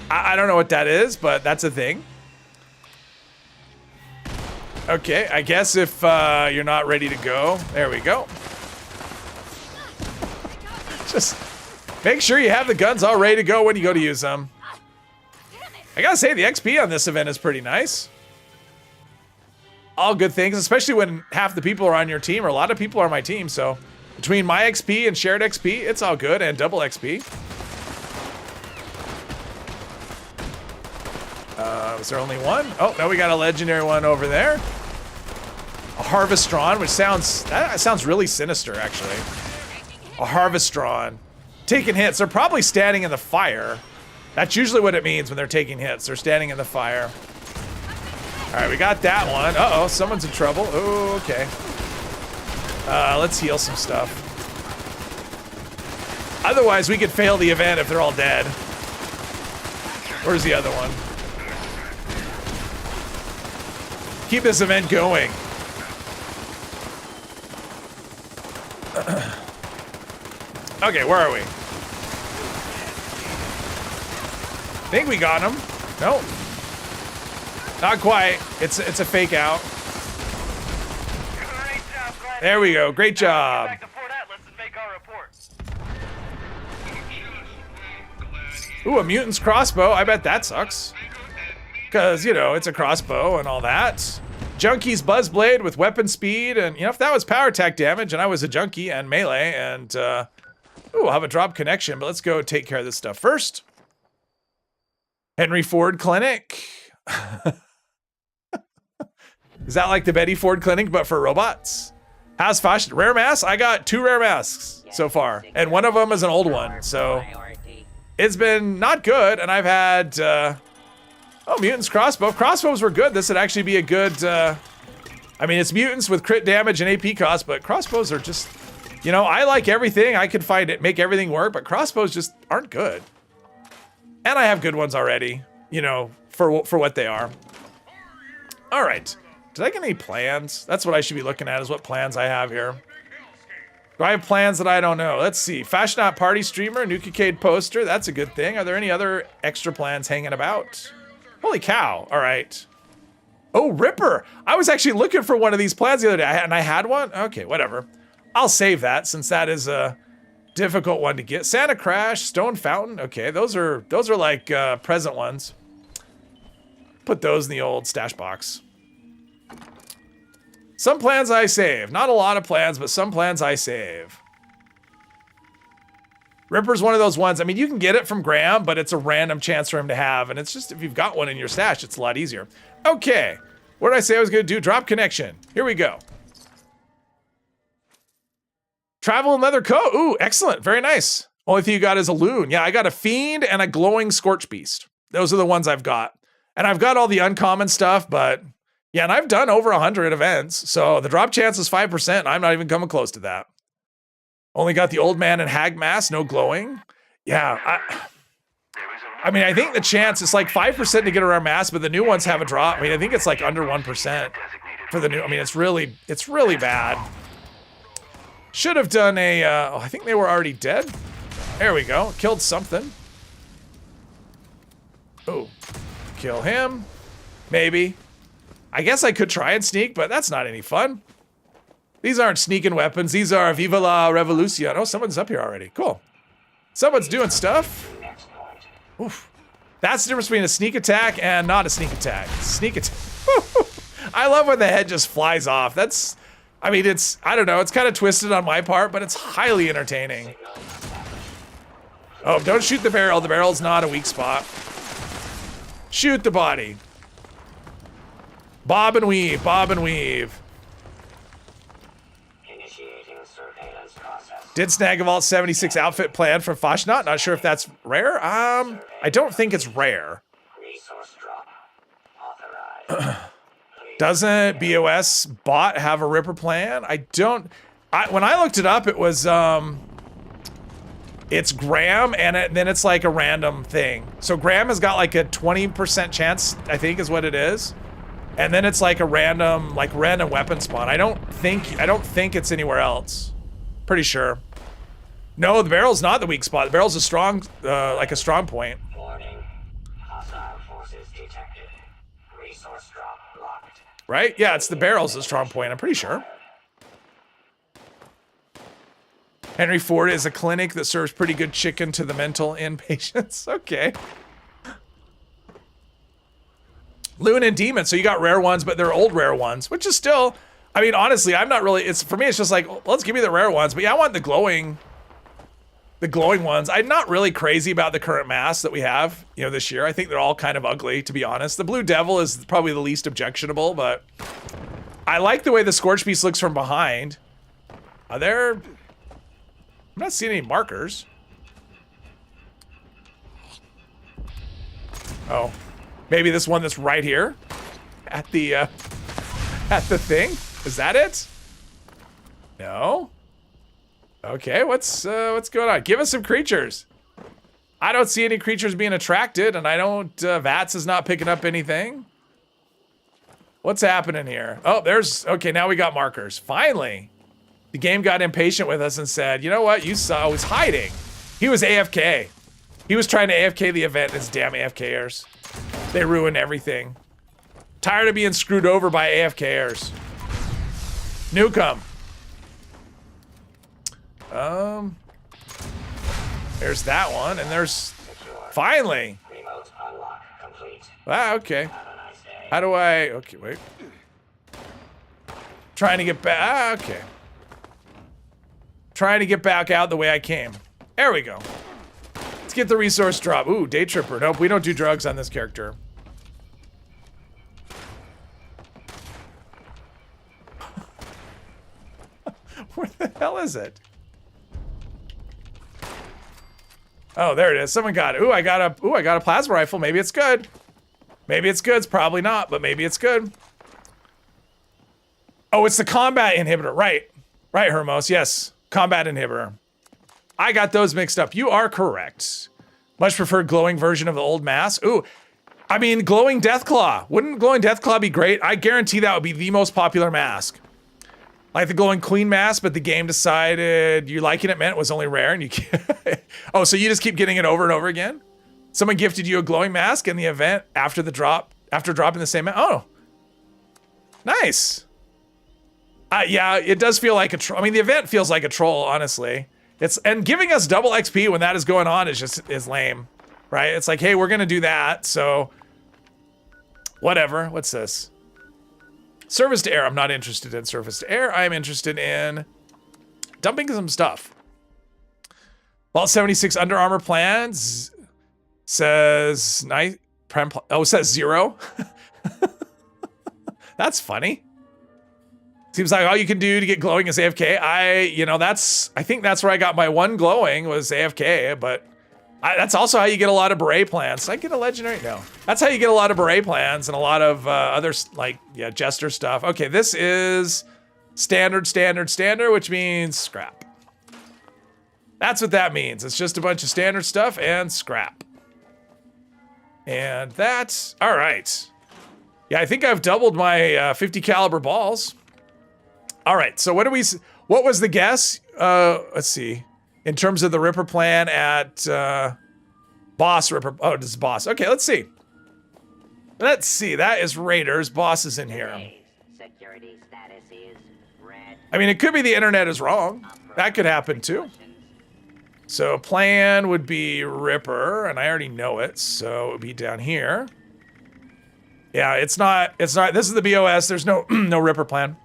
I don't know what that is, but that's a thing. Okay, I guess if you're not ready to go, there we go. Just make sure you have the guns all ready to go when you go to use them. I gotta say, the XP on this event is pretty nice. All good things, especially when half the people are on your team, or a lot of people are on my team, so between my XP and shared XP, it's all good, and double XP. Was there only one? Oh, no, we got a legendary one over there. A Harvestron, which sounds really sinister, actually. A Harvestron. Taking hits. They're probably standing in the fire. That's usually what it means when they're taking hits. They're standing in the fire. All right, we got that one. Uh-oh, someone's in trouble. Oh, okay. Let's heal some stuff. Otherwise, we could fail the event if they're all dead. Where's the other one? Keep this event going. Okay, where are we? Think we got him. Nope. Not quite. It's a fake out. There we go. Great job. Ooh, a mutant's crossbow. I bet that sucks. Because, you know, it's a crossbow and all that. Junkie's buzzblade with weapon speed. And, you know, if that was power attack damage and I was a junkie and melee and, ooh, I'll have a drop connection. But let's go take care of this stuff first. Henry Ford Clinic. Is that like the Betty Ford Clinic, but for robots? How's fashion? Rare mask? I got 2 rare masks so far. And one of them is an old one. So it's been not good. And I've had, oh, mutants crossbow. If crossbows were good, this would actually be a good, I mean, it's mutants with crit damage and AP cost, but crossbows are just, you know, I like everything. I could find it, make everything work, but crossbows just aren't good. And I have good ones already, you know, for what they are. All right. Did I get any plans? That's what I should be looking at, is what plans I have here. Do I have plans that I don't know? Let's see. Fashion Out Party Streamer, Nukicade poster. That's a good thing. Are there any other extra plans hanging about? Holy cow. All right. Oh, Ripper. I was actually looking for one of these plans the other day, and I had one? Okay, whatever. I'll save that, since that is a difficult one to get. Santa Crash, Stone Fountain. Okay, those are like present ones. Put those in the old stash box. Some plans I save. Not a lot of plans, but some plans I save. Ripper's one of those ones. I mean, you can get it from Graham, but it's a random chance for him to have. And it's just, if you've got one in your stash, it's a lot easier. Okay. What did I say I was going to do? Drop connection. Here we go. Travel and leather coat. Ooh, excellent. Very nice. Only thing you got is a loon. Yeah, I got a fiend and a glowing scorch beast. Those are the ones I've got. And I've got all the uncommon stuff, but yeah, and I've done over 100 events. So the drop chance is 5%. I'm not even coming close to that. Only got the old man and hag mask, no glowing. Yeah, I mean, I think the chance is like 5% to get a rare mask, but the new ones have a drop. I mean, I think it's like under 1% for the new. I mean, it's really bad. Should have done a, oh, I think they were already dead. There we go. Killed something. Oh, kill him. Maybe. I guess I could try and sneak, but that's not any fun. These aren't sneaking weapons. These are Viva la Revolucion. Oh, someone's up here already. Cool. Someone's doing stuff. Oof. That's the difference between a sneak attack and not a sneak attack. Sneak attack. I love when the head just flies off. That's, I mean, it's, I don't know, it's kind of twisted on my part, but it's highly entertaining. Oh, don't shoot the barrel. The barrel's not a weak spot. Shoot the body. Bob and weave, bob and weave. Initiating surveillance process. Did snag a Vault 76 outfit plan from Fashnot. Not sure if that's rare. I don't think it's rare. Resource drop. Authorized. Doesn't BOS bot have a Ripper plan? When I looked it up, it was, it's Graham and then it's like a random thing. So Graham has got like a 20% chance, I think is what it is. And then it's like a random weapon spawn. I don't think it's anywhere else. Pretty sure. No, the barrel's not the weak spot. The barrel's a strong, like a strong point. Warning. Hostile forces detected. Resource drop locked. Right? Yeah, it's the barrel's the strong point, I'm pretty sure. Henry Ford is a clinic that serves pretty good chicken to the mental inpatients. Okay. Loon and Demon, so you got rare ones, but they're old rare ones, which is still, I mean, honestly, I'm not really, for me, it's just like, let's give me the rare ones, but yeah, I want the glowing ones. I'm not really crazy about the current masks that we have, this year. I think they're all kind of ugly, to be honest. The Blue Devil is probably the least objectionable, but I like the way the Scorch Beast looks from behind. I'm not seeing any markers. Oh, maybe this one that's right here at the thing. Is that it? No. Okay, what's going on? Give us some creatures. I don't see any creatures being attracted, and I don't. Vats is not picking up anything. What's happening here? Oh, okay. Now we got markers. Finally. The game got impatient with us and said, you know what? You saw, I was hiding. He was AFK. He was trying to AFK the event, his damn AFKers. They ruined everything. Tired of being screwed over by AFKers. Nuke 'em. There's that one, and there's, finally. Remote unlock complete. Ah, okay. Have a nice day. How do I, okay, wait. Trying to get back, okay. Trying to get back out the way I came. There we go. Let's get the resource drop. Ooh, Day Tripper. Nope, we don't do drugs on this character. Where the hell is it? Oh, there it is. Someone got it. Ooh, I got a plasma rifle. Maybe it's good. Maybe it's good. It's probably not, but maybe it's good. Oh, it's the combat inhibitor. Right. Right, Hermos. Yes. Combat inhibitor. I got those mixed up. You are correct. Much preferred glowing version of the old mask. Ooh, I mean, glowing Deathclaw. Wouldn't glowing Deathclaw be great? I guarantee that would be the most popular mask. Like the glowing Queen mask, but the game decided you liking it meant it was only rare and you can't. Oh, so you just keep getting it over and over again? Someone gifted you a glowing mask in the event after the drop, after dropping the same. Oh, nice. Yeah, it does feel like a troll. I mean, the event feels like a troll, honestly. And giving us double XP when that is going on is lame, right? It's like, hey, we're gonna do that, so whatever. What's this? Service to air. I'm not interested in service to air. I'm interested in dumping some stuff. Vault 76 Under Armor plans says nice. Oh, it says 0. That's funny. Seems like all you can do to get glowing is AFK. I think that's where I got my one glowing was AFK, but that's also how you get a lot of beret plans. Did I get a legendary? No. That's how you get a lot of beret plans and a lot of other, jester stuff. Okay, this is standard, which means scrap. That's what that means. It's just a bunch of standard stuff and scrap. And that's, all right. Yeah, I think I've doubled my 50 caliber balls. All right, so what was the guess? Let's see. In terms of the Ripper plan at Boss Ripper. Oh, this is Boss. Okay, let's see. Let's see. That is Raiders. Boss is in here. Security status is red. I mean, it could be the internet is wrong. That could happen too. So plan would be Ripper, and I already know it, so it would be down here. Yeah, it's not, this is the BOS, there's no, no Ripper plan.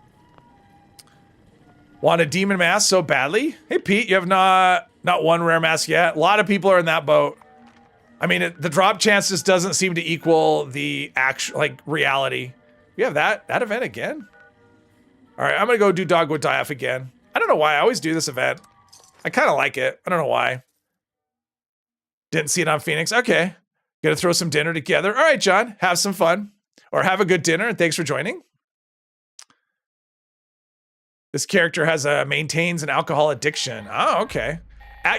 Want a demon mask so badly? Hey Pete, you have not one rare mask yet. A lot of people are in that boat. I mean, the drop chances doesn't seem to equal the actual, like, reality. We have that event again? All right, I'm gonna go do Dogwood Die-Off again. I don't know why, I always do this event. I kind of like it. I don't know why. Didn't see it on Phoenix. Okay. Gonna throw some dinner together. All right, John. Have some fun. Or have a good dinner, and thanks for joining. This character maintains an alcohol addiction. Oh, okay.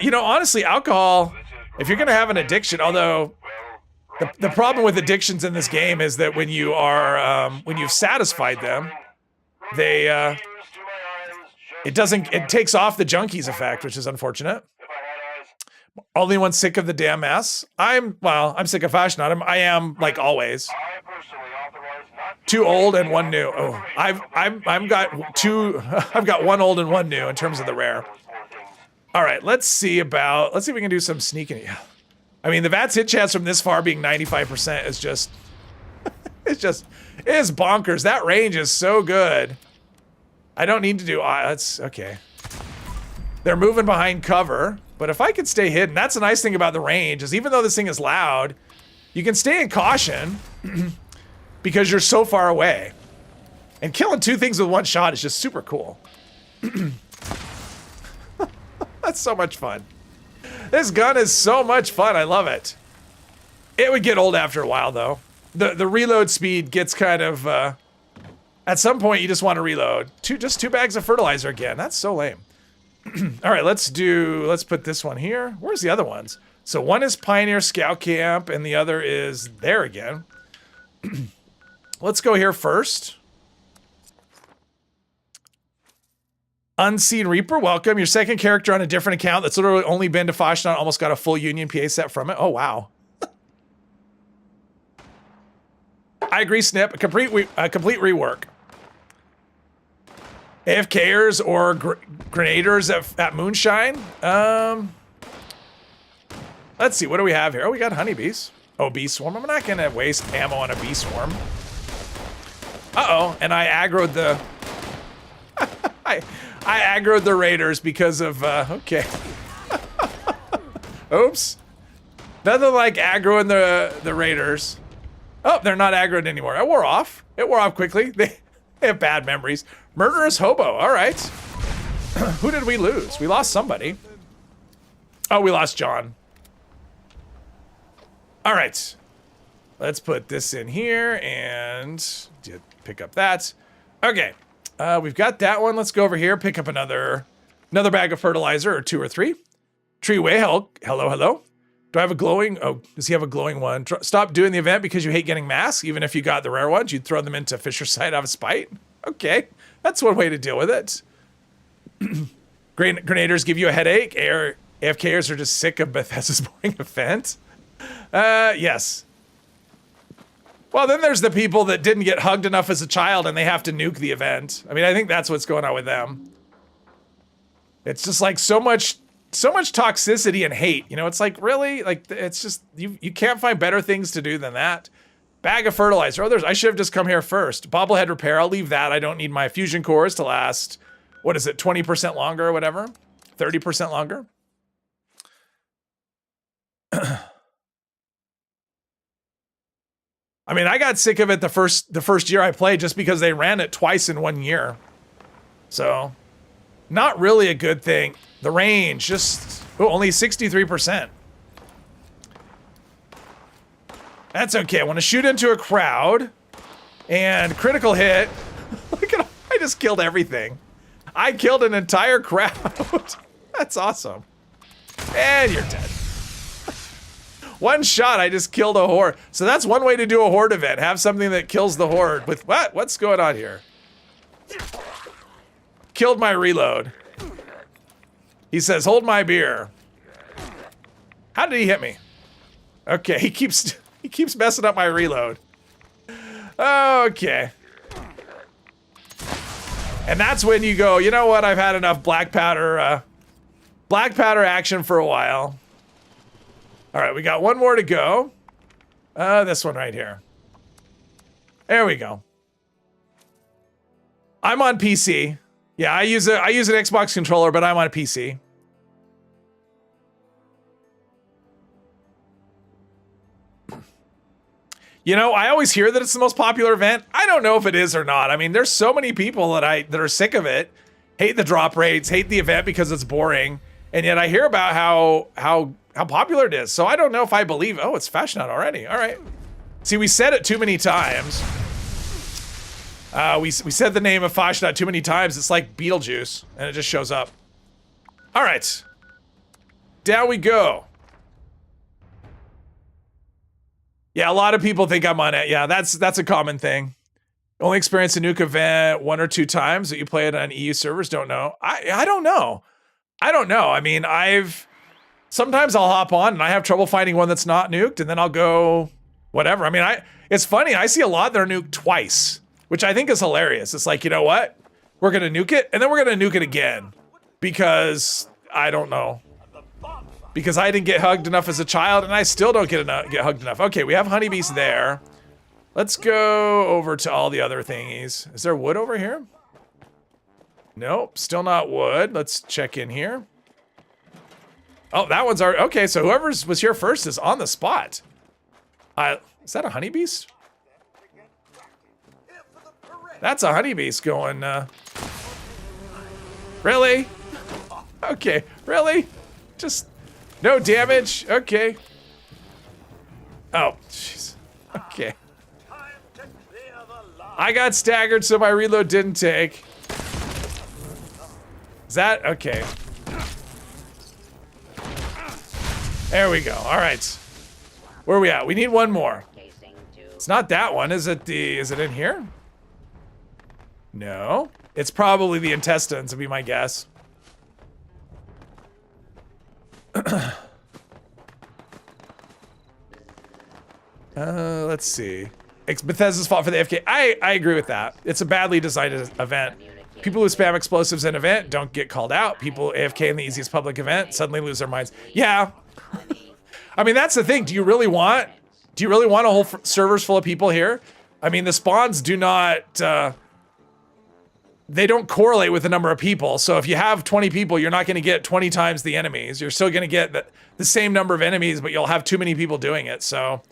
You know, honestly, alcohol, if you're gonna have an addiction, although the problem with addictions in this game is that when you are, when you've satisfied them, they, it takes off the junkies effect, which is unfortunate. Only one sick of the damn mess. I'm sick of fashion. I am like always. Two old and one new. Oh, I've got two. I've got one old and one new in terms of the rare. All right, let's see if we can do some sneaking. Yeah. I mean, the VATS hit chance from this far being 95% is just, it is bonkers. That range is so good. I don't need to do, that's, okay. They're moving behind cover, but if I could stay hidden, that's the nice thing about the range, is even though this thing is loud, you can stay in caution because you're so far away. And killing two things with one shot is just super cool. That's so much fun. This gun is so much fun, I love it. It would get old after a while though. The reload speed gets kind of, at some point, you just want to reload. Just two bags of fertilizer again. That's so lame. All right, let's put this one here. Where's the other ones? So one is Pioneer Scout Camp, and the other is there again. Let's go here first. Unseen Reaper, welcome. Your second character on a different account that's literally only been to Fashion, almost got a full Union PA set from it. Oh, wow. I agree, Snip. A complete rework. AFKers or grenaders at Moonshine? Let's see, what do we have here? Oh, we got honeybees. Oh, bee swarm. I'm not gonna waste ammo on a bee swarm. Uh-oh, and I aggroed the... I aggroed the raiders because of, okay. Oops. Nothing like aggroing the raiders. Oh, they're not aggroed anymore. It wore off. It wore off quickly. They have bad memories. Murderous hobo. All right. Who did we lose? We lost somebody. Oh, we lost John. All right. Let's put this in here and pick up that. Okay. We've got that one. Let's go over here. Pick up another bag of fertilizer, or 2 or 3. Treeway. Hello. Do I have a glowing? Oh, does he have a glowing one? Stop doing the event because you hate getting masks. Even if you got the rare ones, you'd throw them into Fisher's Sight out of spite. Okay, that's one way to deal with it. Grenaders give you a headache. AFKers are just sick of Bethesda's boring event. Yes. Well, then there's the people that didn't get hugged enough as a child and they have to nuke the event. I mean, I think that's what's going on with them. It's just like so much toxicity and hate. You know, it's like, really? Like, it's just, you can't find better things to do than that. Bag of fertilizer. Oh, I should have just come here first. Bobblehead repair. I'll leave that. I don't need my fusion cores to last, what is it, 20% longer or whatever? 30% longer? I mean, I got sick of it the first year I played just because they ran it twice in 1 year. So, not really a good thing. The range, just, only 63%. That's okay. I want to shoot into a crowd and critical hit. Look at, I just killed everything. I killed an entire crowd. That's awesome. And you're dead. One shot, I just killed a horde. So that's one way to do a horde event. Have something that kills the horde with what? What's going on here? Killed my reload. He says, hold my beer. How did he hit me? Okay, he keeps messing up my reload. Okay. And that's when you go, you know what? I've had enough black powder action for a while. All right, we got one more to go. This one right here. There we go. I'm on PC. Yeah, I use an Xbox controller, but I'm on a PC. You know, I always hear that it's the most popular event. I don't know if it is or not. I mean, there's so many people that are sick of it, hate the drop rates, hate the event because it's boring, and yet I hear about how popular it is. So I don't know if I believe. Oh, it's Fashion Out already. All right. See, we said it too many times. We said the name of Fashion Out too many times. It's like Beetlejuice, and it just shows up. All right. Down we go. Yeah, a lot of people think I'm on it. Yeah, that's a common thing. Only experience a nuke event 1 or 2 times that you play it on EU servers. Don't know. I don't know. I don't know. I mean, sometimes I'll hop on and I have trouble finding one that's not nuked, and then I'll go whatever. I mean, it's funny. I see a lot that are nuked twice, which I think is hilarious. It's like, you know what? We're gonna nuke it, and then we're gonna nuke it again because I don't know. Because I didn't get hugged enough as a child, and I still don't get hugged enough. Okay, we have honeybees there. Let's go over to all the other thingies. Is there wood over here? Nope, still not wood. Let's check in here. Oh, that one's already... Okay, so whoever was here first is on the spot. Is that a honeybeast? That's a honeybeast going, Really? Okay, really? Just... No damage? Okay. Oh, jeez. Okay. I got staggered, so my reload didn't take. Is that? Okay. There we go. All right. Where are we at? We need one more. It's not that one. Is it in here? No. It's probably the intestines, would be my guess. Let's see. It's Bethesda's fault for the AFK. I agree with that. It's a badly designed event. People who spam explosives in event don't get called out. People AFK in the easiest public event suddenly lose their minds. Yeah. I mean, that's the thing. Do you really want a whole servers full of people here? I mean, the spawns do not, they don't correlate with the number of people. So if you have 20 people, you're not going to get 20 times the enemies. You're still going to get the same number of enemies, but you'll have too many people doing it. So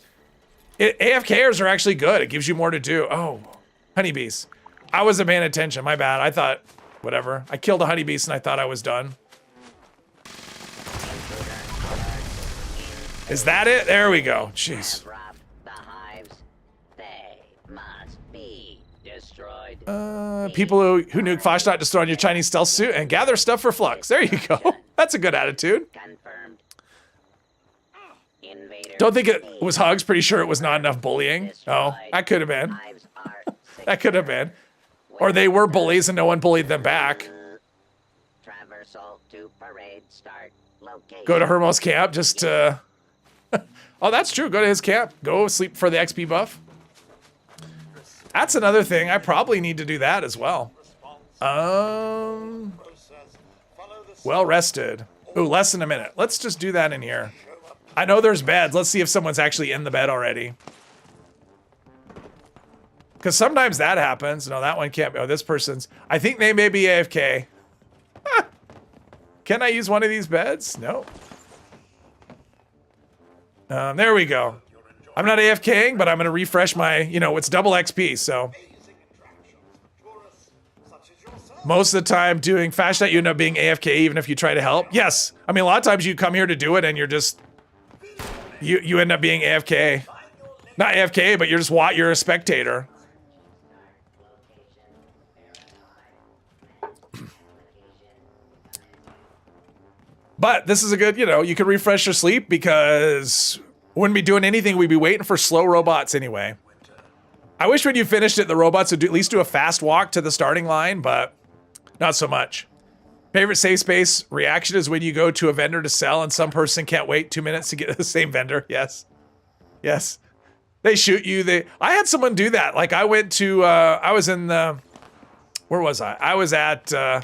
AFKers are actually good. It gives you more to do. Oh, honeybees. I wasn't paying attention. My bad. I thought, whatever. I killed a honeybeast and I thought I was done. Is that it? There we go. Jeez. People who nuke Foshtot destroy your Chinese stealth suit and gather stuff for Flux. There you go. That's a good attitude. Don't think it was hugs. Pretty sure it was not enough bullying. Oh, that could have been. That could have been. Or they were bullies and no one bullied them back. Go to Hermo's camp just to... Oh, that's true. Go to his camp. Go sleep for the XP buff. That's another thing. I probably need to do that as well. Well rested. Ooh, less than a minute. Let's just do that in here. I know there's beds. Let's see if someone's actually in the bed already. Because sometimes that happens. No, that one can't be. Oh, this person's... I think they may be AFK. Can I use one of these beds? No. There we go. I'm not AFKing, but I'm going to refresh my... You know, it's double XP, so... Most of the time doing Fashnet, you end up being AFK even if you try to help. Yes. I mean, a lot of times you come here to do it and you're just... You end up being AFK. Not AFK, but you're a spectator. But this is a good, you know, you can refresh your sleep because we wouldn't be doing anything. We'd be waiting for slow robots anyway. I wish when you finished it, the robots would at least do a fast walk to the starting line, but not so much. Favorite safe space reaction is when you go to a vendor to sell and some person can't wait 2 minutes to get to the same vendor. Yes. Yes. They shoot you. I had someone do that. Like I went to, I was in the, where was I? I was at, I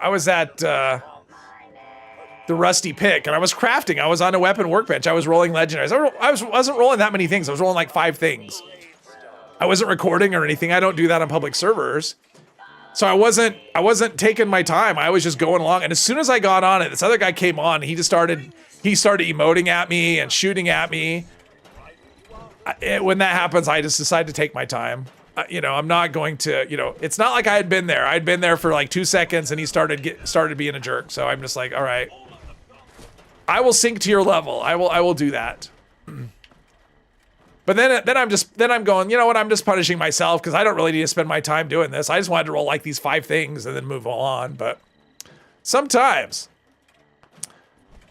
was at the Rusty Pick, and I was crafting. I was on a weapon workbench. I was rolling legendaries. I wasn't rolling that many things. I was rolling like 5 things. I wasn't recording or anything. I don't do that on public servers. So I wasn't taking my time. I was just going along. And as soon as I got on it, this other guy came on. And he started emoting at me and shooting at me. When that happens, I just decide to take my time. You know, I'm not going to, you know, it's not like I had been there. I'd been there for like 2 seconds and he started being a jerk. So I'm just like, all right, I will sink to your level. I will do that. But then I'm going, you know what? I'm just punishing myself because I don't really need to spend my time doing this. I just wanted to roll like these 5 things and then move on. But sometimes,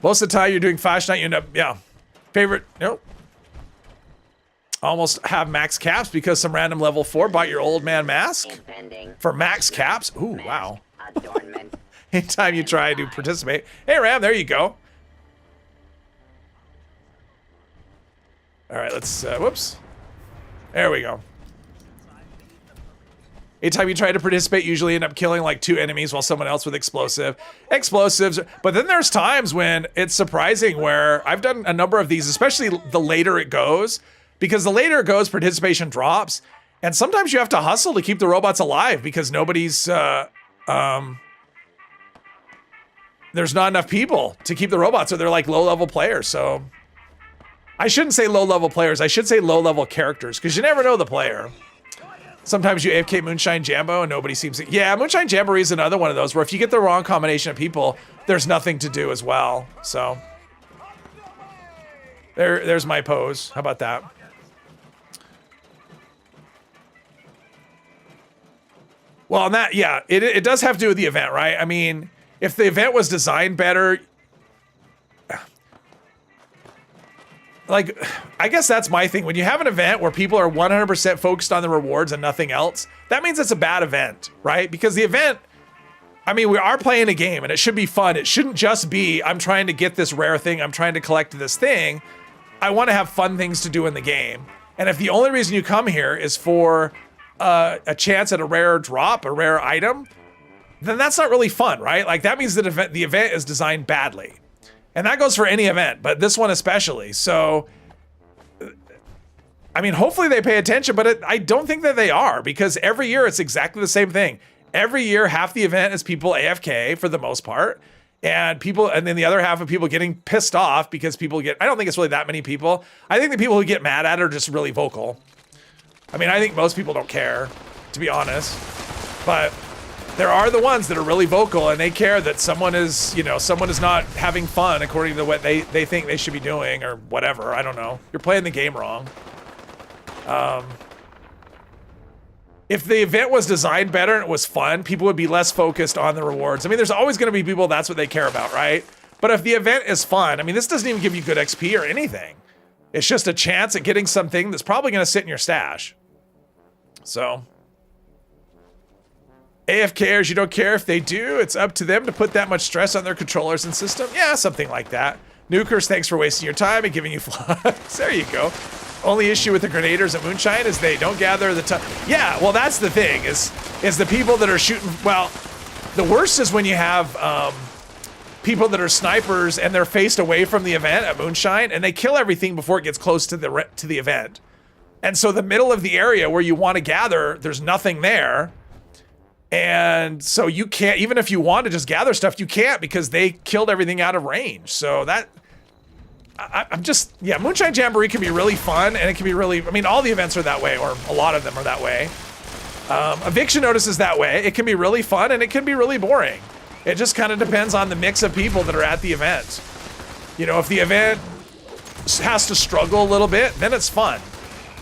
most of the time you're doing Flash Night, you end up, yeah. Favorite, nope. Almost have max caps because some random level 4 bought your old man mask Impending. for max caps. Ooh, Mask wow. Adornment. Anytime you try to participate. Hey, Ram, there you go. All right, let's, whoops. There we go. Anytime you try to participate, you usually end up killing like 2 enemies while someone else with explosives. But then there's times when it's surprising where I've done a number of these, especially the later it goes, because the later it goes, participation drops. And sometimes you have to hustle to keep the robots alive because nobody's, there's not enough people to keep the robots, or they're like low-level players, so. I shouldn't say low-level players, I should say low-level characters, because you never know the player. Sometimes you AFK Moonshine Jambo and nobody seems to, yeah, Moonshine Jamboree is another one of those where if you get the wrong combination of people, there's nothing to do as well, so. There's my pose, how about that? Well, and that, yeah, it does have to do with the event, right? I mean, if the event was designed better, like, I guess that's my thing. When you have an event where people are 100% focused on the rewards and nothing else, that means it's a bad event, right? Because the event, I mean, we are playing a game and it should be fun. It shouldn't just be, I'm trying to get this rare thing, I'm trying to collect this thing. I want to have fun things to do in the game. And if the only reason you come here is for a chance at a rare drop, a rare item, then that's not really fun, right? Like that means that the event is designed badly. And that goes for any event, but this one especially. So, I mean, hopefully they pay attention, but I don't think that they are, because every year it's exactly the same thing. Every year, half the event is people AFK for the most part, and then the other half of people getting pissed off because I don't think it's really that many people. I think the people who get mad at it are just really vocal. I mean, I think most people don't care, to be honest, but there are the ones that are really vocal and they care that someone is not having fun according to what they think they should be doing or whatever. I don't know. You're playing the game wrong. If the event was designed better and it was fun, people would be less focused on the rewards. I mean, there's always going to be people that's what they care about, right? But if the event is fun, I mean, this doesn't even give you good XP or anything. It's just a chance at getting something that's probably going to sit in your stash. So, AFKers, you don't care if they do. It's up to them to put that much stress on their controllers and system. Yeah, something like that. Nukers, thanks for wasting your time and giving you flags. There you go. Only issue with the grenaders at Moonshine is they don't gather the time. Yeah, well, that's the thing, is the people that are shooting. Well, the worst is when you have people that are snipers and they're faced away from the event at Moonshine and they kill everything before it gets close to the event. And so the middle of the area where you want to gather, there's nothing there. And so you can't, even if you want to just gather stuff, you can't because they killed everything out of range. So that, yeah, Moonshine Jamboree can be really fun and it can be really, I mean, all the events are that way, or a lot of them are that way. Eviction Notice is that way. It can be really fun and it can be really boring. It just kind of depends on the mix of people that are at the event. You know, if the event has to struggle a little bit, then it's fun.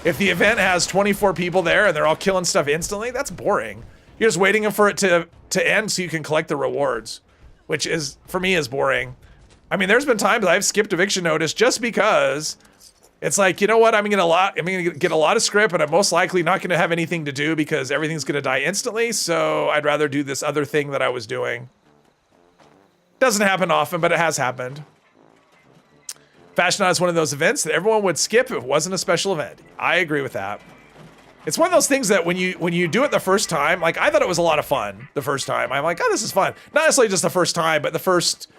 If the event has 24 people there and they're all killing stuff instantly, that's boring. You're just waiting for it to end so you can collect the rewards, which is, for me, is boring. I mean, there's been times I've skipped Eviction Notice just because it's like, you know what, I'm gonna get a lot of script and I'm most likely not gonna have anything to do because everything's gonna die instantly, so I'd rather do this other thing that I was doing. Doesn't happen often, but it has happened. Fashion Night is one of those events that everyone would skip if it wasn't a special event. I agree with that. It's one of those things that when you do it the first time, like I thought it was a lot of fun the first time. I'm like, oh, this is fun. Not necessarily just the first time, but the first,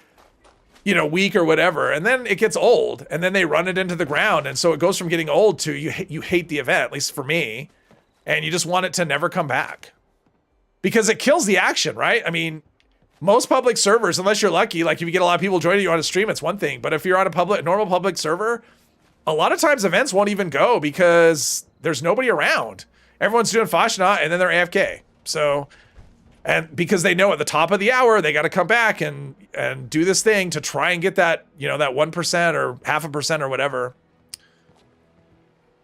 you know, week or whatever. And then it gets old, and then they run it into the ground, and so it goes from getting old to you hate the event, at least for me, and you just want it to never come back because it kills the action, right? I mean, most public servers, unless you're lucky, like if you get a lot of people joining you on a stream, it's one thing. But if you're on a normal public server, a lot of times events won't even go because there's nobody around. Everyone's doing Fasnacht and then they're AFK. So, and because they know at the top of the hour, they got to come back and do this thing to try and get that, you know, that 1% or 0.5% or whatever.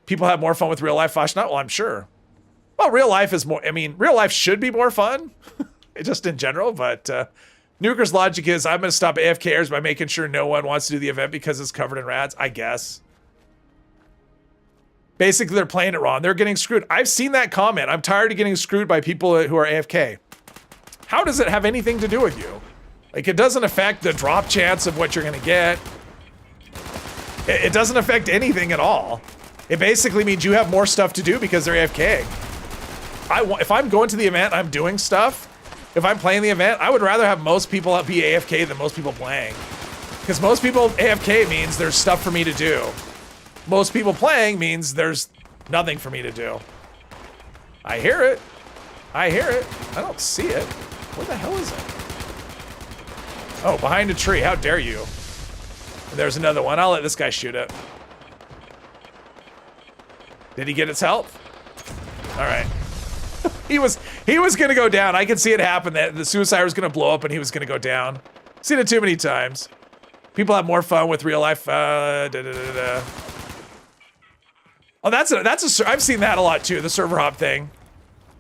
People have more fun with real life Fasnacht? Well, I'm sure. Well, real life is more, I mean, real life should be more fun. Just in general, but Nuker's logic is I'm going to stop AFKers by making sure no one wants to do the event because it's covered in rats, I guess. Basically, they're playing it wrong. They're getting screwed. I've seen that comment. I'm tired of getting screwed by people who are AFK. How does it have anything to do with you? Like, it doesn't affect the drop chance of what you're going to get. It doesn't affect anything at all. It basically means you have more stuff to do because they're AFK. If I'm going to the event, I'm doing stuff. If I'm playing the event, I would rather have most people be AFK than most people playing. Because most people AFK means there's stuff for me to do. Most people playing means there's nothing for me to do. I hear it. I hear it. I don't see it. Where the hell is it? Oh, behind a tree. How dare you? There's another one. I'll let this guy shoot it. Did he get its health? All right. He was gonna go down. I can see it happen. That the suicide was gonna blow up and he was gonna go down. Seen it too many times. People have more fun with real life. Oh, I've seen that a lot too. The server hop thing,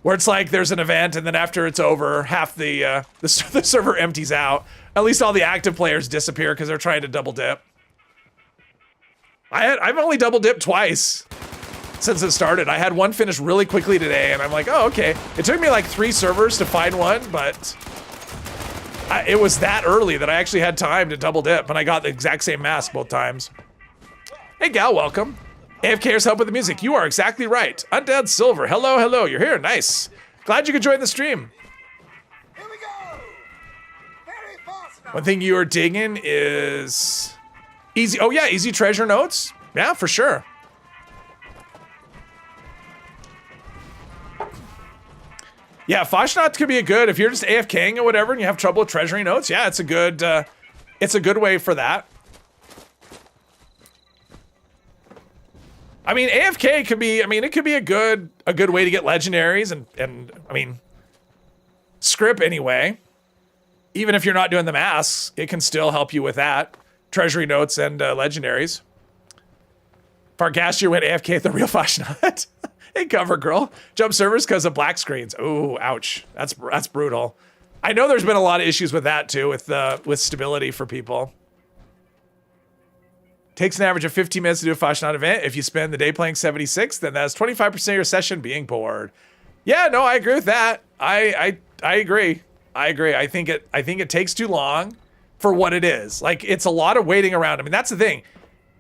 where it's like there's an event and then after it's over, half the server empties out. At least all the active players disappear because they're trying to double dip. I've only double dipped twice since it started. I had one finish really quickly today, and I'm like, oh, okay. It took me like 3 servers to find one, but it was that early that I actually had time to double dip, and I got the exact same mask both times. Hey, Gal, welcome. AFKers help with the music. You are exactly right. Undead Silver, hello, hello. You're here, nice. Glad you could join the stream. Here we go. Very fast now. One thing you are digging is easy. Oh yeah, easy treasure notes. Yeah, for sure. Yeah, Fasnacht could be a good, if you're just AFKing or whatever and you have trouble with treasury notes, yeah, it's a good way for that. I mean, AFK could be, it could be a good way to get legendaries and I mean, script anyway. Even if you're not doing the masks, it can still help you with that. Treasury notes and legendaries. Fargastier went AFK at the real Fasnacht. Hey, cover girl. Jump servers because of black screens. Ooh, ouch. That's brutal. I know there's been a lot of issues with that too, with stability for people. Takes an average of 15 minutes to do a Fasnacht event. If you spend the day playing 76, then that's 25% of your session being bored. Yeah, no, I agree with that. I agree. I agree. I think it takes too long for what it is. Like, it's a lot of waiting around. I mean, that's the thing.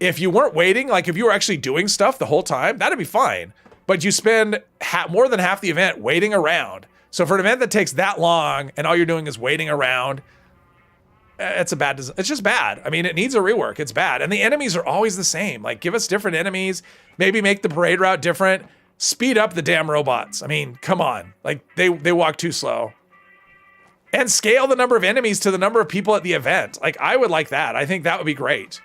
If you weren't waiting, like if you were actually doing stuff the whole time, that'd be fine. But you spend more than half the event waiting around. So for an event that takes that long and all you're doing is waiting around, it's just bad. I mean, it needs a rework. It's bad. And the enemies are always the same. Like, give us different enemies. Maybe make the parade route different. Speed up the damn robots. I mean, come on. Like, they walk too slow. And scale the number of enemies to the number of people at the event. Like, I would like that. I think that would be great.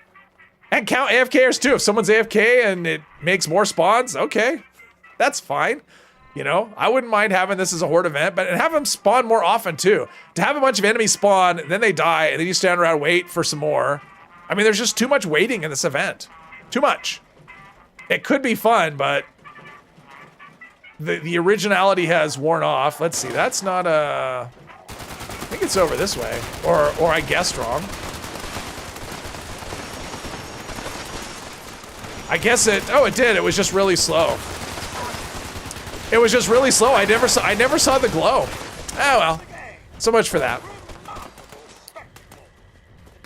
And count AFKers too. If someone's AFK and it makes more spawns, okay. That's fine. You know, I wouldn't mind having this as a horde event, but have them spawn more often too. To have a bunch of enemies spawn, then they die, and then you stand around and wait for some more. I mean, there's just too much waiting in this event. Too much. It could be fun, but the originality has worn off. Let's see, that's not a... I think it's over this way. Or I guessed wrong. I guess it did. It was just really slow. It was just really slow. I never saw the glow. Oh well. So much for that.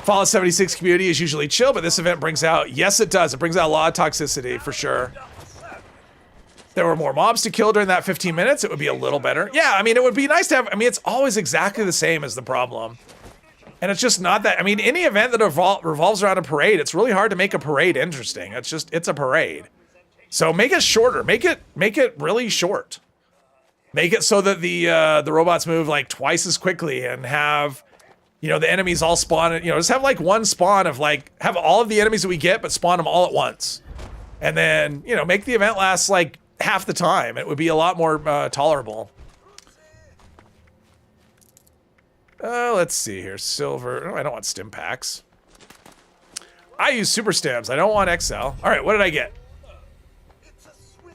Fallout 76 community is usually chill, but this event brings out, yes it does, it brings out a lot of toxicity for sure. If there were more mobs to kill during that 15 minutes, it would be a little better. Yeah, I mean, it would be nice to have, I mean, it's always exactly the same as the problem. And it's just not that, I mean, any event that revolves around a parade, it's really hard to make a parade interesting. It's just, it's a parade. So make it shorter, make it really short. Make it so that the robots move like twice as quickly and have, you know, the enemies all spawn, you know, just have like one spawn of like, have all of the enemies that we get, but spawn them all at once. And then, you know, make the event last like half the time. It would be a lot more tolerable. Let's see here. Silver. Oh, I don't want stim packs. I use super stims. I don't want XL. All right, what did I get?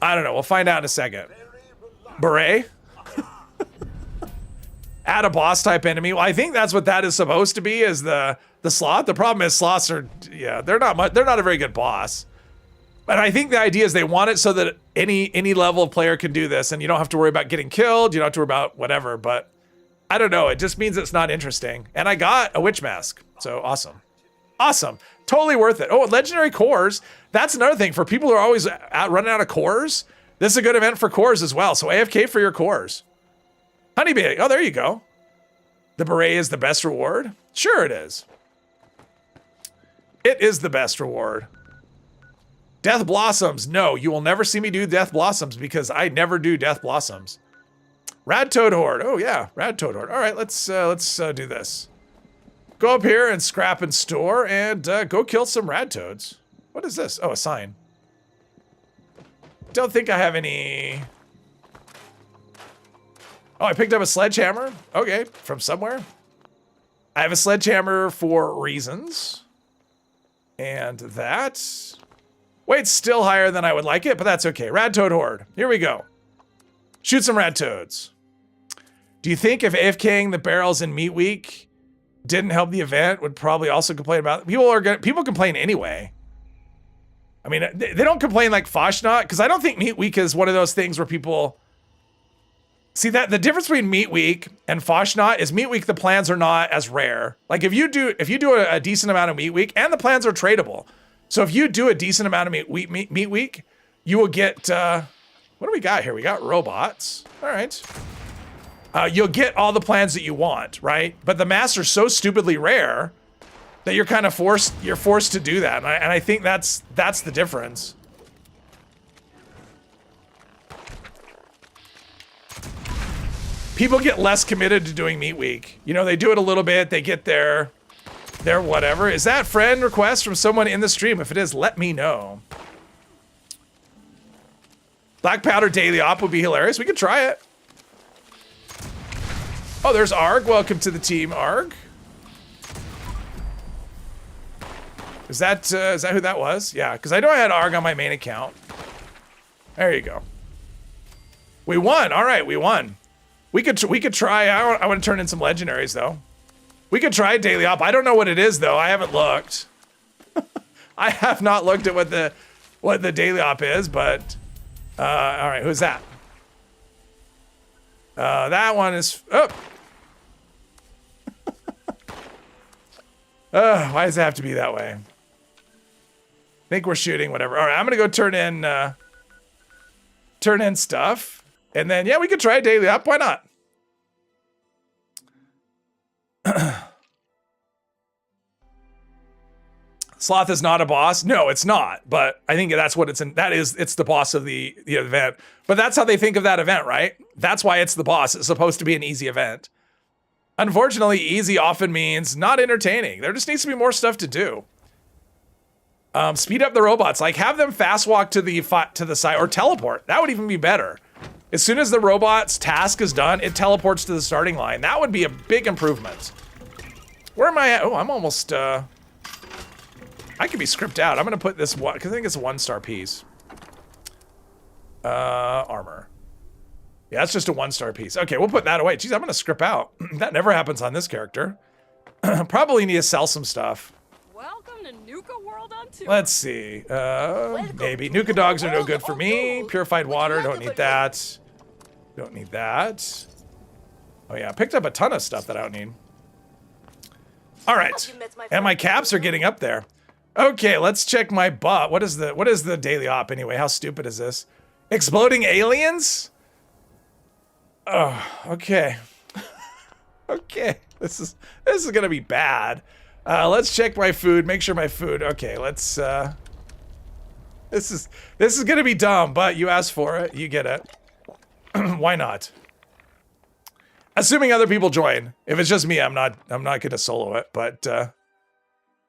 I don't know. We'll find out in a second. Beret? Add a boss type enemy. Well, I think that's what that is supposed to be, is the sloth. The problem is sloths are, yeah, they're not a very good boss. But I think the idea is they want it so that any level of player can do this, and you don't have to worry about getting killed. You don't have to worry about whatever. But I don't know. It just means it's not interesting. And I got a witch mask, so awesome, awesome, totally worth it. Oh, legendary cores. That's another thing for people who are always running out of cores. This is a good event for cores as well. So AFK for your cores. Honeybee. Oh, there you go. The beret is the best reward. Sure it is. It is the best reward. Death Blossoms. No, you will never see me do Death Blossoms because I never do Death Blossoms. Rad Toad Horde. Oh yeah, Rad Toad Horde. All right, let's do this. Go up here and scrap and store and go kill some Rad Toads. What is this? Oh, a sign. Don't think I have any. Oh, I picked up a sledgehammer. Okay, from somewhere. I have a sledgehammer for reasons. And that. Weight's still higher than I would like it, but that's okay. Rad Toad Horde. Here we go. Shoot some Rad Toads. Do you think if AFKing the barrels in Meat Week didn't help the event, would probably also complain about it? People complain anyway. I mean, they don't complain like Fashnot, because I don't think Meat Week is one of those things where people see that the difference between Meat Week and Fashnot is Meat Week, the plans are not as rare. Like if you do a decent amount of Meat Week, and the plans are tradable. So if you do a decent amount of Meat Week, you will get, what do we got here? We got robots. All right. You'll get all the plans that you want, right? But the master's so stupidly rare that you're kind of forced to do that. And I think that's the difference. People get less committed to doing Meat Week. You know, they do it a little bit, they get their whatever. Is that friend request from someone in the stream? If it is, let me know. Black Powder Daily Op would be hilarious. We could try it. Oh, there's Arg. Welcome to the team, Arg. Is that who that was? Yeah, because I know I had Arg on my main account. There you go. We won. All right, we won. We could try. I want to turn in some legendaries though. We could try Daily Op. I don't know what it is though. I haven't looked. I have not looked at what the Daily Op is, but all right, who's that? That one is why does it have to be that way? I think we're shooting whatever. All right, I'm gonna go turn in stuff, and then yeah, we could try Daily Op. Why not? Sloth is not a boss. No, it's not. But I think that's what it's in. It's the boss of the event. But that's how they think of that event, right? That's why it's the boss. It's supposed to be an easy event. Unfortunately, easy often means not entertaining. There just needs to be more stuff to do. Speed up the robots. Like have them fast walk to the side or teleport. That would even be better. As soon as the robot's task is done, it teleports to the starting line. That would be a big improvement. Where am I at? Oh, I'm almost. I could be scripted out. I'm gonna put this one because I think it's a 1-star piece. Armor. Yeah, that's just a 1-star piece. Okay, we'll put that away. Jeez, I'm gonna script out. That never happens on this character. Probably need to sell some stuff. Welcome to Nuka World on Tour. Let's see. Maybe Nuka dogs are no good for me. Purified water. Don't need that. Don't need that. Oh yeah, I picked up a ton of stuff that I don't need. All right. And my caps are getting up there. Okay, let's check my butt. What is the daily op anyway? How stupid is this? Exploding aliens? Oh, okay. Okay. This is gonna be bad. Let's check my food, make sure my food. Okay, let's this is gonna be dumb, but you asked for it, you get it. Why not? Assuming other people join. If it's just me, I'm not gonna solo it, but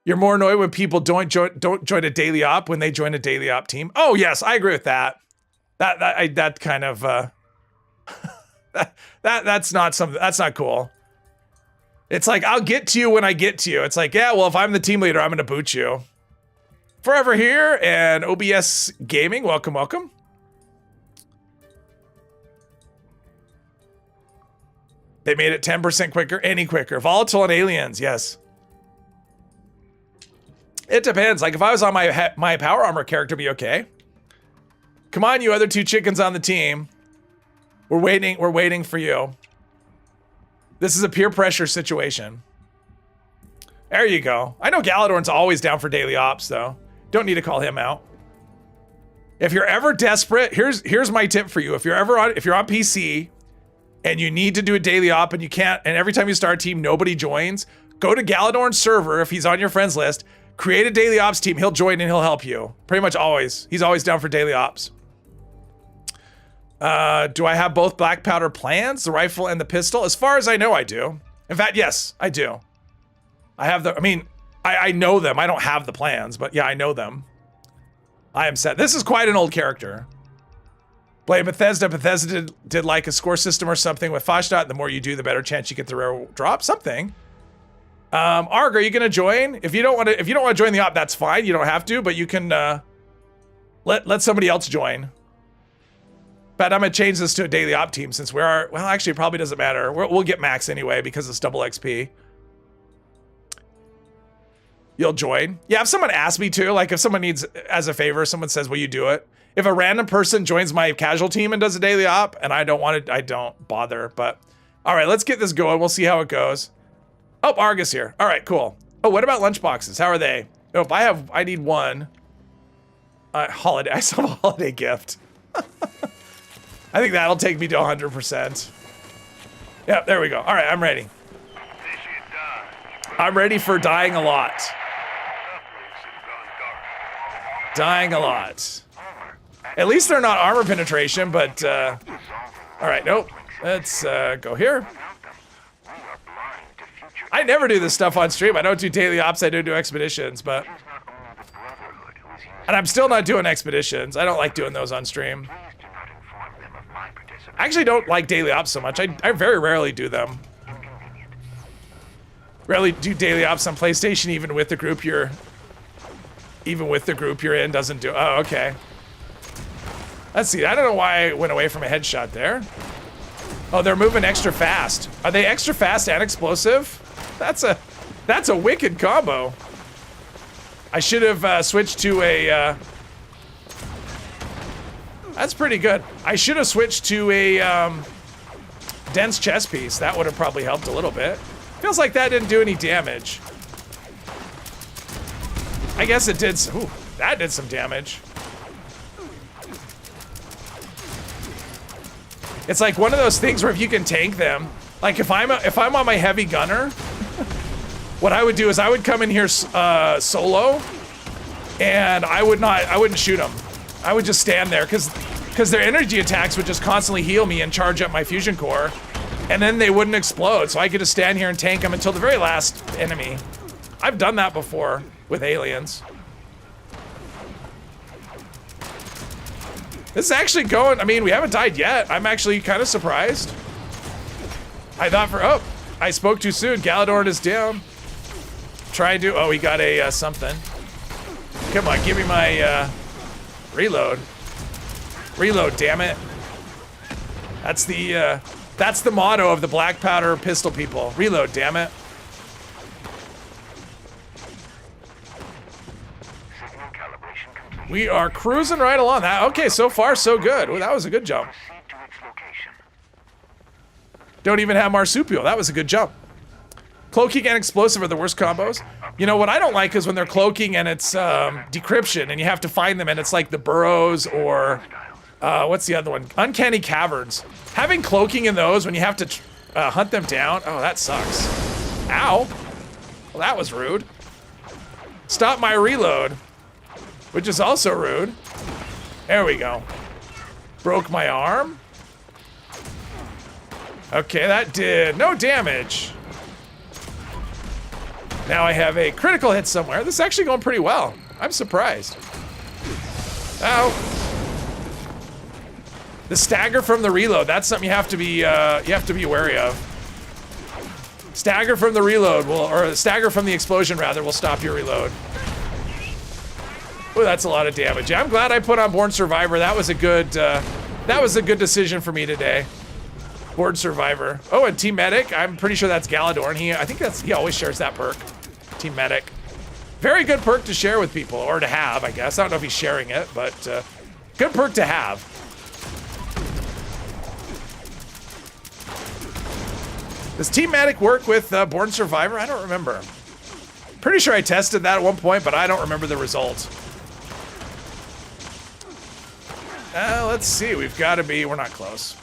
you're more annoyed when people don't join a daily op when they join a daily op team. Oh yes, I agree with that. That kind of that's not something, that's not cool. It's like, I'll get to you when I get to you. It's like, yeah, well, if I'm the team leader, I'm gonna boot you. Forever here and OBS Gaming, welcome, welcome. They made it 10% quicker, any quicker. Volatile and aliens, yes. It depends. Like if I was on my power armor character, be okay. Come on, you other two chickens on the team. We're waiting for you. This is a peer pressure situation. There you go. I know Galadorn's always down for daily ops though. Don't need to call him out. If you're ever desperate, here's my tip for you. If you're on PC and you need to do a daily op and you can't, and every time you start a team, nobody joins, go to Galadorn's server if he's on your friends list, create a daily ops team, he'll join and he'll help you. Pretty much always. He's always down for daily ops. Do I have both black powder plans, the rifle and the pistol? As far as I know, I do. In fact, yes, I do. I have the, I mean, I know them. I don't have the plans, but yeah, I know them. I am set. This is quite an old character. Blame Bethesda. Bethesda did like a score system or something with Fashnot. The more you do, the better chance you get the rare drop. Something. Arg, are you gonna join? If you don't want to join the op, that's fine. You don't have to, but you can let somebody else join. But I'm gonna change this to a daily op team since we are. Well, actually, it probably doesn't matter. We'll get max anyway because it's double XP. You'll join. Yeah, if someone asks me to, like if someone needs as a favor, someone says, "Will you do it?" If a random person joins my casual team and does a daily op, and I don't want it, I don't bother. But all right, let's get this going. We'll see how it goes. Oh, Argus here. All right, cool. Oh, what about lunchboxes? How are they? Oh, if I need one. Holiday. I saw a holiday gift. I think that'll take me to 100%. Yeah, there we go. All right, I'm ready. I'm ready for dying a lot. Dying a lot. At least they're not armor penetration, but all right, nope. Let's go here. I never do this stuff on stream. I don't do daily ops, I don't do expeditions, but... And I'm still not doing expeditions. I don't like doing those on stream. I actually don't like daily ops so much. I very rarely do them. Rarely do daily ops on PlayStation, even with the group you're in doesn't do. Oh, okay. Let's see. I don't know why I went away from a headshot there. Oh, they're moving extra fast. Are they extra fast and explosive? That's a wicked combo. I should have switched to a. That's pretty good. I should have switched to a dense chest piece. That would have probably helped a little bit. Feels like that didn't do any damage. I guess it did. Ooh, that did some damage. It's like one of those things where if you can tank them, like if I'm on my heavy gunner, what I would do is I would come in here solo, and I wouldn't shoot them. I would just stand there because their energy attacks would just constantly heal me and charge up my fusion core, and then they wouldn't explode. So I could just stand here and tank them until the very last enemy. I've done that before with aliens. This is actually going, I mean, we haven't died yet. I'm actually kind of surprised. I thought oh, I spoke too soon. Galadorn is down. Try and do, oh, he got a something. Come on, give me my reload. Reload, damn it. That's the motto of the black powder pistol people. Reload, damn it. We are cruising right along. That okay, so far so good. Well, that was a good jump. Don't even have marsupial. That was a good jump. Cloaking and explosive are the worst combos. You know, what I don't like is when they're cloaking and it's decryption and you have to find them and it's like the burrows or, what's the other one? Uncanny caverns. Having cloaking in those when you have to hunt them down, oh, that sucks. Ow. Well, that was rude. Stop my reload, which is also rude. There we go. Broke my arm. Okay, that did no damage. Now I have a critical hit somewhere. This is actually going pretty well. I'm surprised. Ow. The stagger from the reload. That's something you have to be wary of. Stagger from the reload will, or stagger from the explosion rather, will stop your reload. Oh, that's a lot of damage. I'm glad I put on Born Survivor. That was a good decision for me today. Born Survivor. Oh, and Team Medic. I'm pretty sure that's Galador. And he always shares that perk. Team Medic. Very good perk to share with people, or to have, I guess. I don't know if he's sharing it, but good perk to have. Does Team Medic work with Born Survivor? I don't remember. Pretty sure I tested that at one point, but I don't remember the result. Let's see. We've got to be... We're not close.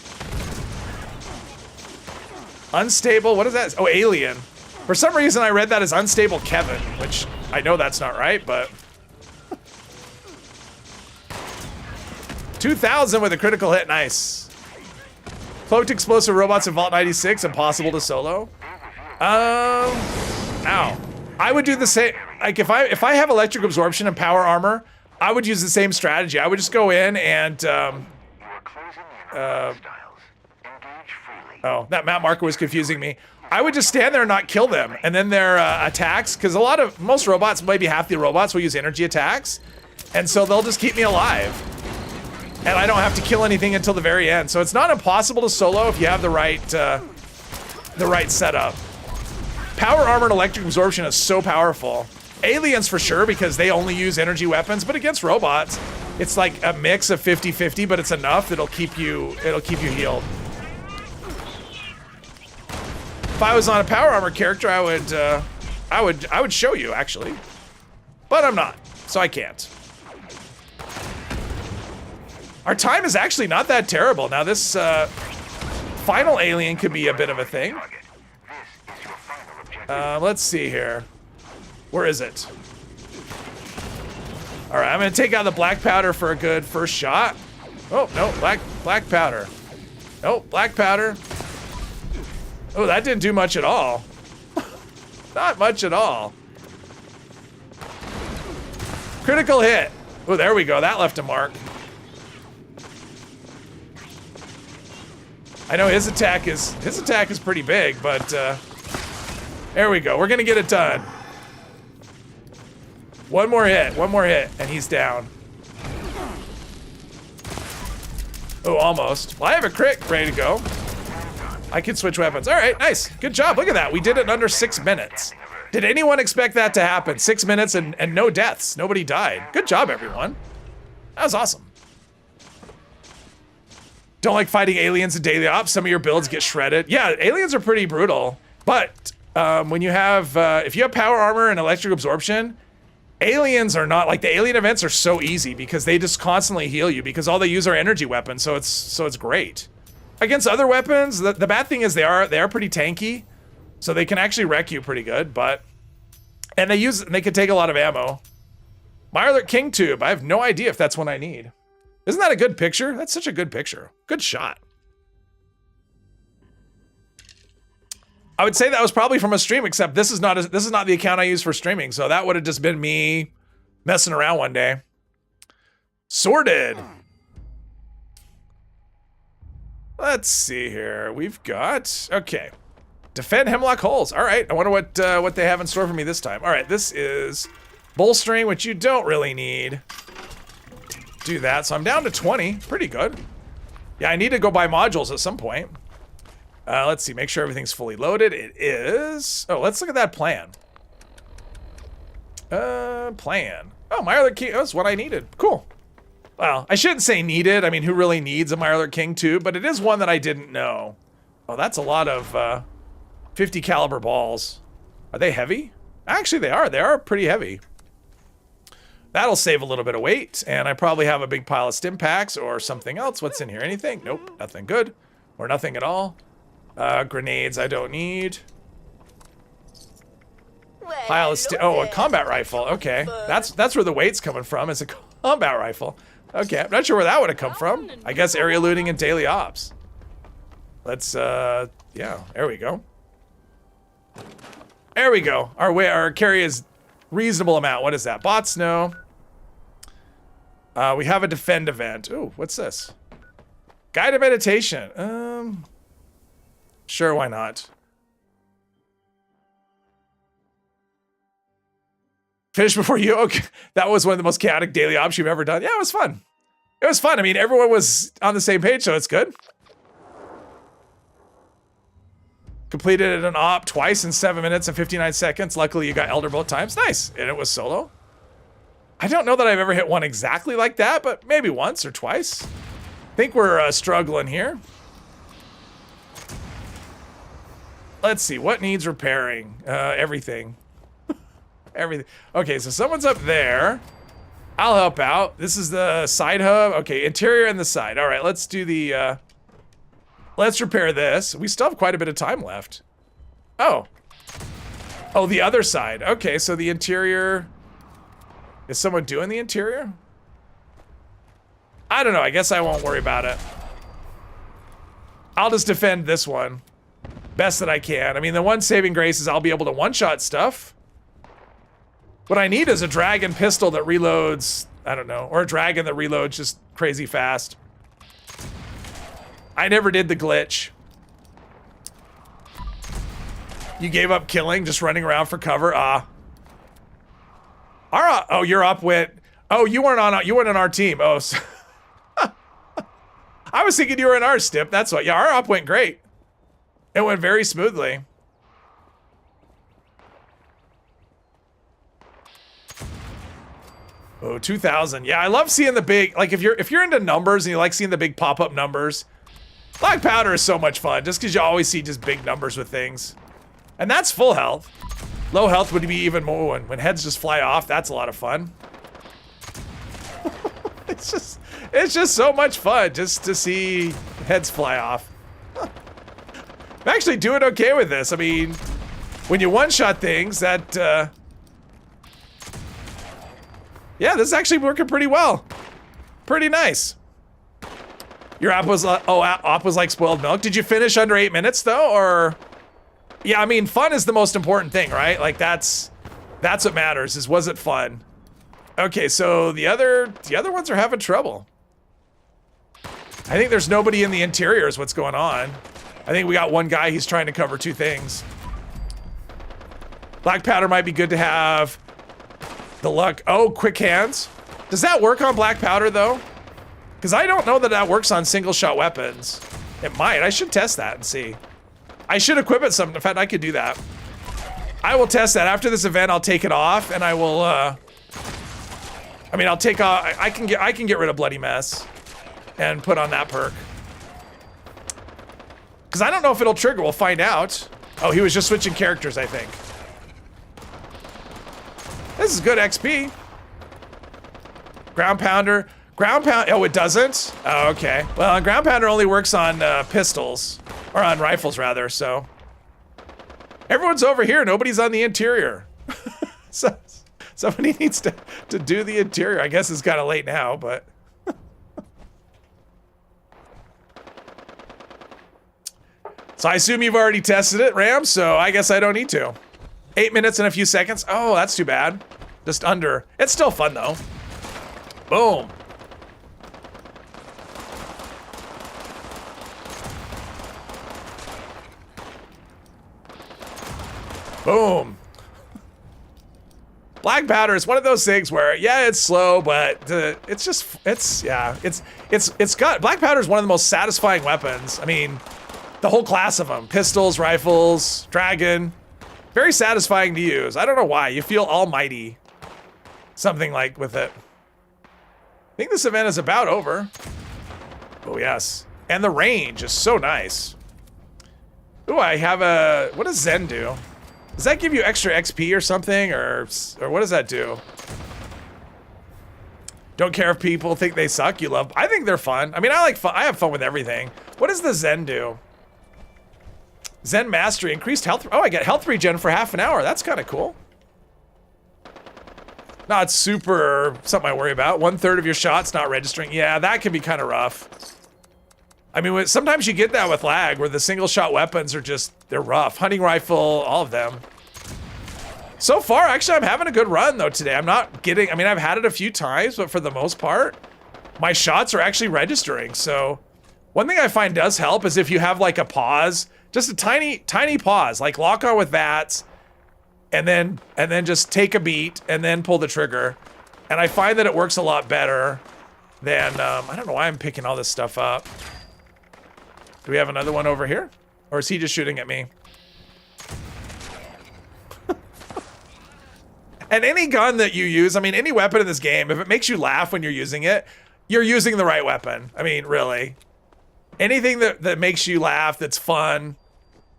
Unstable. What is that? Oh, alien. For some reason, I read that as unstable Kevin, which I know that's not right, but... 2,000 with a critical hit. Nice. Cloaked explosive robots in Vault 96. Impossible to solo. Ow. I would do the same. Like, if I have electric absorption and power armor, I would use the same strategy. I would just go in and... oh, that map marker was confusing me. I would just stand there and not kill them. And then their attacks, because most robots, maybe half the robots will use energy attacks. And so they'll just keep me alive. And I don't have to kill anything until the very end. So it's not impossible to solo if you have the right setup. Power armor and electric absorption is so powerful. Aliens for sure, because they only use energy weapons, but against robots, it's like a mix of 50-50, but it's enough that'll keep you healed. If I was on a power armor character, I would show you actually, but I'm not, so I can't. Our time is actually not that terrible. Now this final alien could be a bit of a thing. Let's see here. Where is it? All right, I'm gonna take out the black powder for a good first shot. Oh no, black powder. Oh, black powder. Oh, that didn't do much at all. Not much at all. Critical hit. Oh, there we go. That left a mark. I know his attack is pretty big, but there we go. We're gonna get it done. One more hit, and he's down. Oh, almost. Well, I have a crit ready to go. I can switch weapons. All right, nice. Good job. Look at that. We did it in under 6 minutes. Did anyone expect that to happen? 6 minutes and no deaths. Nobody died. Good job, everyone. That was awesome. Don't like fighting aliens in daily ops. Some of your builds get shredded. Yeah, aliens are pretty brutal. But when you have, if you have power armor and electric absorption, aliens are not, like the alien events are so easy because they just constantly heal you because all they use are energy weapons. So it's great. Against other weapons, the bad thing is they are pretty tanky, so they can actually wreck you pretty good. And they can take a lot of ammo. Mirelurk King Tube. I have no idea if that's one I need. Isn't that a good picture? That's such a good picture. Good shot. I would say that was probably from a stream, except this is not the account I use for streaming, so that would have just been me messing around one day. Sorted. Let's see here. We've got, okay. Defend Hemlock Holes. All right, I wonder what they have in store for me this time. All right, this is bolstering, which you don't really need. Do that, so I'm down to 20, pretty good. Yeah, I need to go buy modules at some point. Let's see, make sure everything's fully loaded. It is. Oh, let's look at that plan. Plan. Oh, Mirelurk King, that's what I needed. Cool. Well, I shouldn't say needed. I mean, who really needs a Mirelurk King tube? But it is one that I didn't know. Oh, that's a lot of 50 caliber balls. Are they heavy? Actually, they are. They are pretty heavy. That'll save a little bit of weight, and I probably have a big pile of stim packs or something else. What's in here? Anything? Nope, nothing good. Or nothing at all. Grenades I don't need. Pile of oh, a combat rifle. Okay, that's where the weight's coming from. It's a combat rifle. Okay, I'm not sure where that would have come from. I guess area looting and daily ops. Let's yeah, there we go. There we go. Our carry is reasonable amount. What is that? Bots? No. We have a defend event. Ooh, what's this? Guided meditation. Sure, why not? Finish before you. Okay, that was one of the most chaotic daily ops you've ever done. Yeah, it was fun. It was fun. I mean, everyone was on the same page, so it's good. Completed an op twice in 7 minutes and 59 seconds. Luckily, you got Elder both times. Nice. And it was solo. I don't know that I've ever hit one exactly like that, but maybe once or twice. I think we're struggling here. Let's see. What needs repairing? Everything. Everything. Okay, so someone's up there. I'll help out. This is the side hub. Okay, interior and the side. All right, let's do the... let's repair this. We still have quite a bit of time left. Oh. Oh, the other side. Okay, so the interior... Is someone doing the interior? I don't know. I guess I won't worry about it. I'll just defend this one. Best that I can. I mean, the one saving grace is I'll be able to one-shot stuff. What I need is a dragon pistol that reloads, I don't know, or a dragon that reloads just crazy fast. I never did the glitch. You gave up killing, just running around for cover. Oh, your op went. Oh, you weren't on our team. Oh, so I was thinking you were in our stip. That's what. Yeah, our op went great. It went very smoothly. Oh, 2,000. Yeah, I love seeing the big, like if you're into numbers and you like seeing the big pop-up numbers, Black Powder is so much fun just because you always see just big numbers with things. And that's full health. Low health would be even more when heads just fly off. That's a lot of fun. It's just so much fun just to see heads fly off. I'm actually doing okay with this. I mean, when you one-shot things, that yeah, this is actually working pretty well. Pretty nice. Your op was op was like spoiled milk. Did you finish under 8 minutes though, or? Yeah, I mean, fun is the most important thing, right? Like that's what matters. Is was it fun? Okay, so the other ones are having trouble. I think there's nobody in the interior is what's going on. I think we got one guy, he's trying to cover two things. Black Powder might be good to have. The luck, oh, quick hands. Does that work on Black Powder though? Because I don't know that that works on single shot weapons. It might, I should test that and see. I should equip it some, in fact, I could do that. I will test that. After this event, I'll take it off and I will, I mean, I'll take off, I can get rid of Bloody Mess and put on that perk. Because I don't know if it'll trigger, we'll find out. Oh, he was just switching characters, I think. This is good XP. Ground Pounder. Ground Pound, oh, it doesn't? Oh, okay. Well, Ground Pounder only works on pistols. Or on rifles, rather, so. Everyone's over here, nobody's on the interior. So, somebody needs to do the interior. I guess it's kind of late now, but. So I assume you've already tested it, Ram, so I guess I don't need to. 8 minutes and a few seconds. Oh, that's too bad. Just under. It's still fun, though. Boom. Boom. Black Powder is one of those things where, yeah, it's slow, but it's got, Black Powder is one of the most satisfying weapons. I mean, the whole class of them, pistols, rifles, dragon, very satisfying to use. I don't know why, you feel almighty, something like with it. I think this event is about over. Oh yes, and the range is so nice. Ooh, I have a, what does Zen do? Does that give you extra XP or something, or what does that do? Don't care if people think they suck. You love. I think they're fun. I mean, I like fun. I have fun with everything. What does the Zen do? Zen Mastery, increased health. Oh, I get health regen for half an hour. That's kind of cool. Not super something I worry about. 1/3 of your shots not registering. Yeah, that can be kind of rough. I mean, sometimes you get that with lag, where the single shot weapons are just, they're rough. Hunting rifle, all of them. So far, actually, I'm having a good run, though, today. I'm not getting, I mean, I've had it a few times, but for the most part, my shots are actually registering. So one thing I find does help is if you have like a pause, just a tiny pause, like lock on with that, and then just take a beat and then pull the trigger. And I find that it works a lot better than, I don't know why I'm picking all this stuff up. Do we have another one over here? Or is he just shooting at me? And any gun that you use, I mean, any weapon in this game, if it makes you laugh when you're using it, you're using the right weapon. I mean, really. Anything that makes you laugh, that's fun.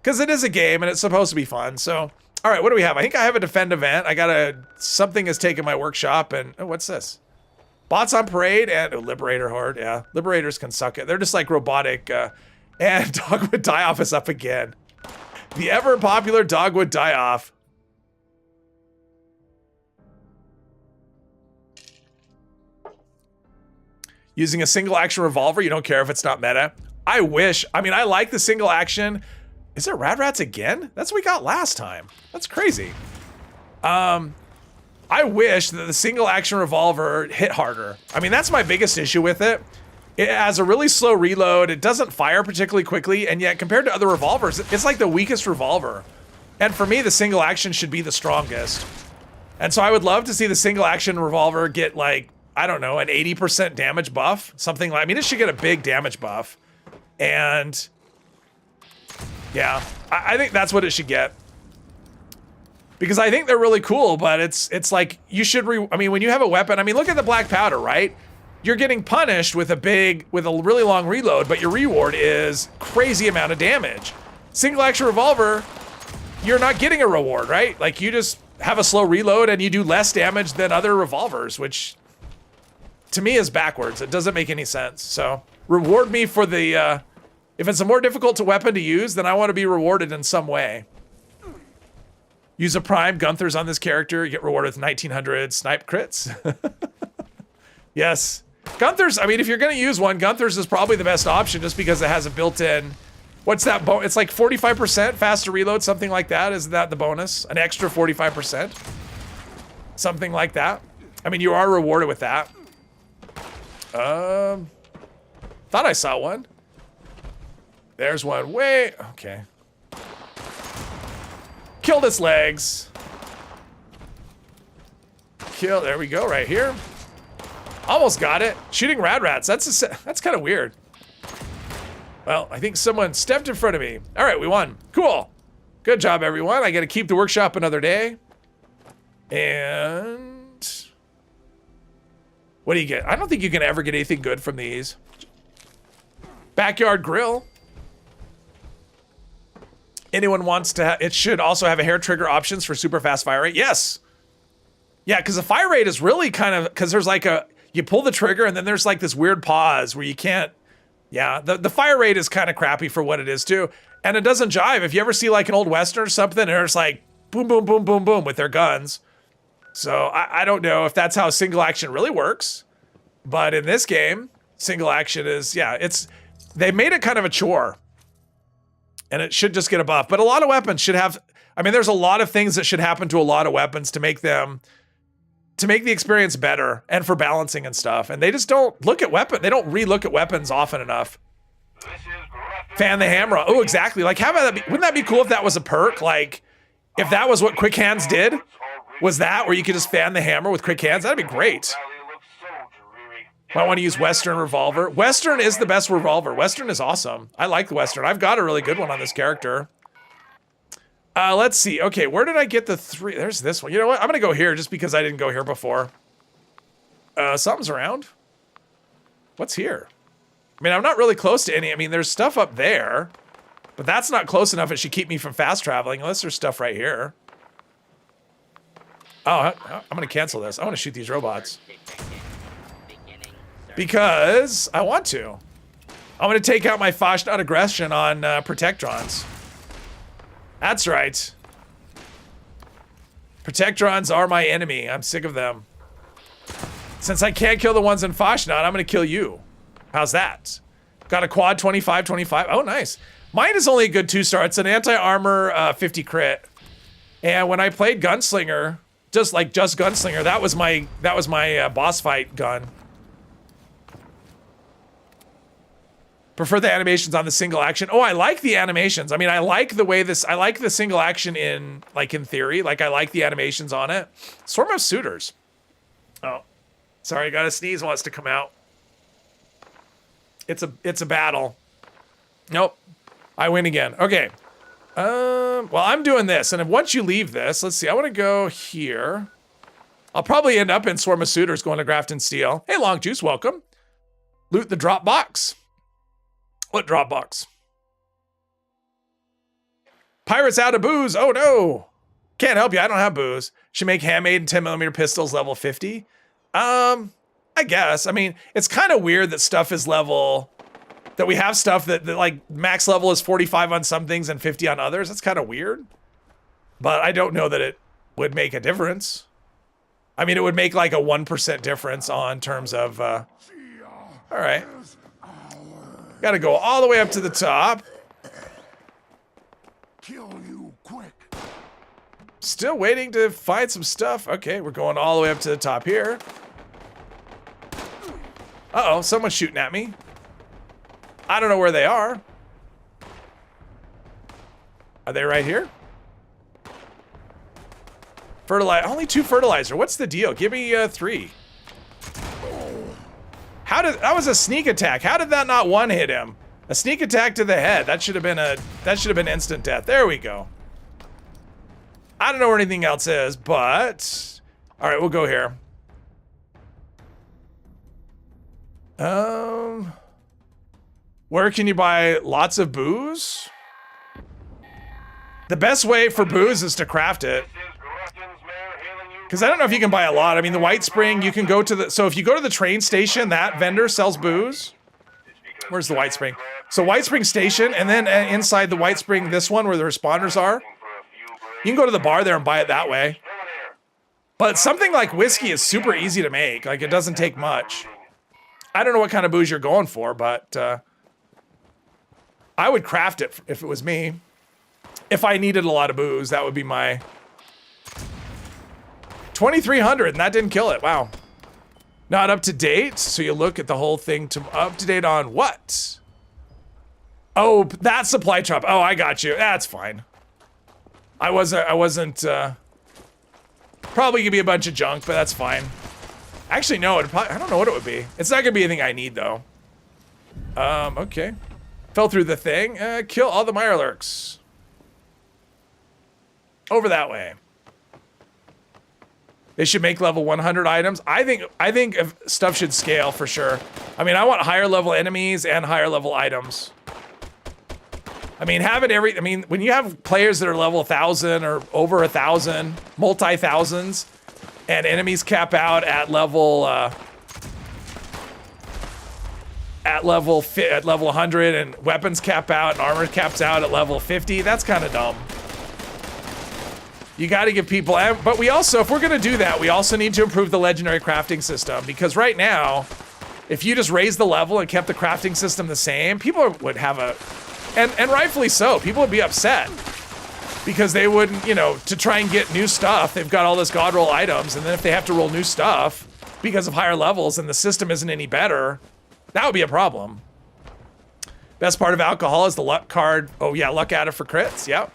Because it is a game and it's supposed to be fun. So, all right, what do we have? I think I have a defend event. I got something has taken my workshop and, oh, what's this? Bots on parade and Liberator Horde. Yeah, Liberators can suck it. They're just like robotic, and Dogwood Die-Off is up again. The ever popular Dogwood Die-Off. Using a single action revolver, you don't care if it's not meta. I wish, I mean, I like the single action. Is it Rad Rats again? That's what we got last time. That's crazy. I wish that the single action revolver hit harder. I mean, that's my biggest issue with it. It has a really slow reload. It doesn't fire particularly quickly. And yet compared to other revolvers, it's like the weakest revolver. And for me, the single action should be the strongest. And so I would love to see the single action revolver get like, I don't know, an 80% damage buff. Something like, I mean, it should get a big damage buff. And yeah, I think that's what it should get. Because I think they're really cool, but it's like, you should, I mean, when you have a weapon, I mean, look at the black powder, right? You're getting punished with a really long reload, but your reward is crazy amount of damage. Single action revolver, you're not getting a reward, right? Like you just have a slow reload and you do less damage than other revolvers, which to me is backwards. It doesn't make any sense. So reward me for the, if it's a more difficult weapon to use, then I want to be rewarded in some way. Use a prime Gunther's on this character, you get rewarded with 1900 snipe crits. Yes. Gunther's, I mean, if you're going to use one, Gunther's is probably the best option just because it has a built-in, what's that? It's like 45% faster reload, something like that. Is that the bonus? An extra 45%? Something like that. I mean, you are rewarded with that. Thought I saw one. There's one. Wait. Okay. Killed its legs. Kill. There we go. Right here. Almost got it. Shooting rad rats. That's kind of weird. Well, I think someone stepped in front of me. All right, we won. Cool. Good job, everyone. I got to keep the workshop another day. And what do you get? I don't think you can ever get anything good from these. Backyard grill. Anyone wants to it should also have a hair trigger options for super fast fire rate. Yes. Yeah, because the fire rate is really kind of, because there's like you pull the trigger and then there's like this weird pause where you can't, yeah, the fire rate is kind of crappy for what it is too. And it doesn't jive. If you ever see like an old Western or something, and it's like boom, boom, boom, boom, boom with their guns. So I don't know if that's how single action really works. But in this game, single action is, yeah, they made it kind of a chore. And it should just get a buff. But a lot of weapons should have, I mean, there's a lot of things that should happen to a lot of weapons to make the experience better and for balancing and stuff. And they just don't look at they don't re-look at weapons often enough. Fan the hammer. Oh, exactly. Like, how about that? Wouldn't that be cool if that was a perk? Like, if that was what quick hands did, was that where you could just fan the hammer with quick hands? That'd be great. I want to use Western revolver. Western is the best revolver. Western is awesome. I like the Western. I've got a really good one on this character. Let's see. Okay, where did I get the 3? There's this one. You know what? I'm going to go here just because I didn't go here before. Something's around. What's here? I mean, I'm not really close to any. I mean, there's stuff up there, but that's not close enough. It should keep me from fast traveling unless there's stuff right here. Oh, I'm gonna cancel this. I want to shoot these robots because I want to. I'm gonna take out my Fashnot aggression on Protectrons. That's right. Protectrons are my enemy. I'm sick of them. Since I can't kill the ones in Fashnot, I'm gonna kill you. How's that? Got a quad 25-25. Oh, nice. Mine is only a good 2-star. It's an anti-armor 50 crit. And when I played Gunslinger, just Gunslinger, that was my boss fight gun. Prefer the animations on the single action. Oh, I like the animations. I mean, I like the way I like the single action in theory. Like, I like the animations on it. Swarm of Suitors. Oh, sorry, got a sneeze wants to come out. It's a battle. Nope, I win again. Okay. Well, I'm doing this, and once you leave this, let's see. I want to go here. I'll probably end up in Swarm of Suitors going to Grafton Steel. Hey, Long Juice, welcome. Loot the drop box. What drop box? Pirates out of booze. Oh no. Can't help you. I don't have booze. Should make handmade 10mm pistols level 50. I guess. I mean, it's kind of weird that stuff is level, that we have stuff that like max level is 45 on some things and 50 on others. That's kind of weird. But I don't know that it would make a difference. I mean, it would make like a 1% difference on terms of, all right. Got to go all the way up to the top. Kill you quick. Still waiting to find some stuff. Okay, we're going all the way up to the top here. Uh-oh, someone's shooting at me. I don't know where they are. Are they right here? Only 2 fertilizer. What's the deal? Give me 3. That was a sneak attack. How did that not one hit him? A sneak attack to the head. That should have been instant death. There we go. I don't know where anything else is, but all right, we'll go here. Where can you buy lots of booze? The best way for booze is to craft it. Because I don't know if you can buy a lot. I mean, the White Spring, you can go to so if you go to the train station, that vendor sells booze. Where's the White Spring? So White Spring Station, and then inside the White Spring, this one where the responders are, you can go to the bar there and buy it that way. But something like whiskey is super easy to make. Like, it doesn't take much. I don't know what kind of booze you're going for, but I would craft it if it was me. If I needed a lot of booze, that would be my 2,300, and that didn't kill it. Wow. Not up to date. So you look at the whole thing to up to date on what? Oh, that supply drop. Oh, I got you. That's fine. I wasn't probably gonna be a bunch of junk, but that's fine. Actually, no, I don't know what it would be. It's not gonna be anything I need though. Okay. Fell through the thing. Kill all the Mirelurks. Over that way. They should make level 100 items. I think if stuff should scale for sure. I mean, I want higher level enemies and higher level items. I mean, when you have players that are level 1,000 or over 1,000, multi-thousands, and enemies cap out at level 100, and weapons cap out and armor caps out at level 50, that's kind of dumb. You got to give people, but we also, if we're going to do that, we also need to improve the legendary crafting system, because right now, if you just raised the level and kept the crafting system the same, people would have and rightfully so, people would be upset because they wouldn't, to try and get new stuff, they've got all this god roll items, and then if they have to roll new stuff because of higher levels and the system isn't any better, that would be a problem. Best part of alcohol is the luck card. Oh yeah, luck added for crits. Yep.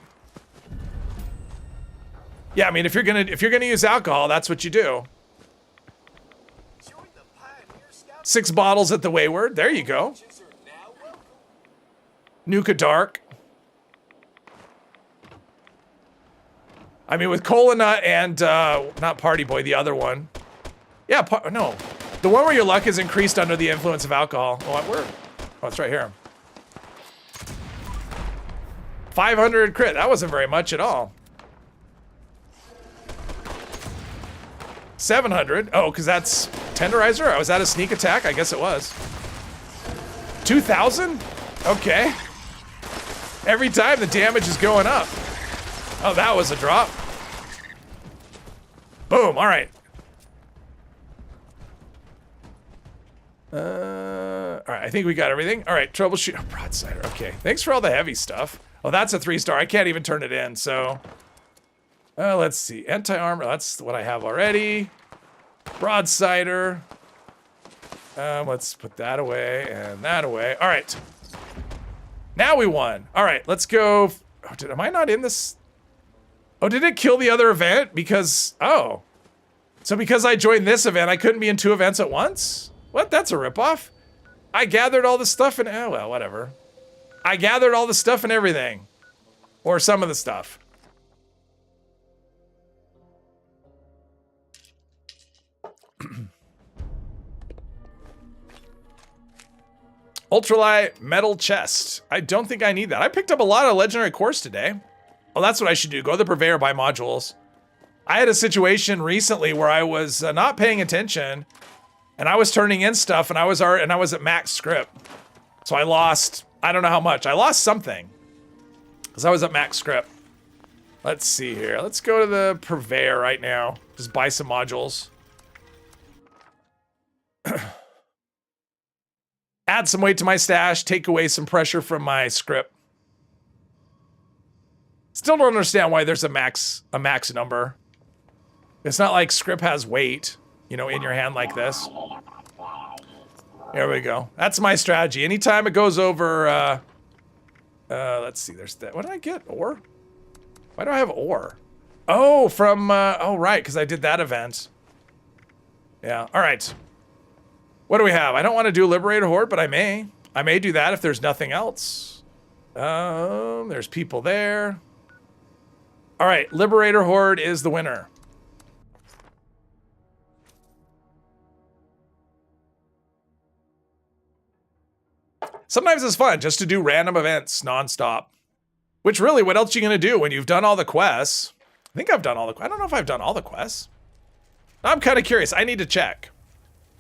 Yeah, I mean, if you're gonna use alcohol, that's what you do. 6 bottles at the Wayward. There you go. Nuka Dark. I mean, with Cola Nut and not Party Boy, the other one. Yeah, no, the one where your luck is increased under the influence of alcohol. Oh, it's right here. 500 crit. That wasn't very much at all. 700. Oh, because that's tenderizer? Oh, was that a sneak attack? I guess it was. 2,000? Okay. Every time the damage is going up. Oh, that was a drop. Boom, all right. All right, I think we got everything. All right, troubleshoot. Oh, broadsider, okay. Thanks for all the heavy stuff. Oh, that's a 3-star. I can't even turn it in, so. Let's see. Anti-armor, that's what I have already. Broadsider. Let's put that away and that away. All right. Now we won. All right, let's go. Oh, am I not in this? Oh, did it kill the other event? Because, oh. So because I joined this event, I couldn't be in 2 events at once? What? That's a ripoff. I gathered all the stuff and, oh, well, whatever. I gathered all the stuff and everything. Or some of the stuff. Ultralight metal chest. I don't think I need that. I picked up a lot of legendary cores today. Oh, that's what I should do. Go to the purveyor, buy modules. I had a situation recently where I was not paying attention, and I was turning in stuff, and I was at max script. So I lost, I don't know how much. I lost something because I was at max script. Let's see here. Let's go to the purveyor right now. Just buy some modules. Add some weight to my stash, take away some pressure from my script. Still don't understand why there's a max number. It's not like script has weight, you know, in your hand like this. There we go. That's my strategy. Anytime it goes over, let's see, there's that. What did I get? Ore? Why do I have ore? Oh, from, oh, right, because I did that event. Yeah, all right. What do we have? I don't want to do Liberator Horde, but I may. I may do that if there's nothing else. There's people there. All right, Liberator Horde is the winner. Sometimes it's fun just to do random events nonstop. Which really, what else are you going to do when you've done all the quests? I think I've done all the quests. I don't know if I've done all the quests. I'm kind of curious. I need to check.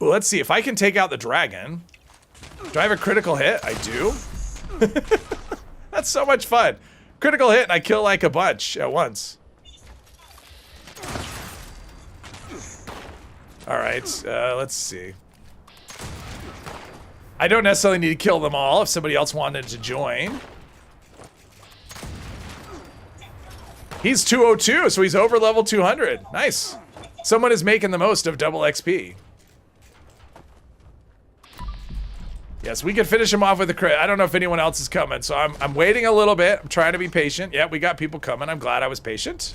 Ooh, let's see if I can take out the dragon. Do I have a critical hit? I do. That's so much fun. Critical hit and I kill like a bunch at once. All right, let's see. I don't necessarily need to kill them all if somebody else wanted to join. He's 202, so he's over level 200. Nice. Someone is making the most of double XP. Yes, we can finish him off with a crit. I don't know if anyone else is coming, so I'm waiting a little bit. I'm trying to be patient. Yeah, we got people coming. I'm glad I was patient.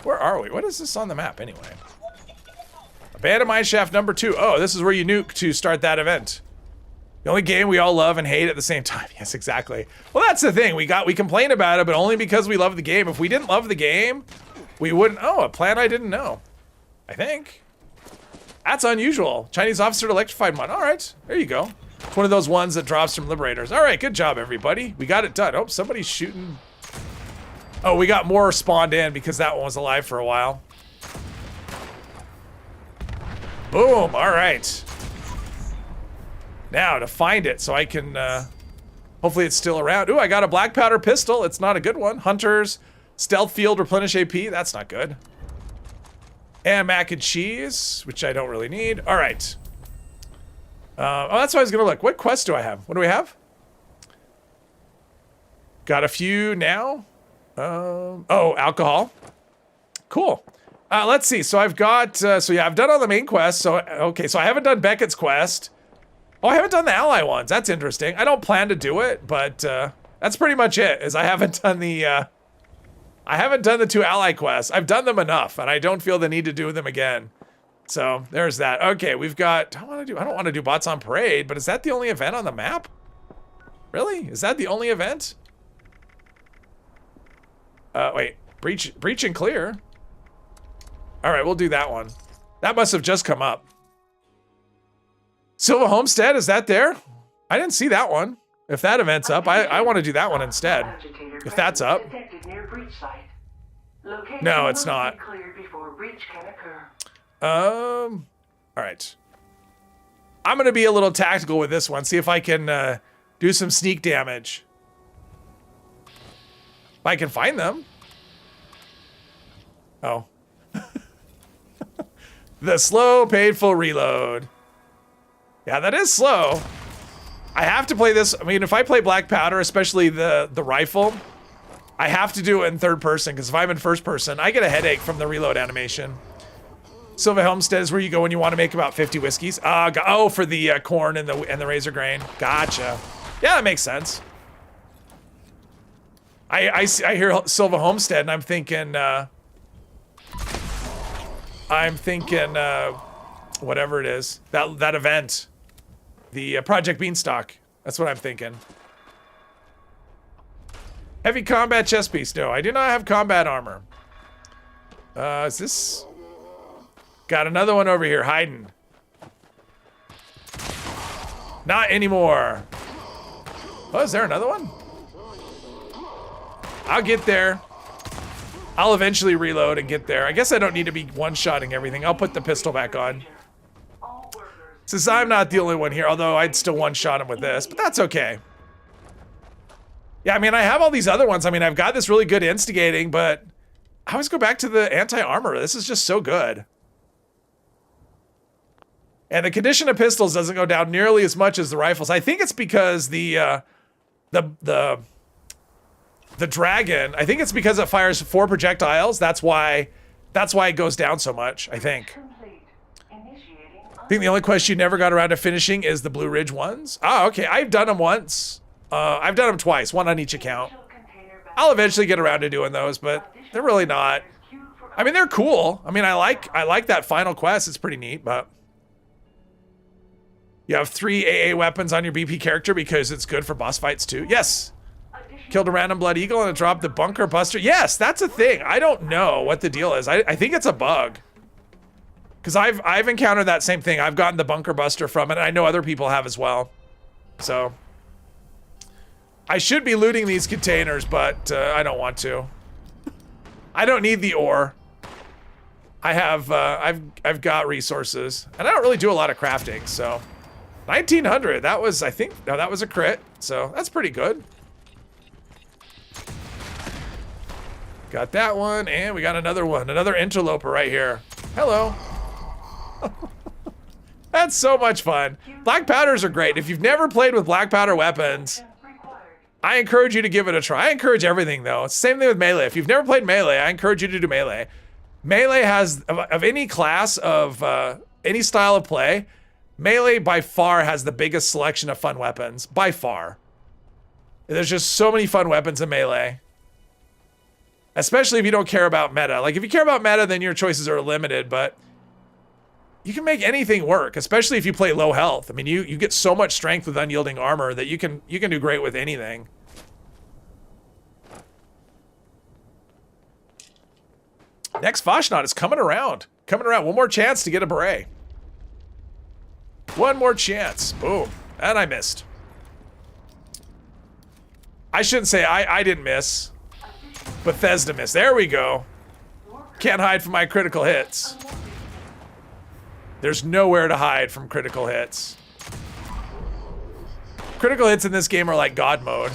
Where are we? What is this on the map anyway? Abandoned Mineshaft number 2. Oh, this is where you nuke to start that event. The only game we all love and hate at the same time. Yes, exactly. Well, that's the thing. We complain about it, but only because we love the game. If we didn't love the game, we wouldn't. Oh, a plan I didn't know. I think. That's unusual. Chinese officer electrified one. All right, there you go. It's one of those ones that drops from Liberators. All right, good job, everybody. We got it done. Oh, somebody's shooting. Oh, we got more spawned in because that one was alive for a while. Boom, all right. Now to find it so I can, hopefully it's still around. Ooh, I got a black powder pistol. It's not a good one. Hunters, stealth field, replenish AP. That's not good. And mac and cheese, which I don't really need. All right. Oh, that's what I was gonna look. What quest do I have? What do we have? Got a few now. Oh, alcohol. Cool. Let's see. So I've got, so yeah, I've done all the main quests. So, okay, so I haven't done Beckett's quest. Oh, I haven't done the ally ones. That's interesting. I don't plan to do it, but that's pretty much it, is I haven't done the 2 ally quests. I've done them enough, and I don't feel the need to do them again. So there's that. Okay, we've got, I don't want to do Bots on Parade, but is that the only event on the map? Really? Is that the only event? Wait, breach and clear. All right, we'll do that one. That must have just come up. Silva Homestead, is that there? I didn't see that one. If that event's up, I want to do that one instead. If that's up. Detected near breach site. Location No, it's must be not. cleared before breach can occur. All right. I'm gonna be a little tactical with this one. See if I can do some sneak damage. If I can find them. Oh. The slow, painful reload. Yeah, that is slow. I have to play this. I mean, if I play Black Powder, especially the rifle, I have to do it in third person, because if I'm in first person, I get a headache from the reload animation. Silva Homestead is where you go when you want to make about 50 whiskeys. Oh, for the corn and the razor grain. Gotcha. Yeah, that makes sense. I hear Silva Homestead and I'm thinking whatever it is, that event, the Project Beanstalk. That's what I'm thinking. Heavy combat chest piece. No, I do not have combat armor. Is this? Got another one over here hiding. Not anymore. Oh, is there another one? I'll get there. I'll eventually reload and get there. I guess I don't need to be one-shotting everything. I'll put the pistol back on. Since I'm not the only one here, although I'd still one-shot him with this, but that's okay. Yeah, I mean, I have all these other ones. I mean, I've got this really good instigating, but I always go back to the anti-armor. This is just so good. And the condition of pistols doesn't go down nearly as much as the rifles. I think it's because the dragon, I think it's because it fires 4 projectiles. That's why it goes down so much, I think. I think the only quest you never got around to finishing is the Blue Ridge ones. Oh, okay. I've done them once. I've done them twice, one on each account. I'll eventually get around to doing those, but they're really not. I mean, they're cool. I mean, I like that final quest. It's pretty neat, but you have 3 AA weapons on your BP character because it's good for boss fights too. Yes. Killed a random blood eagle and it dropped the bunker buster. Yes, that's a thing. I don't know what the deal is. I think it's a bug. Because I've encountered that same thing. I've gotten the bunker buster from it, and I know other people have as well. So I should be looting these containers, but I don't want to. I don't need the ore. I have I've got resources, and I don't really do a lot of crafting. So 1900. That was, I think, no, that was a crit. So that's pretty good. Got that one, and we got another one. Another interloper right here. Hello. That's so much fun. Black powders are great. If you've never played with black powder weapons, I encourage you to give it a try. I encourage everything, though. It's the same thing with melee. If you've never played melee, I encourage you to do melee. Melee has, of any class of any style of play, melee by far has the biggest selection of fun weapons. By far. There's just so many fun weapons in melee. Especially if you don't care about meta. Like, if you care about meta, then your choices are limited, but you can make anything work, especially if you play low health. I mean, you get so much strength with unyielding armor that you can do great with anything. Next Foshnot is coming around. Coming around. One more chance to get a beret. One more chance. Boom. And I missed. I shouldn't say I didn't miss. Bethesda missed. There we go. Can't hide from my critical hits. There's nowhere to hide from critical hits. Critical hits in this game are like God mode.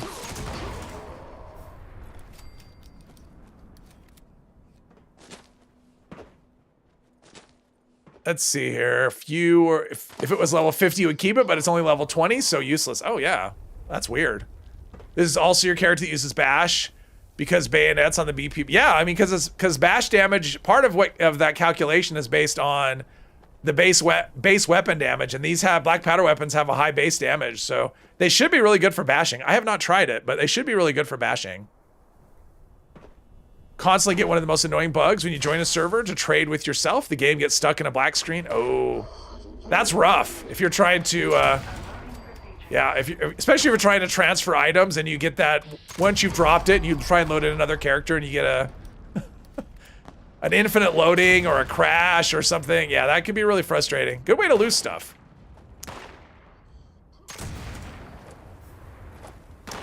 Let's see here. If it was level 50, you would keep it, but it's only level 20, so useless. Oh yeah, that's weird. This is also your character that uses bash because bayonets on the BP. Yeah, I mean, because bash damage, part of that calculation is based on the base weapon damage, and these black powder weapons have a high base damage, so they should be really good for bashing. I have not tried it, but they should be really good for bashing. Constantly get one of the most annoying bugs when you join a server to trade with yourself. The game gets stuck in a black screen. Oh, that's rough. If you're trying to, yeah, especially if you're trying to transfer items and you get that once you've dropped it, and you try and load in another character and you get an infinite loading or a crash or something. Yeah, that can be really frustrating. Good way to lose stuff.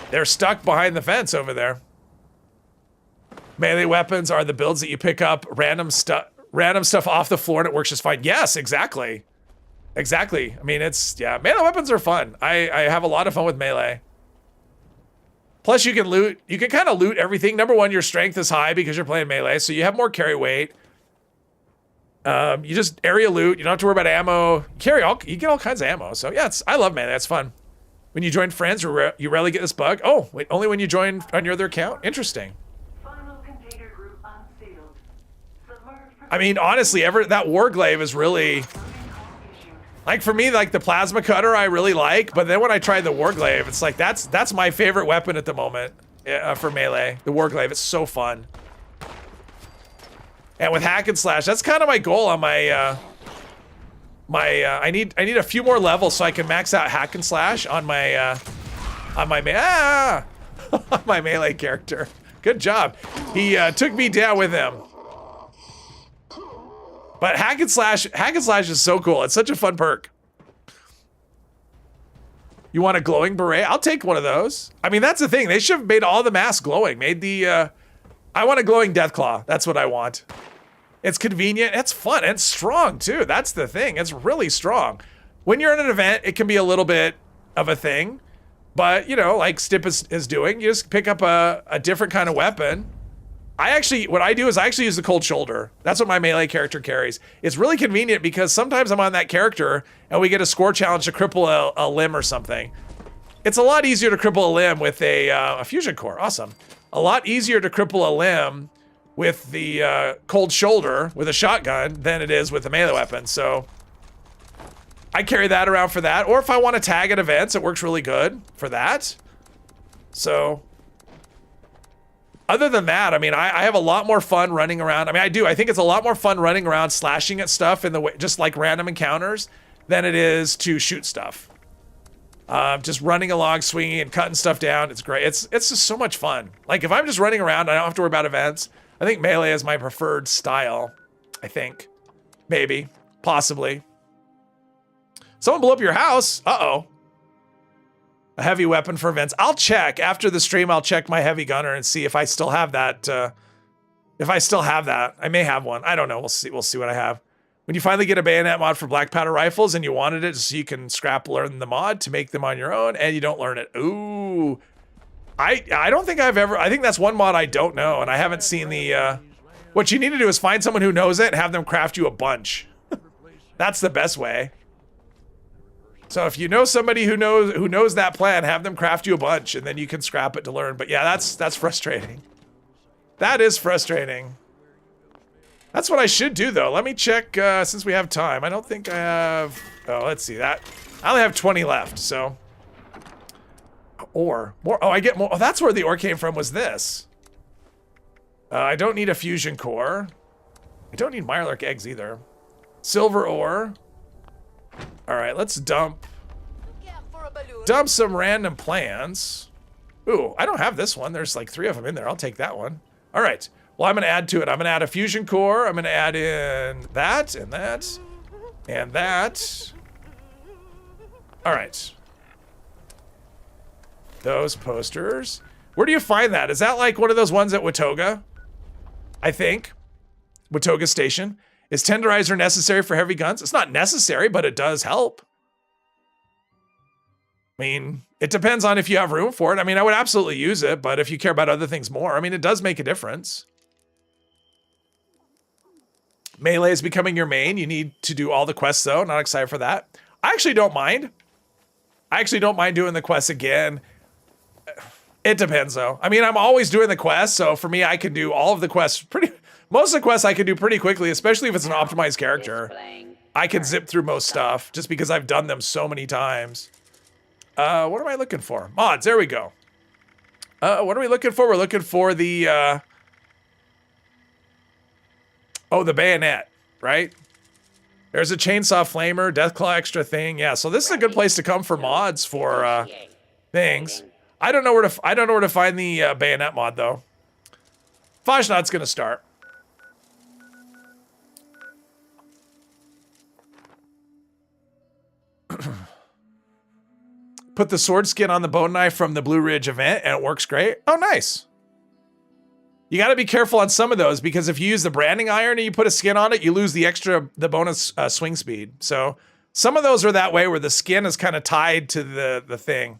They're stuck behind the fence over there. Melee weapons are the builds that you pick up random stuff off the floor and it works just fine. Yes, exactly. Exactly. I mean, melee weapons are fun. I have a lot of fun with melee. Plus you can loot, you can kind of loot everything. Number one, your strength is high because you're playing melee, so you have more carry weight. You just area loot, you don't have to worry about ammo. You get all kinds of ammo. So yeah, I love melee, that's fun. When you join friends, you rarely get this bug. Oh, wait, only when you join on your other account? Interesting. Final container group unsealed. Submerged. I mean, honestly, that Warglaive is really, like for me, like the plasma cutter I really like, but then when I tried the Warglaive, it's like, that's my favorite weapon at the moment for melee. The Warglaive, it's so fun. And with hack and slash, that's kind of my goal on my, I need a few more levels so I can max out hack and slash on my on my melee character. Good job. He took me down with him. But hack and slash is so cool. It's such a fun perk. You want a glowing beret? I'll take one of those. I mean, that's the thing. They should have made all the masks glowing. I want a glowing Deathclaw. That's what I want. It's convenient, it's fun, and it's strong too. That's the thing, it's really strong. When you're in an event, it can be a little bit of a thing, but you know, like Stip is doing, you just pick up a different kind of weapon. What I do is I actually use the cold shoulder. That's what my melee character carries. It's really convenient because sometimes I'm on that character and we get a score challenge to cripple a limb or something. It's a lot easier to cripple a limb with a fusion core, awesome. A lot easier to cripple a limb with the cold shoulder with a shotgun than it is with a melee weapon. So I carry that around for that. Or if I want to tag at events, it works really good for that. So other than that, I mean, I have a lot more fun running around. I mean, I do. I think it's a lot more fun running around slashing at stuff in the way, just like random encounters, than it is to shoot stuff. Just running along, swinging and cutting stuff down. It's great. It's just so much fun. Like if I'm just running around, I don't have to worry about events. I think melee is my preferred style. I think. Maybe. Possibly. Someone blew up your house. Uh-oh. A heavy weapon for events. I'll check. After the stream, I'll check my heavy gunner and see if I still have that. If I still have that. I may have one. I don't know. We'll see. We'll see what I have. When you finally get a bayonet mod for black powder rifles and you wanted it so you can learn the mod to make them on your own and you don't learn it. Ooh. I don't think I think that's one mod I don't know, and I haven't seen the, what you need to do is find someone who knows it and have them craft you a bunch. That's the best way. So if you know somebody who knows that plan, have them craft you a bunch, and then you can scrap it to learn. But yeah, that's frustrating. That is frustrating. That's what I should do, though. Let me check, since we have time. I don't think I have, oh, let's see that. I only have 20 left, so. Ore. More. Oh, I get more. Oh, that's where the ore came from, was this. I don't need a fusion core. I don't need Mirelurk eggs either. Silver ore. All right, let's dump some random plants. Ooh, I don't have this one. There's like 3 of them in there. I'll take that one. All right. Well, I'm going to add to it. I'm going to add a fusion core. I'm going to add in that and that and that. All right. Those posters. Where do you find that? Is that like one of those ones at Watoga? I think. Watoga Station. Is tenderizer necessary for heavy guns? It's not necessary, but it does help. I mean, it depends on if you have room for it. I mean, I would absolutely use it, but if you care about other things more, I mean, it does make a difference. Melee is becoming your main. You need to do all the quests, though. Not excited for that. I actually don't mind. I actually don't mind doing the quests again. It depends, though. I mean, I'm always doing the quests, so for me, I can do all of the quests most of the quests I can do pretty quickly, especially if it's an optimized character. I can zip through most stuff, just because I've done them so many times. What am I looking for? Mods, there we go. What are we looking for? We're looking for the, oh, the bayonet, right? There's a chainsaw flamer, deathclaw extra thing. Yeah, so this is a good place to come for mods for things. I don't know where to find the bayonet mod though. Fajnot's gonna start. Put the sword skin on the bone knife from the Blue Ridge event and it works great. Oh, nice. You got to be careful on some of those because if you use the branding iron and you put a skin on it, you lose the bonus swing speed. So some of those are that way where the skin is kind of tied to the thing.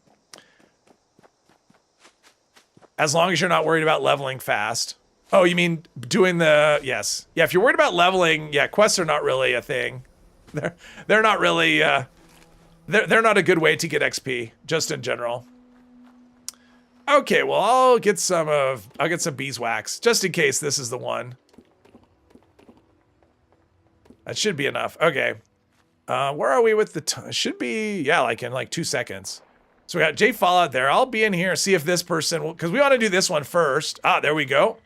As long as you're not worried about leveling fast. Oh, you mean doing the, yes. Yeah, if you're worried about leveling, yeah, quests are not really a thing. They're not really, they're not a good way to get XP, just in general. Okay, well, I'll get some beeswax, just in case this is the one. That should be enough. Okay. Where are we with the time? It should be, yeah, like in like 2 seconds. So we got J Fallout there. I'll be in here, see if this person will, because we want to do this one first. Ah, there we go.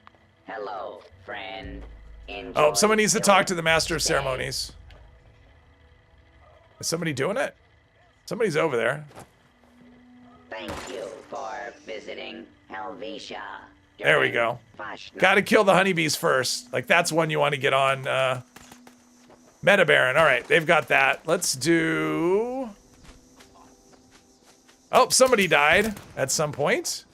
Hello, friend. Enjoy Oh, someone needs to your talk to the Master of stay. Ceremonies. Is somebody doing it? Somebody's over there. Thank you for visiting Helvetia. There we go. Got to kill the honeybees first. Like, that's one you want to get on. Meta Baron. All right, they've got that. Let's do... Oh, somebody died at some point.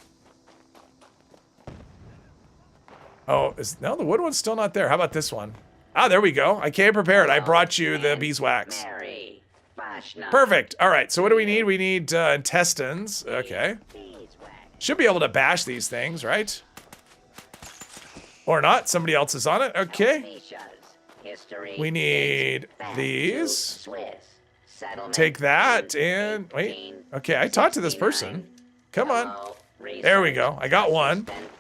Oh, no, the wood one's still not there. How about this one? Ah, there we go. I came prepared. I brought you the beeswax. Mary, Vashna, Perfect. All right, so what do we need? We need intestines. Okay. beeswax, Should be able to bash these things, right? Or not. Somebody else is on it. Okay. Helvetia's history We need dates back to these. Swiss settlement Take that in and... Wait. Okay, I talked to this person. Come on. Hello, There we research go. I got one. assistant.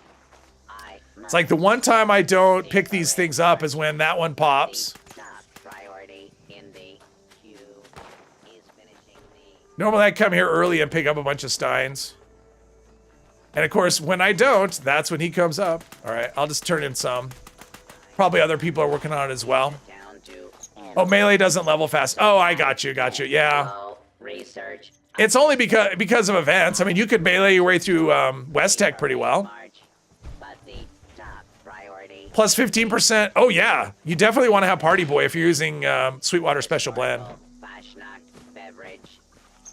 I It's like the one time I don't pick these things up is when that one pops. top priority in the queue is finishing the Normally I come here early and pick up a bunch of steins. And of course, when I don't, that's when he comes up. All right, I'll just turn in some. Probably other people are working on it as well. down to Oh, melee doesn't level fast. Oh, I got you, Yeah. Hello, research It's only because of events. I mean, you could melee your way through West Tech pretty well. March, but the top priority Plus 15%. Oh, yeah. You definitely want to have Party Boy if you're using Sweetwater Special Blend. Vashnak beverage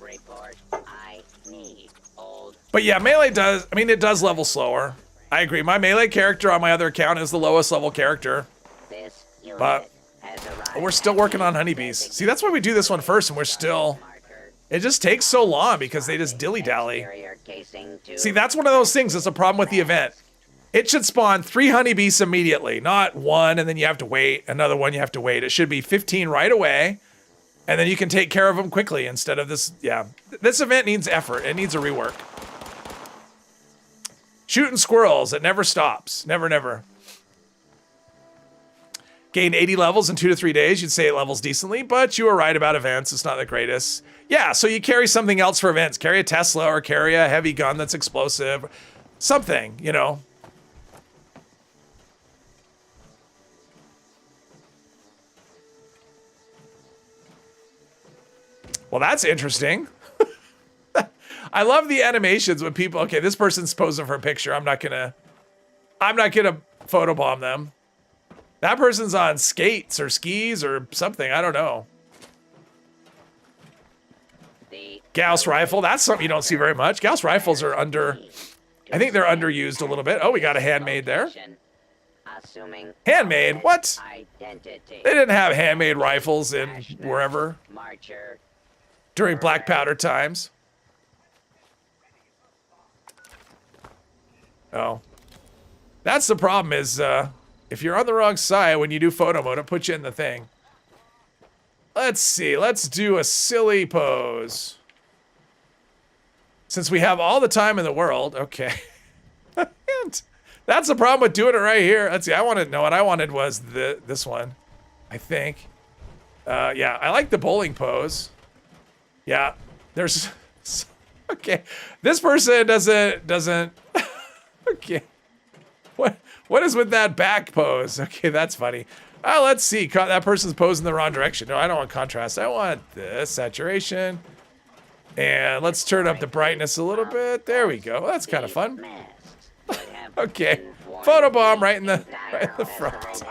report. I need old But yeah, melee does, I mean, it does level slower. I agree. My melee character on my other account is the lowest level character. this unit But has arrived. we're still working on honeybees. See, that's why we do this one first, and we're still... It just takes so long because they just dilly-dally. Exterior casing to See, that's one of those things that's a problem with the event. It should spawn 3 honeybees immediately, not 1, and then you have to wait. Another one you have to wait. It should be 15 right away, and then you can take care of them quickly instead of this. Yeah, this event needs effort. It needs a rework. Shooting squirrels. It never stops. Never, never. Gain 80 levels in 2 to 3 days. You'd say it levels decently, but you were right about events. It's not the greatest. Yeah, so you carry something else for events. Carry a Tesla or carry a heavy gun that's explosive. Something, you know. Well, that's interesting. I love the animations when people, okay, this person's posing for a picture. I'm not gonna photobomb them. That person's on skates or skis or something. I don't know. the Gauss rifle. That's something you don't see very much. Gauss rifles are under, I think they're underused a little bit. Oh, we got a handmade there. assuming Handmade? What? identity. They didn't have handmade rifles in wherever Marcher during Black Powder times. Oh. That's the problem is, if you're on the wrong side when you do photo mode, it puts you in the thing. Let's see. Let's do a silly pose. Since we have all the time in the world. Okay. And that's the problem with doing it right here. Let's see. I wanted, no, what I wanted was this one. I think. Yeah, I like the bowling pose. Yeah. There's... Okay. This person doesn't... Okay. What is with that back pose? Okay, that's funny. Let's see. That person's posing the wrong direction. No, I don't want contrast. I want this saturation. And let's turn up the brightness a little bit. There we go. That's kind of fun. Okay. Photobomb right in the front.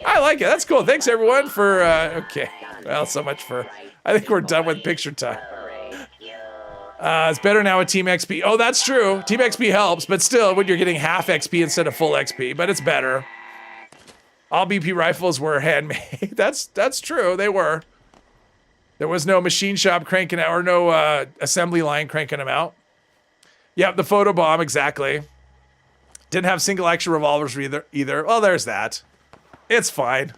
I like it. That's cool. Thanks everyone for okay. Well, so much for I think we're done with picture time. It's better now with Team XP. Oh, that's true. Team XP helps, but still, when you're getting half XP instead of full XP, but it's better. All BP rifles were handmade. That's true. They were. There was no machine shop cranking out, or no assembly line cranking them out. Yep, the photo bomb, exactly. Didn't have single action revolvers either. Well, there's that. It's fine.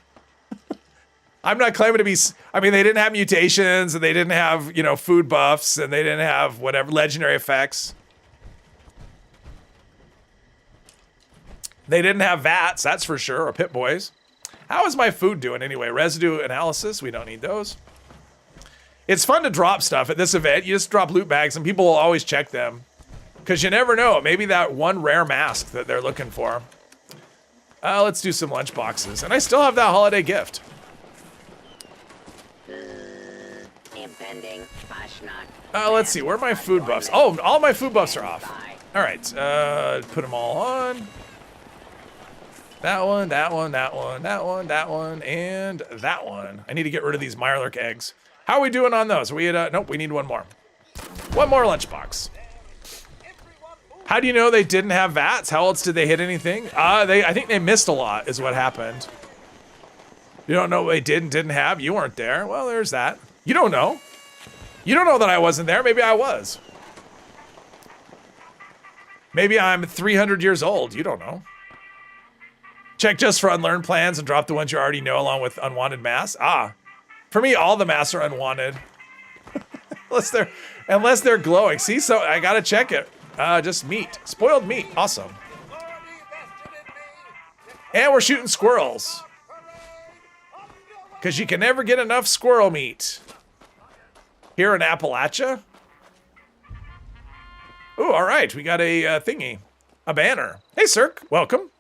I'm not claiming to be. I mean, they didn't have mutations, and they didn't have, you know, food buffs, and they didn't have whatever legendary effects. They didn't have VATs, that's for sure, or Pit Boys. How is my food doing anyway? Residue analysis, we don't need those. It's fun to drop stuff at this event. You just drop loot bags, and people will always check them. Because you never know, maybe that one rare mask that they're looking for. Let's do some lunch boxes. And I still have that holiday gift. Impending Ashnot. Let's see, where are my food buffs? Oh, all my food buffs are off. All right, put them all on. That one, that one, that one, that one, that one, and that one. I need to get rid of these Mirelurk eggs. How are we doing on those? Are we at, nope, we need one more. One more lunchbox. How do you know they didn't have VATs? How else did they hit anything? I think they missed a lot is what happened. You don't know what they did and didn't have? You weren't there. Well, there's that. You don't know. You don't know that I wasn't there. Maybe I was. Maybe I'm 300 years old. You don't know. Check just for unlearned plans and drop the ones you already know along with unwanted masks. For me, all the masks are unwanted. unless they're glowing. See, so I gotta check it. Just meat. Spoiled meat. Awesome. And we're shooting squirrels. Because you can never get enough squirrel meat. Here in Appalachia. Ooh, all right. We got a thingy. A banner. Hey, Cirque. Welcome.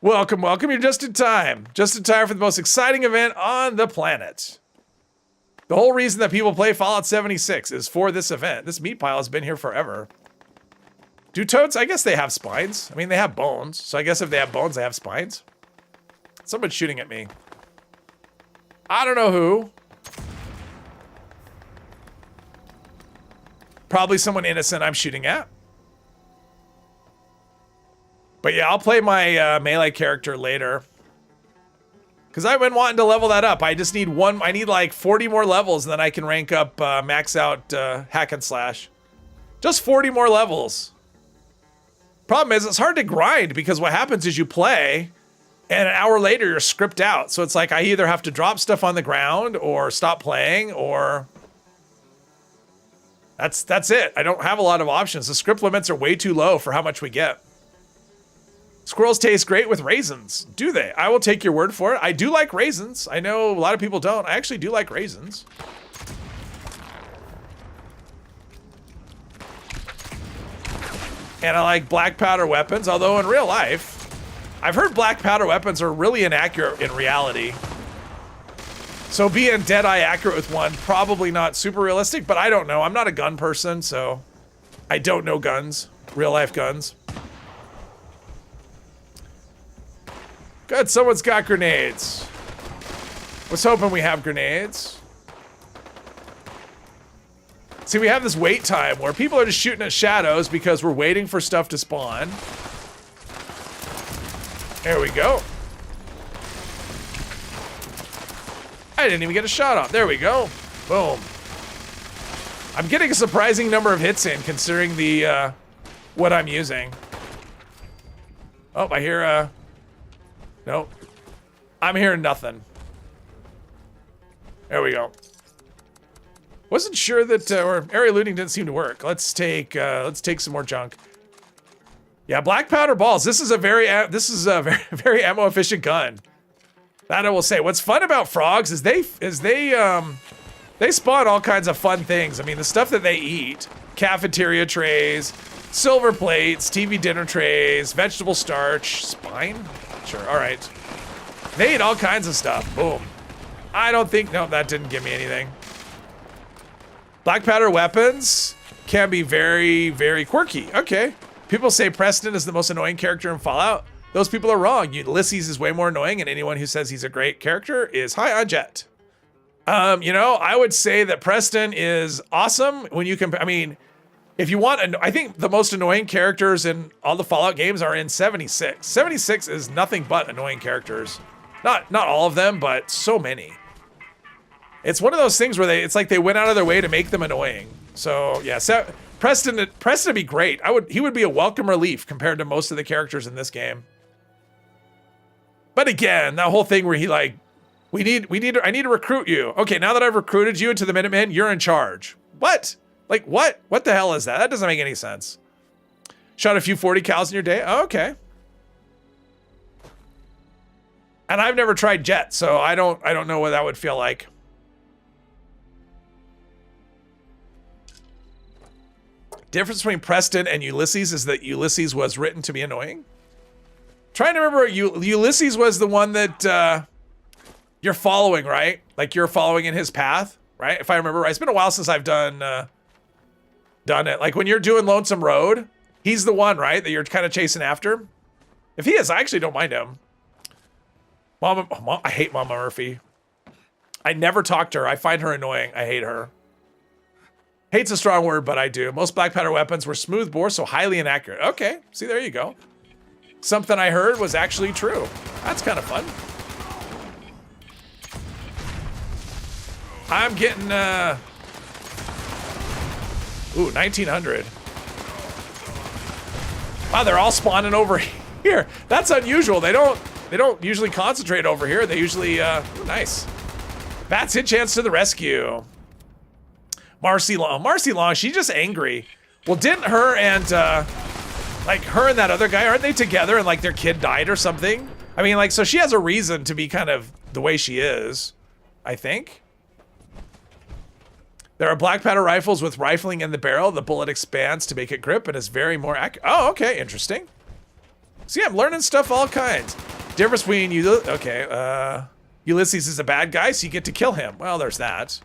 Welcome, welcome. You're just in time. Just in time for the most exciting event on the planet. The whole reason that people play Fallout 76 is for this event. This meat pile has been here forever. Do toads? I guess they have spines. I mean, they have bones. So I guess if they have bones, they have spines. Someone's shooting at me. I don't know who. Probably someone innocent I'm shooting at. But yeah, I'll play my melee character later. Because I've been wanting to level that up. I just need I need like 40 more levels and then I can rank up, max out hack and slash. Just 40 more levels. Problem is, it's hard to grind because what happens is you play and an hour later you're script out. So it's like I either have to drop stuff on the ground or stop playing or... That's it. I don't have a lot of options. The script limits are way too low for how much we get. Squirrels taste great with raisins. Do they? I will take your word for it. I do like raisins. I know a lot of people don't. I actually do like raisins. And I like black powder weapons, although in real life, I've heard black powder weapons are really inaccurate in reality. So being dead-eye accurate with one, probably not super realistic, but I don't know. I'm not a gun person, so I don't know guns, real-life guns. Good, someone's got grenades. Was hoping we have grenades. See, we have this wait time where people are just shooting at shadows because we're waiting for stuff to spawn. There we go. I didn't even get a shot off. There we go. Boom. I'm getting a surprising number of hits in considering the, what I'm using. Oh, I hear, nope. I'm hearing nothing. There we go. Wasn't sure that, or area looting didn't seem to work. Let's take some more junk. Yeah, black powder balls. This is a very very ammo efficient gun. That I will say. What's fun about frogs is they spawn all kinds of fun things. I mean, the stuff that they eat, cafeteria trays, silver plates, TV dinner trays, vegetable starch, spine. Sure. All right. They eat all kinds of stuff. Boom. I don't think. No, that didn't give me anything. Black powder weapons can be very, very quirky. Okay. People say Preston is the most annoying character in Fallout. Those people are wrong. Ulysses is way more annoying, and anyone who says he's a great character is high on Jet. You know, I would say that Preston is awesome when you compare. I mean, if you want, I think the most annoying characters in all the Fallout games are in 76. 76 is nothing but annoying characters. Not all of them, but so many. It's one of those things where it's like they went out of their way to make them annoying. So yeah, Preston would be great. He would be a welcome relief compared to most of the characters in this game. But again, that whole thing where he like, I need to recruit you. Okay, now that I've recruited you into the Minutemen, you're in charge. What? Like what? What the hell is that? That doesn't make any sense. Shot a few 40 cals in your day? Oh, okay. And I've never tried jet, so I don't know what that would feel like. Difference between Preston and Ulysses is that Ulysses was written to be annoying. Trying to remember, Ulysses was the one that you're following, right? Like you're following in his path, right? If I remember right. It's been a while since I've done it. Like when you're doing Lonesome Road, he's the one, right? That you're kind of chasing after. If he is, I actually don't mind him. Mom, I hate Mama Murphy. I never talk to her. I find her annoying. I hate her. Hate's a strong word, but I do. Most black powder weapons were smooth bore, so highly inaccurate. Okay, see, there you go. Something I heard was actually true. That's kind of fun. I'm getting, ooh, 1900. Wow, they're all spawning over here. That's unusual. They don't usually concentrate over here. They usually, ooh, nice. Bats hit chance to the rescue. Marcy Long, she's just angry. Well, didn't her and, like, her and that other guy, aren't they together and, like, their kid died or something? I mean, like, so she has a reason to be kind of the way she is, I think. There are black powder rifles with rifling in the barrel. The bullet expands to make it grip and is very more accurate. Oh, okay, interesting. See, I'm learning stuff all kinds. Difference between you, okay, Ulysses is a bad guy, so you get to kill him. Well, there's that.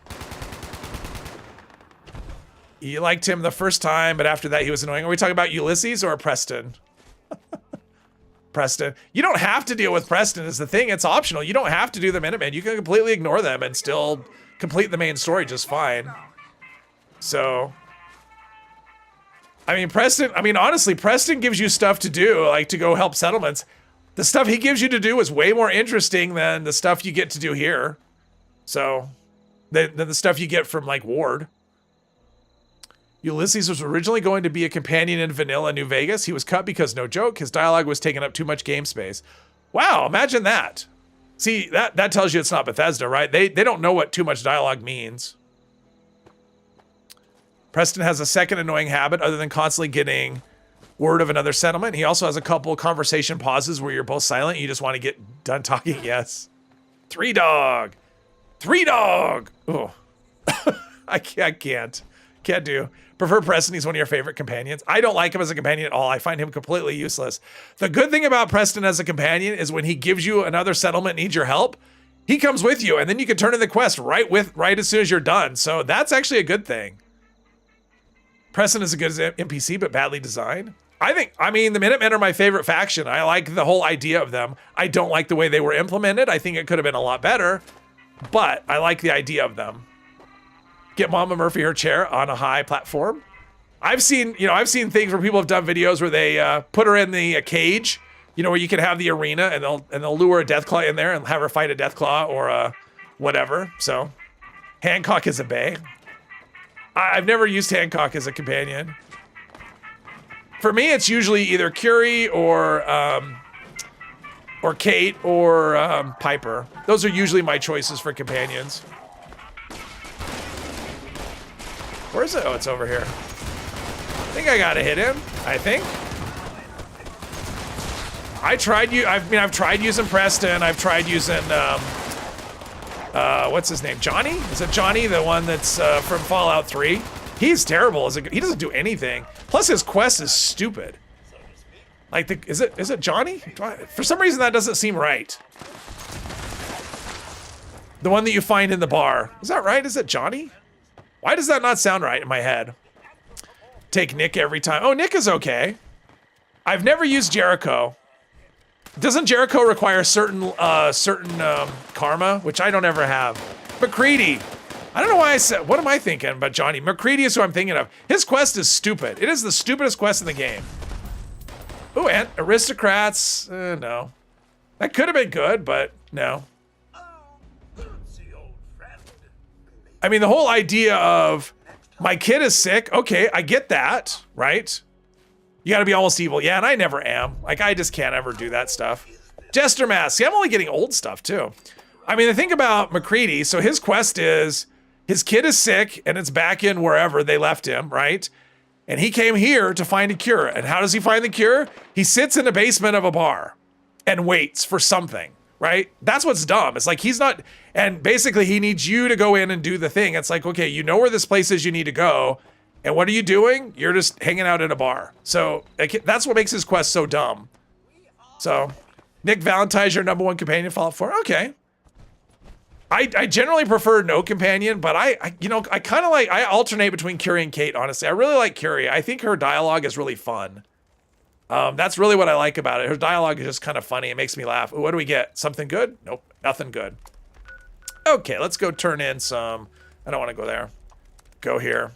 You liked him the first time, but after that he was annoying. Are we talking about Ulysses or Preston? Preston. You don't have to deal with Preston is the thing. It's optional. You don't have to do the Minutemen. You can completely ignore them and still complete the main story just fine. So, I mean, honestly, Preston gives you stuff to do, like to go help settlements. The stuff he gives you to do is way more interesting than the stuff you get to do here. So, than the stuff you get from, like, Ward. Ulysses was originally going to be a companion in Vanilla New Vegas. He was cut because, no joke, his dialogue was taking up too much game space. Wow, imagine that. See, that tells you it's not Bethesda, right? They don't know what too much dialogue means. Preston has a second annoying habit other than constantly getting word of another settlement. He also has a couple conversation pauses where you're both silent. You just want to get done talking. Yes. 3 dog. 3 dog. Oh, I can't do. Prefer Preston. He's one of your favorite companions. I don't like him as a companion at all. I find him completely useless. The good thing about Preston as a companion is when he gives you another settlement, needs your help, he comes with you, and then you can turn in the quest right as soon as you're done. So that's actually a good thing. Preston is as good as NPC, but badly designed. I mean, the Minutemen are my favorite faction. I like the whole idea of them. I don't like the way they were implemented. I think it could have been a lot better, but I like the idea of them. Get Mama Murphy her chair on a high platform. I've seen things where people have done videos where they put her in the cage, where you can have the arena and they'll lure a Deathclaw in there and have her fight a Deathclaw or a whatever. So Hancock is a bae. I've never used Hancock as a companion. For me, it's usually either Curie or Kate or Piper. Those are usually my choices for companions. Where is it? Oh, it's over here. I think I gotta hit him. I think. I've tried using Preston. I've tried using what's his name? Johnny? Is it Johnny, the one that's from Fallout 3? He's terrible. He doesn't do anything. Plus, his quest is stupid. Like, is it Johnny? For some reason, that doesn't seem right. The one that you find in the bar. Is that right? Is it Johnny? Why does that not sound right in my head? Take Nick every time. Oh, Nick is okay. I've never used Jericho. Doesn't Jericho require certain karma, which I don't ever have? McCready. I don't know why I said, what am I thinking about Johnny? McCready is who I'm thinking of. His quest is stupid. It is the stupidest quest in the game. Ooh, and aristocrats, no. That could have been good, but no. I mean, the whole idea of my kid is sick. Okay, I get that, right? You gotta be almost evil. Yeah, and I never am. Like, I just can't ever do that stuff. Jester Mask. See, I'm only getting old stuff, too. I mean, the thing about McCready, so his quest is, his kid is sick, and it's back in wherever they left him, right? And he came here to find a cure. And how does he find the cure? He sits in the basement of a bar and waits for something, right? That's what's dumb. It's like he's not, and basically he needs you to go in and do the thing. It's like, okay, you know where this place is you need to go. And what are you doing? You're just hanging out at a bar. So that's what makes his quest so dumb. So Nick Valentine's your #1 companion, Fallout 4. Okay. I generally prefer no companion, but I kind of like, I alternate between Curie and Kate, honestly. I really like Curie. I think her dialogue is really fun. That's really what I like about it. Her dialogue is just kind of funny. It makes me laugh. Ooh, what do we get? Something good? Nope, nothing good. Okay, let's go turn in some, I don't want to go there. Go here.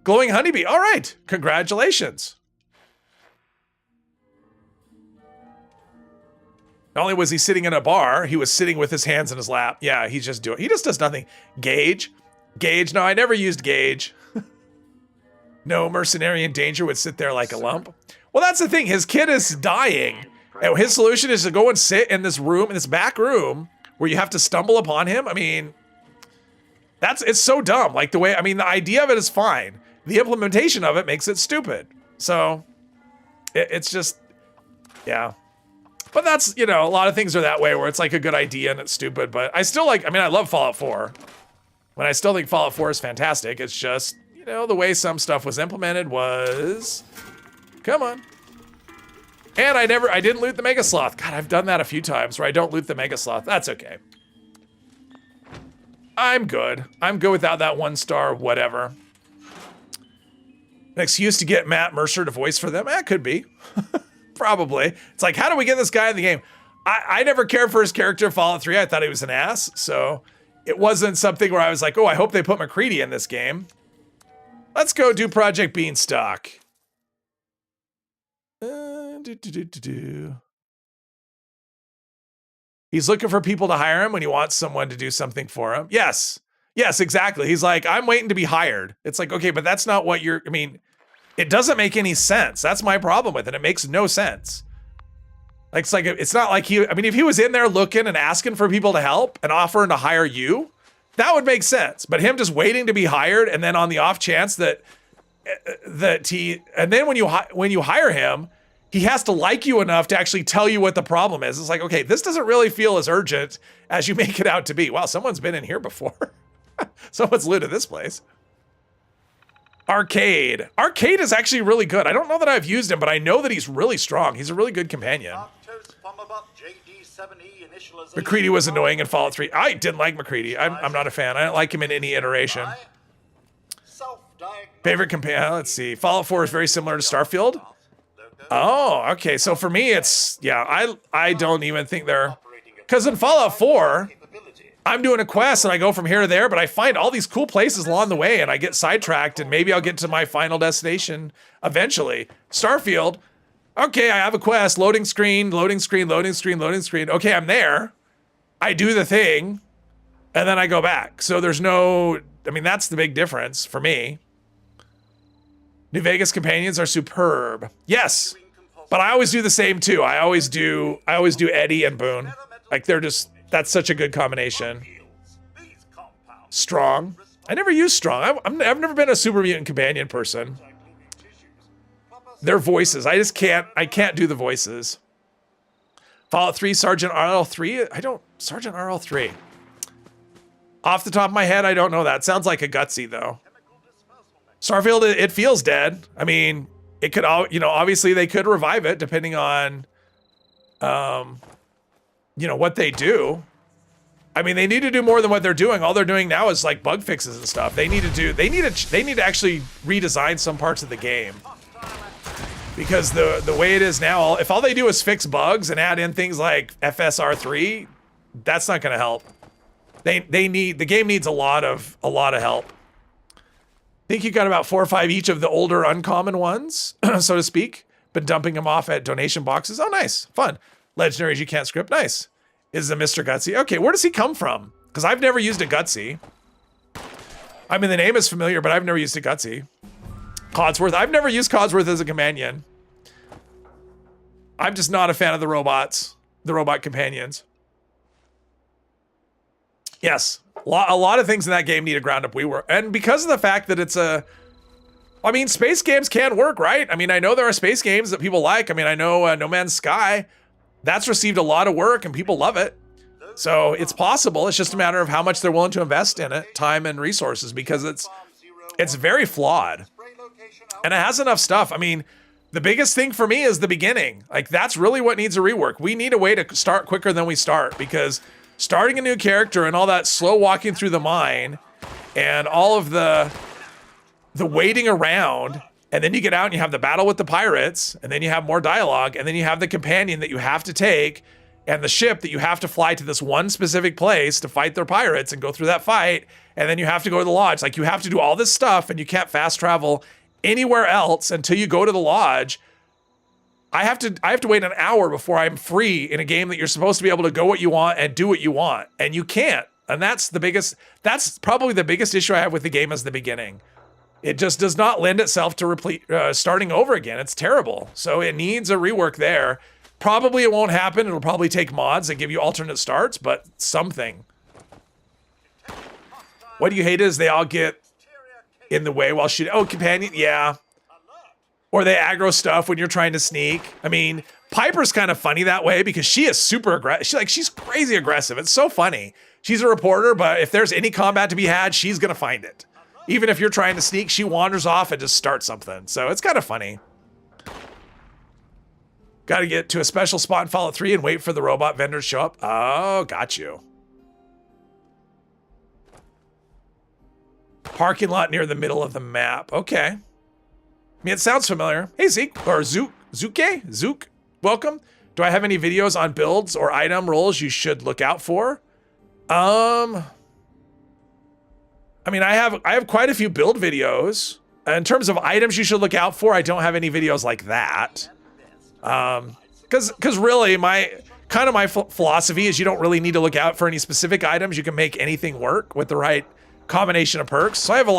Glowing honeybee. All right, congratulations. Not only was he sitting in a bar, he was sitting with his hands in his lap. Yeah, he just does nothing. Gauge. No, I never used Gauge. No mercenary in danger would sit there like a lump. Well, that's the thing. His kid is dying. And his solution is to go and sit in this room, in this back room, where you have to stumble upon him. I mean, it's so dumb. Like the way, I mean, the idea of it is fine. The implementation of it makes it stupid. So, it's just, yeah. But that's, a lot of things are that way where it's like a good idea and it's stupid. But I still like, I mean, I love Fallout 4. But I still think Fallout 4 is fantastic. It's just, the way some stuff was implemented was, come on. And I didn't loot the Mega Sloth. God, I've done that a few times where I don't loot the Mega Sloth. That's okay. I'm good. I'm good without that 1-star whatever. An excuse to get Matt Mercer to voice for them? Could be. Probably. It's like, how do we get this guy in the game? I never cared for his character in Fallout 3. I thought he was an ass. So it wasn't something where I was like, oh, I hope they put McCready in this game. Let's go do Project Beanstalk. He's looking for people to hire him when he wants someone to do something for him. Yes. Yes, exactly. He's like, I'm waiting to be hired. It's like, okay, but that's not what I mean, it doesn't make any sense. That's my problem with it. It makes no sense. Like, it's not like if he was in there looking and asking for people to help and offering to hire you, that would make sense. But him just waiting to be hired and then on the off chance and then when you hire him, he has to like you enough to actually tell you what the problem is. It's like, okay, this doesn't really feel as urgent as you make it out to be. Wow, someone's been in here before. Someone's looted this place. Arcade. Arcade is actually really good. I don't know that I've used him, but I know that he's really strong. He's a really good companion. McCready was annoying in Fallout 3. I didn't like McCready. I'm not a fan. I don't like him in any iteration. Favorite companion? Let's see. Fallout 4 is very similar to Starfield. Oh, okay. So for me, it's, yeah, I don't even think they're, because in Fallout 4, I'm doing a quest and I go from here to there, but I find all these cool places along the way and I get sidetracked and maybe I'll get to my final destination eventually. Starfield, okay, I have a quest, loading screen, loading screen, loading screen, loading screen. Okay, I'm there. I do the thing and then I go back. So there's no, I mean, that's the big difference for me. New Vegas companions are superb. Yes, but I always do the same too. I always do Eddie and Boone. Like they're just, that's such a good combination. Strong. I never use Strong. I've never been a super mutant companion person. Their voices. I can't do the voices. Fallout 3, Sergeant RL3. Sergeant RL3. Off the top of my head, I don't know that. Sounds like a gutsy though. Starfield, it feels dead. I mean, it could, obviously they could revive it depending on, what they do. I mean, they need to do more than what they're doing. All they're doing now is like bug fixes and stuff. They need to actually redesign some parts of the game. Because the way it is now, if all they do is fix bugs and add in things like FSR3, that's not going to help. The game needs a lot of help. I think you got about 4 or 5 each of the older uncommon ones, so to speak. Been dumping them off at donation boxes. Oh, nice. Fun. Legendaries you can't script. Nice. Is a Mr. Gutsy. Okay, where does he come from? Because I've never used a Gutsy. I mean, the name is familiar, but I've never used a Gutsy. Codsworth. I've never used Codsworth as a companion. I'm just not a fan of the robots. The robot companions. Yes. A lot of things in that game need a ground up rework. And because of the fact that it's a... I mean, space games can work, right? I mean, I know there are space games that people like. I mean, I know No Man's Sky. That's received a lot of work and people love it. So it's possible. It's just a matter of how much they're willing to invest in it, time and resources, because it's very flawed. And it has enough stuff. I mean, the biggest thing for me is the beginning. Like, that's really what needs a rework. We need a way to start quicker than we start, because starting a new character and all that slow walking through the mine and all of the waiting around, and then you get out and you have the battle with the pirates, and then you have more dialogue, and then you have the companion that you have to take, and the ship that you have to fly to this one specific place to fight their pirates and go through that fight, and then you have to go to the lodge. Like, you have to do all this stuff, and you can't fast travel anywhere else until you go to the lodge. I have to wait an hour before I'm free in a game that you're supposed to be able to go what you want and do what you want, and you can't. And that's probably the biggest issue I have with the game is the beginning. It just does not lend itself to starting over again. It's terrible. So it needs a rework there. Probably it won't happen. It'll probably take mods that give you alternate starts, but something. What do you hate is they all get in the way while shooting. Oh, companion, yeah. Or they aggro stuff when you're trying to sneak. I mean, Piper's kind of funny that way because she is super aggressive. She's crazy aggressive. It's so funny. She's a reporter, but if there's any combat to be had, she's gonna find it. Even if you're trying to sneak, she wanders off and just starts something. So it's kind of funny. Got to get to a special spot in Fallout 3 and wait for the robot vendors to show up. Oh, got you. Parking lot near the middle of the map. Okay. I mean, it sounds familiar. Hey, Zeke, or Zook, welcome. Do I have any videos on builds or item rolls you should look out for? I mean, I have quite a few build videos. In terms of items you should look out for, I don't have any videos like that. Because really, my philosophy is you don't really need to look out for any specific items. You can make anything work with the right combination of perks. So I have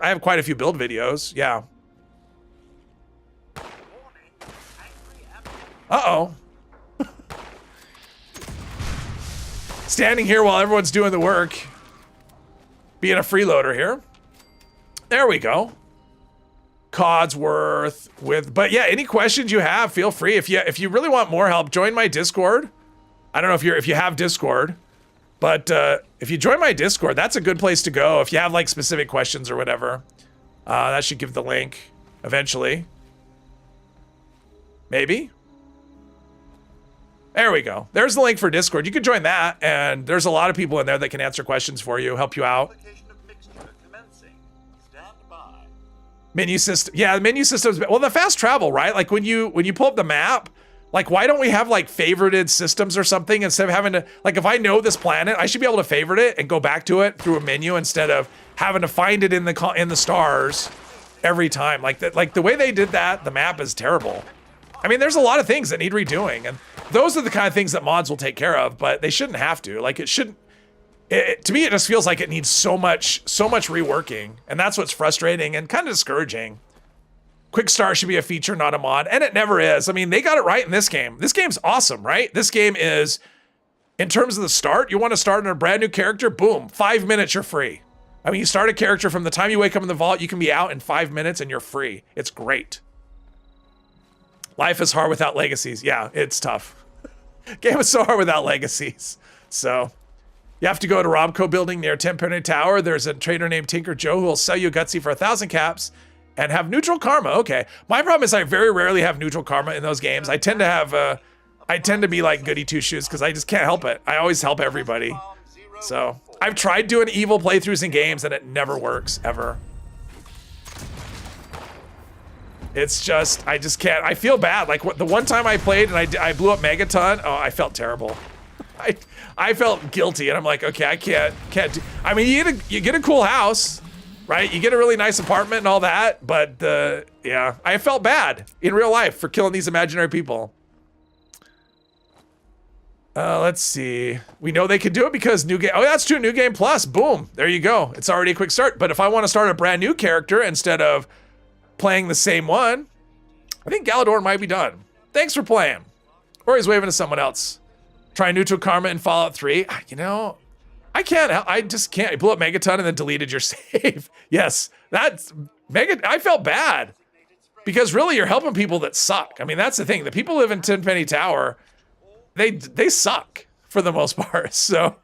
I have quite a few build videos. Yeah. Uh-oh. Standing here while everyone's doing the work. Being a freeloader here. There we go. Codsworth but yeah, any questions you have, feel free. If you really want more help, join my Discord. I don't know if you have Discord, but if you join my Discord, that's a good place to go if you have like specific questions or whatever. That should give the link eventually. Maybe. There we go. There's the link for Discord. You can join that, and there's a lot of people in there that can answer questions for you, help you out. Menu system, yeah, the menu systems. Well, the fast travel, right? Like when you pull up the map, like why don't we have like favorited systems or something instead of having to, like if I know this planet, I should be able to favorite it and go back to it through a menu instead of having to find it in the stars every time. Like that, like the way they did that, the map is terrible. I mean, there's a lot of things that need redoing, and those are the kind of things that mods will take care of, but they shouldn't have to. Like it shouldn't. To me, it just feels like it needs so much reworking, and that's what's frustrating and kind of discouraging. Quick start should be a feature, not a mod, and it never is. I mean, they got it right in this game. This game's awesome, right? This game is, in terms of the start, you want to start in a brand new character, boom, 5 minutes, you're free. I mean, you start a character from the time you wake up in the vault, you can be out in 5 minutes and you're free. It's great. Life is hard without legacies. Yeah, it's tough. Game is so hard without legacies. So you have to go to Robco building near Temporary Tower. There's a trader named Tinker Joe who will sell you a Gutsy for 1,000 caps and have neutral karma. Okay. My problem is I very rarely have neutral karma in those games. I tend to be like goody two shoes because I just can't help it. I always help everybody. So I've tried doing evil playthroughs in games and it never works ever. It's just, I just can't. I feel bad. Like the one time I played and I blew up Megaton, oh, I felt terrible. I felt guilty, and I'm like, okay, I can't do. I mean, you get a cool house, right? You get a really nice apartment and all that, but yeah, I felt bad in real life for killing these imaginary people. Let's see. We know they could do it because new game. Oh, that's true. New game plus. Boom. There you go. It's already a quick start. But if I want to start a brand new character instead of playing the same one, I think Galador might be done. Thanks for playing. Or he's waving to someone else. Try neutral karma in Fallout 3. You know, I can't. I just can't. You blew up Megaton and then deleted your save. Yes, that's I felt bad because really you're helping people that suck. I mean, that's the thing. The people who live in Tenpenny Tower, they suck for the most part. So,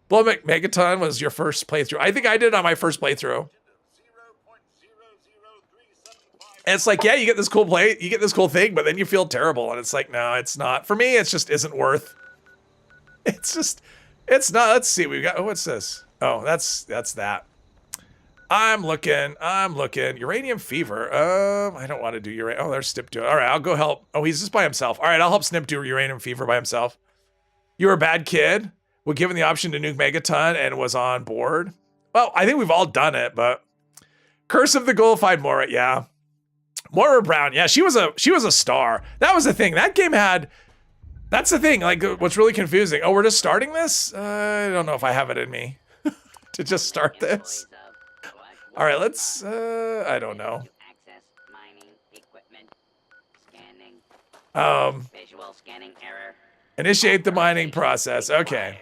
blow up Megaton was your first playthrough. I think I did it on my first playthrough. And it's like, yeah, you get this cool thing, but then you feel terrible, and it's like, no, it's not. For me, it just isn't worth. It's not. Let's see, we got. Oh, what's this? Oh, that's that. I'm looking. Uranium fever. I don't want to do uranium. Oh, there's Snip do it. All right, I'll go help. Oh, he's just by himself. All right, I'll help Snip do uranium fever by himself. You were a bad kid. Was given the option to nuke Megaton and was on board. Well, I think we've all done it, but Curse of the Goldified Moira, yeah. Moira Brown, yeah, she was a star. That was the thing. That game had. That's the thing. Like, what's really confusing. Oh, we're just starting this. I don't know if I have it in me to just start this. All right, let's. I don't know. Access mining equipment. Scanning. Visual scanning error. Initiate the mining process. Okay.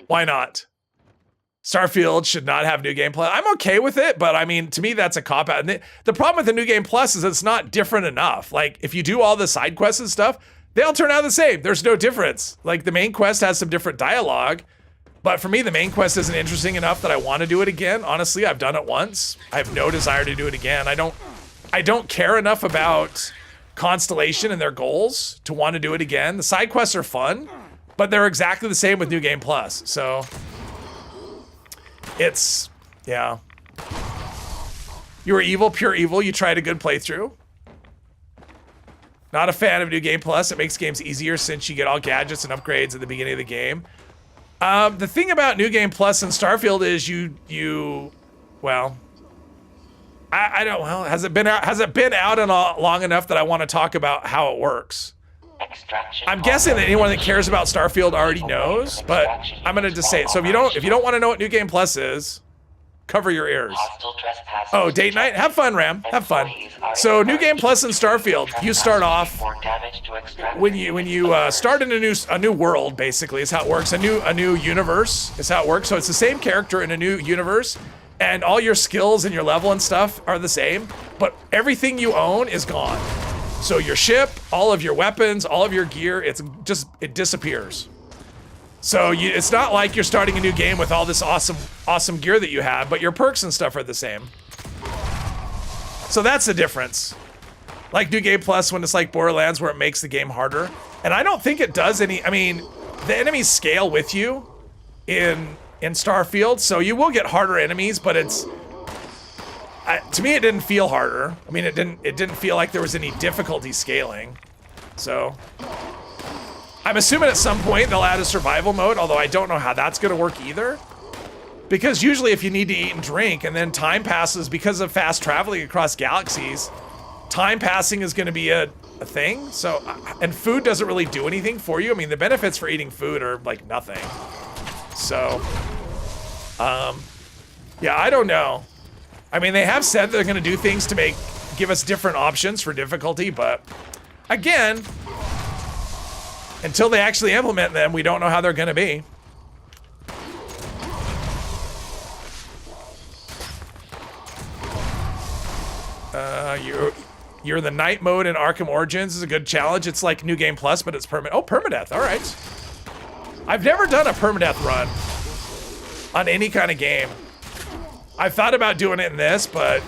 Why not? Starfield should not have New Game Plus. I'm okay with it, but I mean, to me, that's a cop-out. And the problem with the New Game Plus is it's not different enough. Like, if you do all the side quests and stuff, they all turn out the same. There's no difference. Like, the main quest has some different dialogue, but for me, the main quest isn't interesting enough that I want to do it again. Honestly, I've done it once. I have no desire to do it again. I don't care enough about Constellation and their goals to want to do it again. The side quests are fun, but they're exactly the same with New Game Plus. So it's, yeah. You were evil, pure evil. You tried a good playthrough. Not a fan of New Game Plus. It makes games easier since you get all gadgets and upgrades at the beginning of the game. The thing about New Game Plus and Starfield is well, I don't, well, has it been out and long enough that I want to talk about how it works? I'm guessing that anyone that cares about Starfield already knows, but I'm gonna just say it. So if you don't want to know what New Game Plus is, cover your ears. Oh, date night? Have fun, Ram. Have fun. So New Game Plus and Starfield, you start off when you start in a new world. Basically, is how it works. A new universe is how it works. So it's the same character in a new universe, and all your skills and your level and stuff are the same, but everything you own is gone. So your ship, all of your weapons, all of your gear, it disappears. So it's not like you're starting a new game with all this awesome gear that you have, but your perks and stuff are the same. So that's the difference. Like New Game Plus, when it's like Borderlands, where it makes the game harder. And I don't think it does any, I mean, the enemies scale with you in Starfield, so you will get harder enemies, but it's, to me, it didn't feel harder. I mean, it didn't feel like there was any difficulty scaling. So I'm assuming at some point they'll add a survival mode, although I don't know how that's gonna work either. Because usually if you need to eat and drink and then time passes because of fast traveling across galaxies, time passing is gonna be a thing. So, and food doesn't really do anything for you. I mean, the benefits for eating food are like nothing. So, yeah, I don't know. I mean, they have said they're gonna do things to give us different options for difficulty, but again, until they actually implement them, we don't know how they're gonna be. You're in the night mode in Arkham Origins is a good challenge. It's like New Game Plus, but it's permanent. Oh, permadeath, all right. I've never done a permadeath run on any kind of game. I've thought about doing it in this, but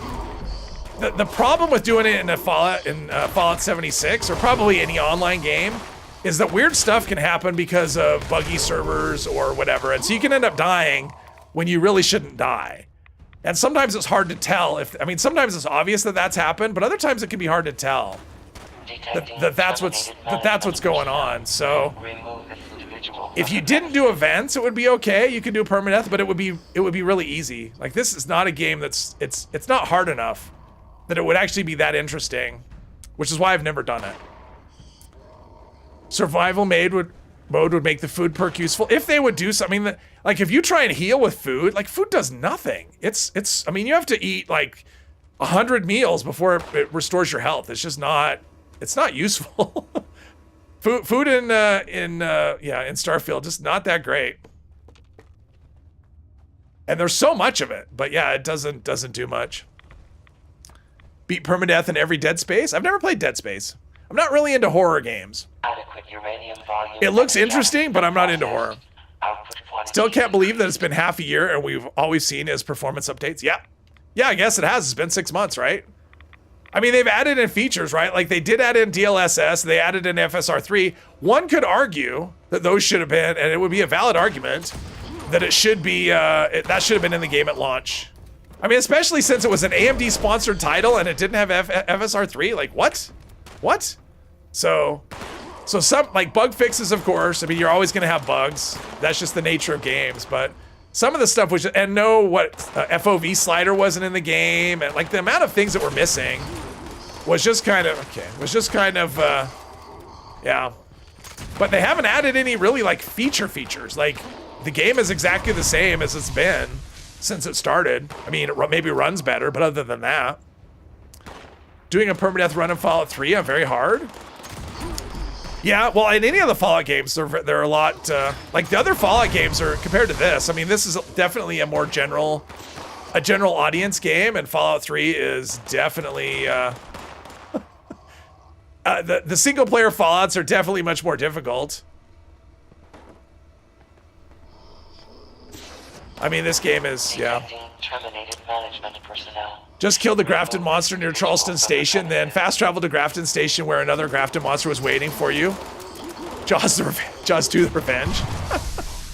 the problem with doing it in Fallout 76, or probably any online game, is that weird stuff can happen because of buggy servers or whatever, and so you can end up dying when you really shouldn't die. And sometimes it's hard to tell sometimes it's obvious that that's happened, but other times it can be hard to tell. that's what's going on. So if you didn't do events, it would be okay. You could do permadeath, but it would be really easy. Like, this is not a game that's it's not hard enough that it would actually be that interesting, which is why I've never done it. Survival mode would make the food perk useful if they would do something that, like, if you try and heal with food, like, food does nothing. I mean, you have to eat like 100 meals before it restores your health. It's just not. It's not useful. Food in Starfield, just not that great. And there's so much of it, but yeah, it doesn't do much. Beat permadeath in every Dead Space. I've never played Dead Space. I'm not really into horror games. It looks interesting, but I'm not into horror. Still can't believe that it's been half a year and we've always seen his performance updates. Yeah, I guess it has. It's been 6 months, right? I mean, they've added in features, right? Like, they did add in DLSS, they added in FSR3. One could argue that those should have been, and it would be a valid argument, that it should be, that should have been in the game at launch. I mean, especially since it was an AMD-sponsored title and it didn't have FSR3. Like, what? What? So some, like, bug fixes, of course. I mean, you're always going to have bugs. That's just the nature of games, but some of the stuff was, and FOV slider wasn't in the game, and like the amount of things that were missing was just kind of, yeah. But they haven't added any really like features. Like, the game is exactly the same as it's been since it started. I mean, it maybe runs better, but other than that, doing a permadeath run in Fallout 3, very hard. Yeah, well, in any of the Fallout games, they're a lot, like the other Fallout games are, compared to this, I mean, this is definitely a more general audience game, and Fallout 3 is definitely, the single player Fallouts are definitely much more difficult. I mean, this game is, yeah. Just killed the Grafton monster near Charleston Station, then fast travel to Grafton Station where another Grafton monster was waiting for you. Jaws 2 the Revenge.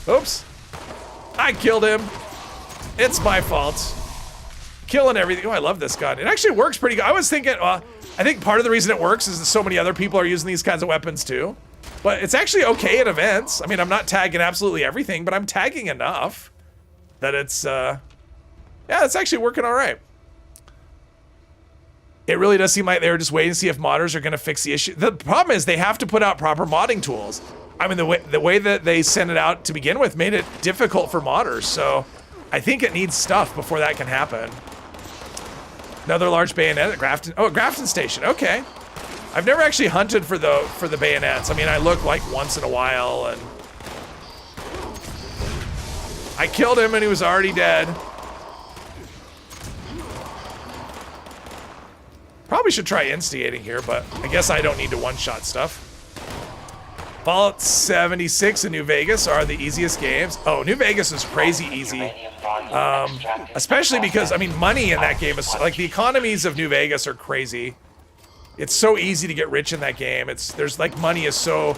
Oops. I killed him. It's my fault. Killing everything. Oh, I love this gun. It actually works pretty good. I was thinking, I think part of the reason it works is that so many other people are using these kinds of weapons too. But it's actually okay at events. I mean, I'm not tagging absolutely everything, but I'm tagging enough that it's, yeah, it's actually working all right. It really does seem like they were just waiting to see if modders are going to fix the issue. The problem is they have to put out proper modding tools. I mean, the way that they sent it out to begin with made it difficult for modders. So I think it needs stuff before that can happen. Another large bayonet at Grafton. Oh, at Grafton Station. Okay. I've never actually hunted for the bayonets. I mean, I look like once in a while, and I killed him and he was already dead. Probably should try instigating here, but I guess I don't need to one-shot stuff. Fallout 76 and New Vegas are the easiest games. Oh, New Vegas is crazy easy. Especially because, I mean, money in that game is, like, the economies of New Vegas are crazy. It's so easy to get rich in that game. There's like, money is so,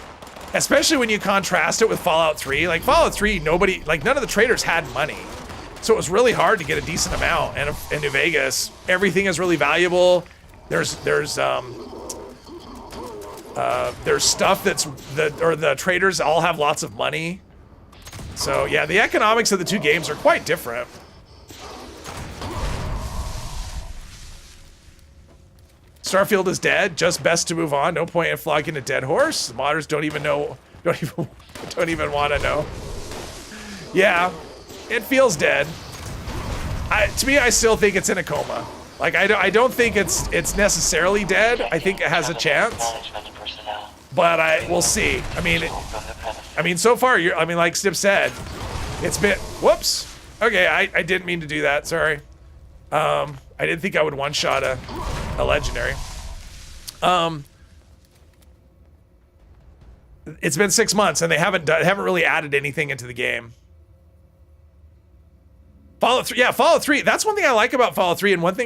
especially when you contrast it with Fallout 3. Like, Fallout 3, none of the traders had money. So it was really hard to get a decent amount. And in New Vegas, everything is really valuable. There's stuff the traders all have lots of money. So yeah, the economics of the two games are quite different. Starfield is dead. Just best to move on. No point in flogging a dead horse. The modders don't even want to know. Yeah, it feels dead. To me, I still think it's in a coma. Like, I don't think it's necessarily dead. I think it has a chance, but we'll see. I mean, so far, like Snip said, it's been, whoops. Okay, I didn't mean to do that, sorry. I didn't think I would one-shot a legendary. It's been 6 months and they haven't really added anything into the game. Fallout 3, yeah, Fallout 3, that's one thing I like about Fallout 3, and one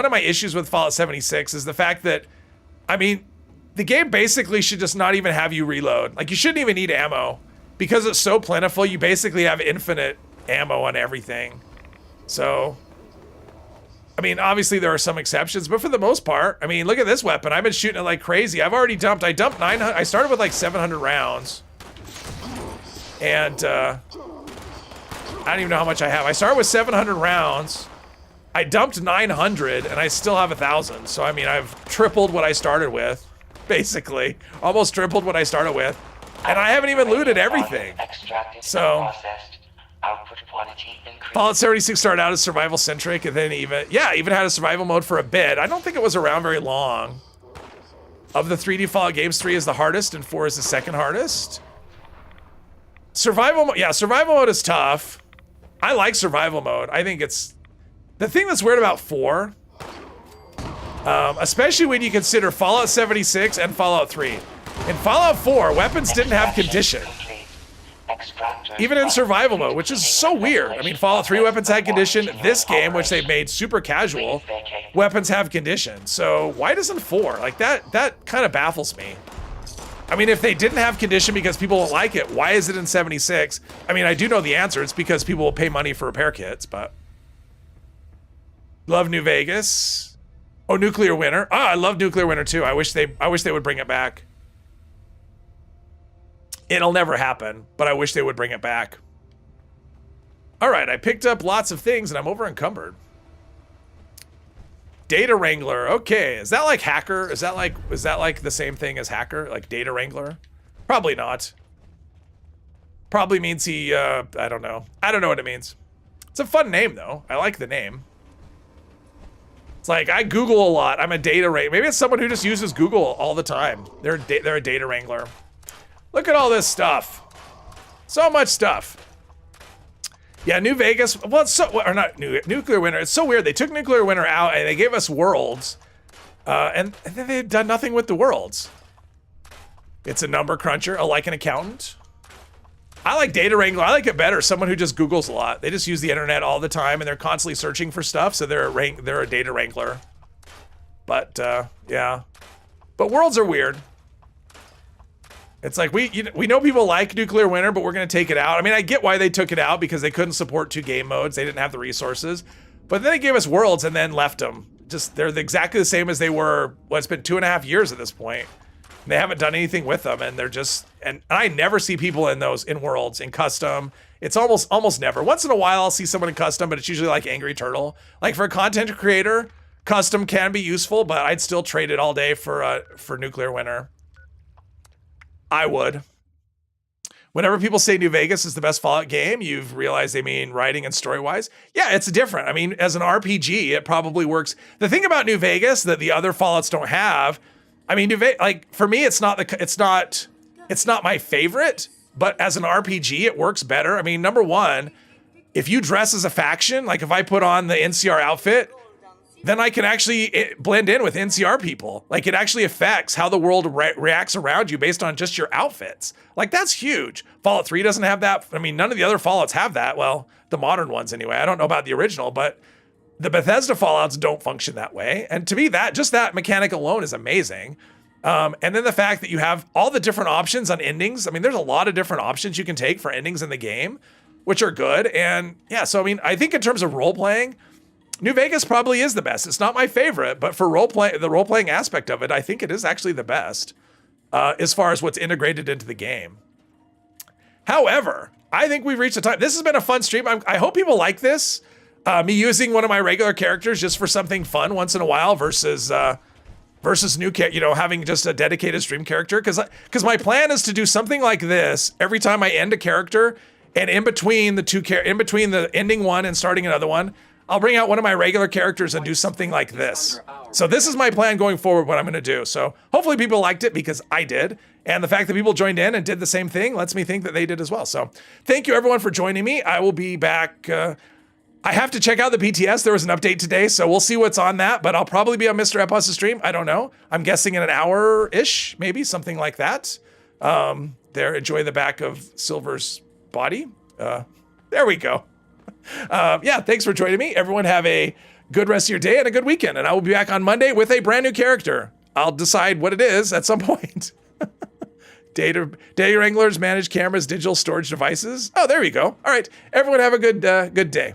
of my issues with Fallout 76 is the fact that, I mean, the game basically should just not even have you reload. Like, you shouldn't even need ammo. Because it's so plentiful, you basically have infinite ammo on everything. So, I mean, obviously there are some exceptions, but for the most part, I mean, look at this weapon. I've been shooting it like crazy. I've already dumped, I dumped 900, I started with like 700 rounds. And I don't even know how much I have. I started with 700 rounds. I dumped 900 and I still have 1,000. So, I mean, I've tripled what I started with, basically. Almost tripled what I started with. And I haven't even looted everything. So, Fallout 76 started out as survival centric and then even had a survival mode for a bit. I don't think it was around very long. Of the 3D Fallout games, 3 is the hardest and 4 is the second hardest. Survival mode is tough. I like survival mode. I think it's the thing that's weird about 4, especially when you consider Fallout 76 and Fallout 3. In Fallout 4, weapons didn't have condition. Even in survival mode, which is so weird. I mean, Fallout 3 weapons had condition. This game, which they've made super casual, weapons have condition. So why doesn't 4? Like that kind of baffles me. I mean, if they didn't have condition because people don't like it, why is it in 76? I mean, I do know the answer. It's because people will pay money for repair kits, but... Love New Vegas. Oh, Nuclear Winter. Ah, I love Nuclear Winter too. I wish they would bring it back. It'll never happen, but I wish they would bring it back. All right, I picked up lots of things and I'm over encumbered. Data Wrangler. Okay, is that like hacker? Is that like the same thing as hacker? Like Data Wrangler? Probably not. Probably means he I don't know. I don't know what it means. It's a fun name though. I like the name. It's like I Google a lot. I'm a data wrangler. Maybe it's someone who just uses Google all the time. They're a data wrangler. Look at all this stuff. So much stuff. Yeah, New Vegas. Well, it's so, or not Nuclear Winter. It's so weird. They took Nuclear Winter out and they gave us worlds, and then they've done nothing with the worlds. It's a number cruncher, like an accountant. I like Data Wrangler. I like it better. Someone who just Googles a lot. They just use the internet all the time and they're constantly searching for stuff. So they're a data wrangler. But yeah, but worlds are weird. It's like we know people like Nuclear Winter, but we're gonna take it out. I mean, I get why they took it out because they couldn't support 2 game modes. They didn't have the resources. But then they gave us worlds and then left them. Just they're exactly the same as they were. Well, it's been 2.5 years at this point. And they haven't done anything with them, and they're just. And I never see people in those in worlds in custom. It's almost never. Once in a while, I'll see someone in custom, but it's usually like Angry Turtle. Like for a content creator, custom can be useful, but I'd still trade it all day for Nuclear Winter. I would. Whenever people say New Vegas is the best Fallout game, you've realized they mean writing and story-wise. Yeah, it's different. I mean, as an RPG, it probably works. The thing about New Vegas that the other Fallouts don't have, I mean, like for me, it's not my favorite, but as an RPG, it works better. I mean, number one, if you dress as a faction, like if I put on the NCR outfit, then I can actually blend in with NCR people. Like it actually affects how the world reacts around you based on just your outfits. Like that's huge. Fallout 3 doesn't have that. I mean, none of the other Fallouts have that. Well, the modern ones anyway. I don't know about the original, but the Bethesda Fallouts don't function that way. And to me, just that mechanic alone is amazing. And then the fact that you have all the different options on endings. I mean, there's a lot of different options you can take for endings in the game, which are good. And yeah, so I mean, I think in terms of role-playing, New Vegas probably is the best. It's not my favorite, but for the role-playing aspect of it, I think it is actually the best as far as what's integrated into the game. However, I think we've reached a time. This has been a fun stream. I hope people like this. Me using one of my regular characters just for something fun once in a while versus having just a dedicated stream character. Because my plan is to do something like this every time I end a character, and in between the ending one and starting another one, I'll bring out one of my regular characters and do something like this. So this is my plan going forward, what I'm gonna do. So hopefully people liked it because I did. And the fact that people joined in and did the same thing lets me think that they did as well. So thank you everyone for joining me. I will be back. I have to check out the BTS. There was an update today, so we'll see what's on that. But I'll probably be on Mr. Epos' stream. I don't know. I'm guessing in an hour-ish, maybe, something like that. There, enjoy the back of Silver's body. There we go. Yeah, thanks for joining me. Everyone have a good rest of your day and a good weekend. And I will be back on Monday with a brand new character. I'll decide what it is at some point. Data Wranglers manage cameras, digital storage devices. Oh, there we go. All right, everyone have a good day.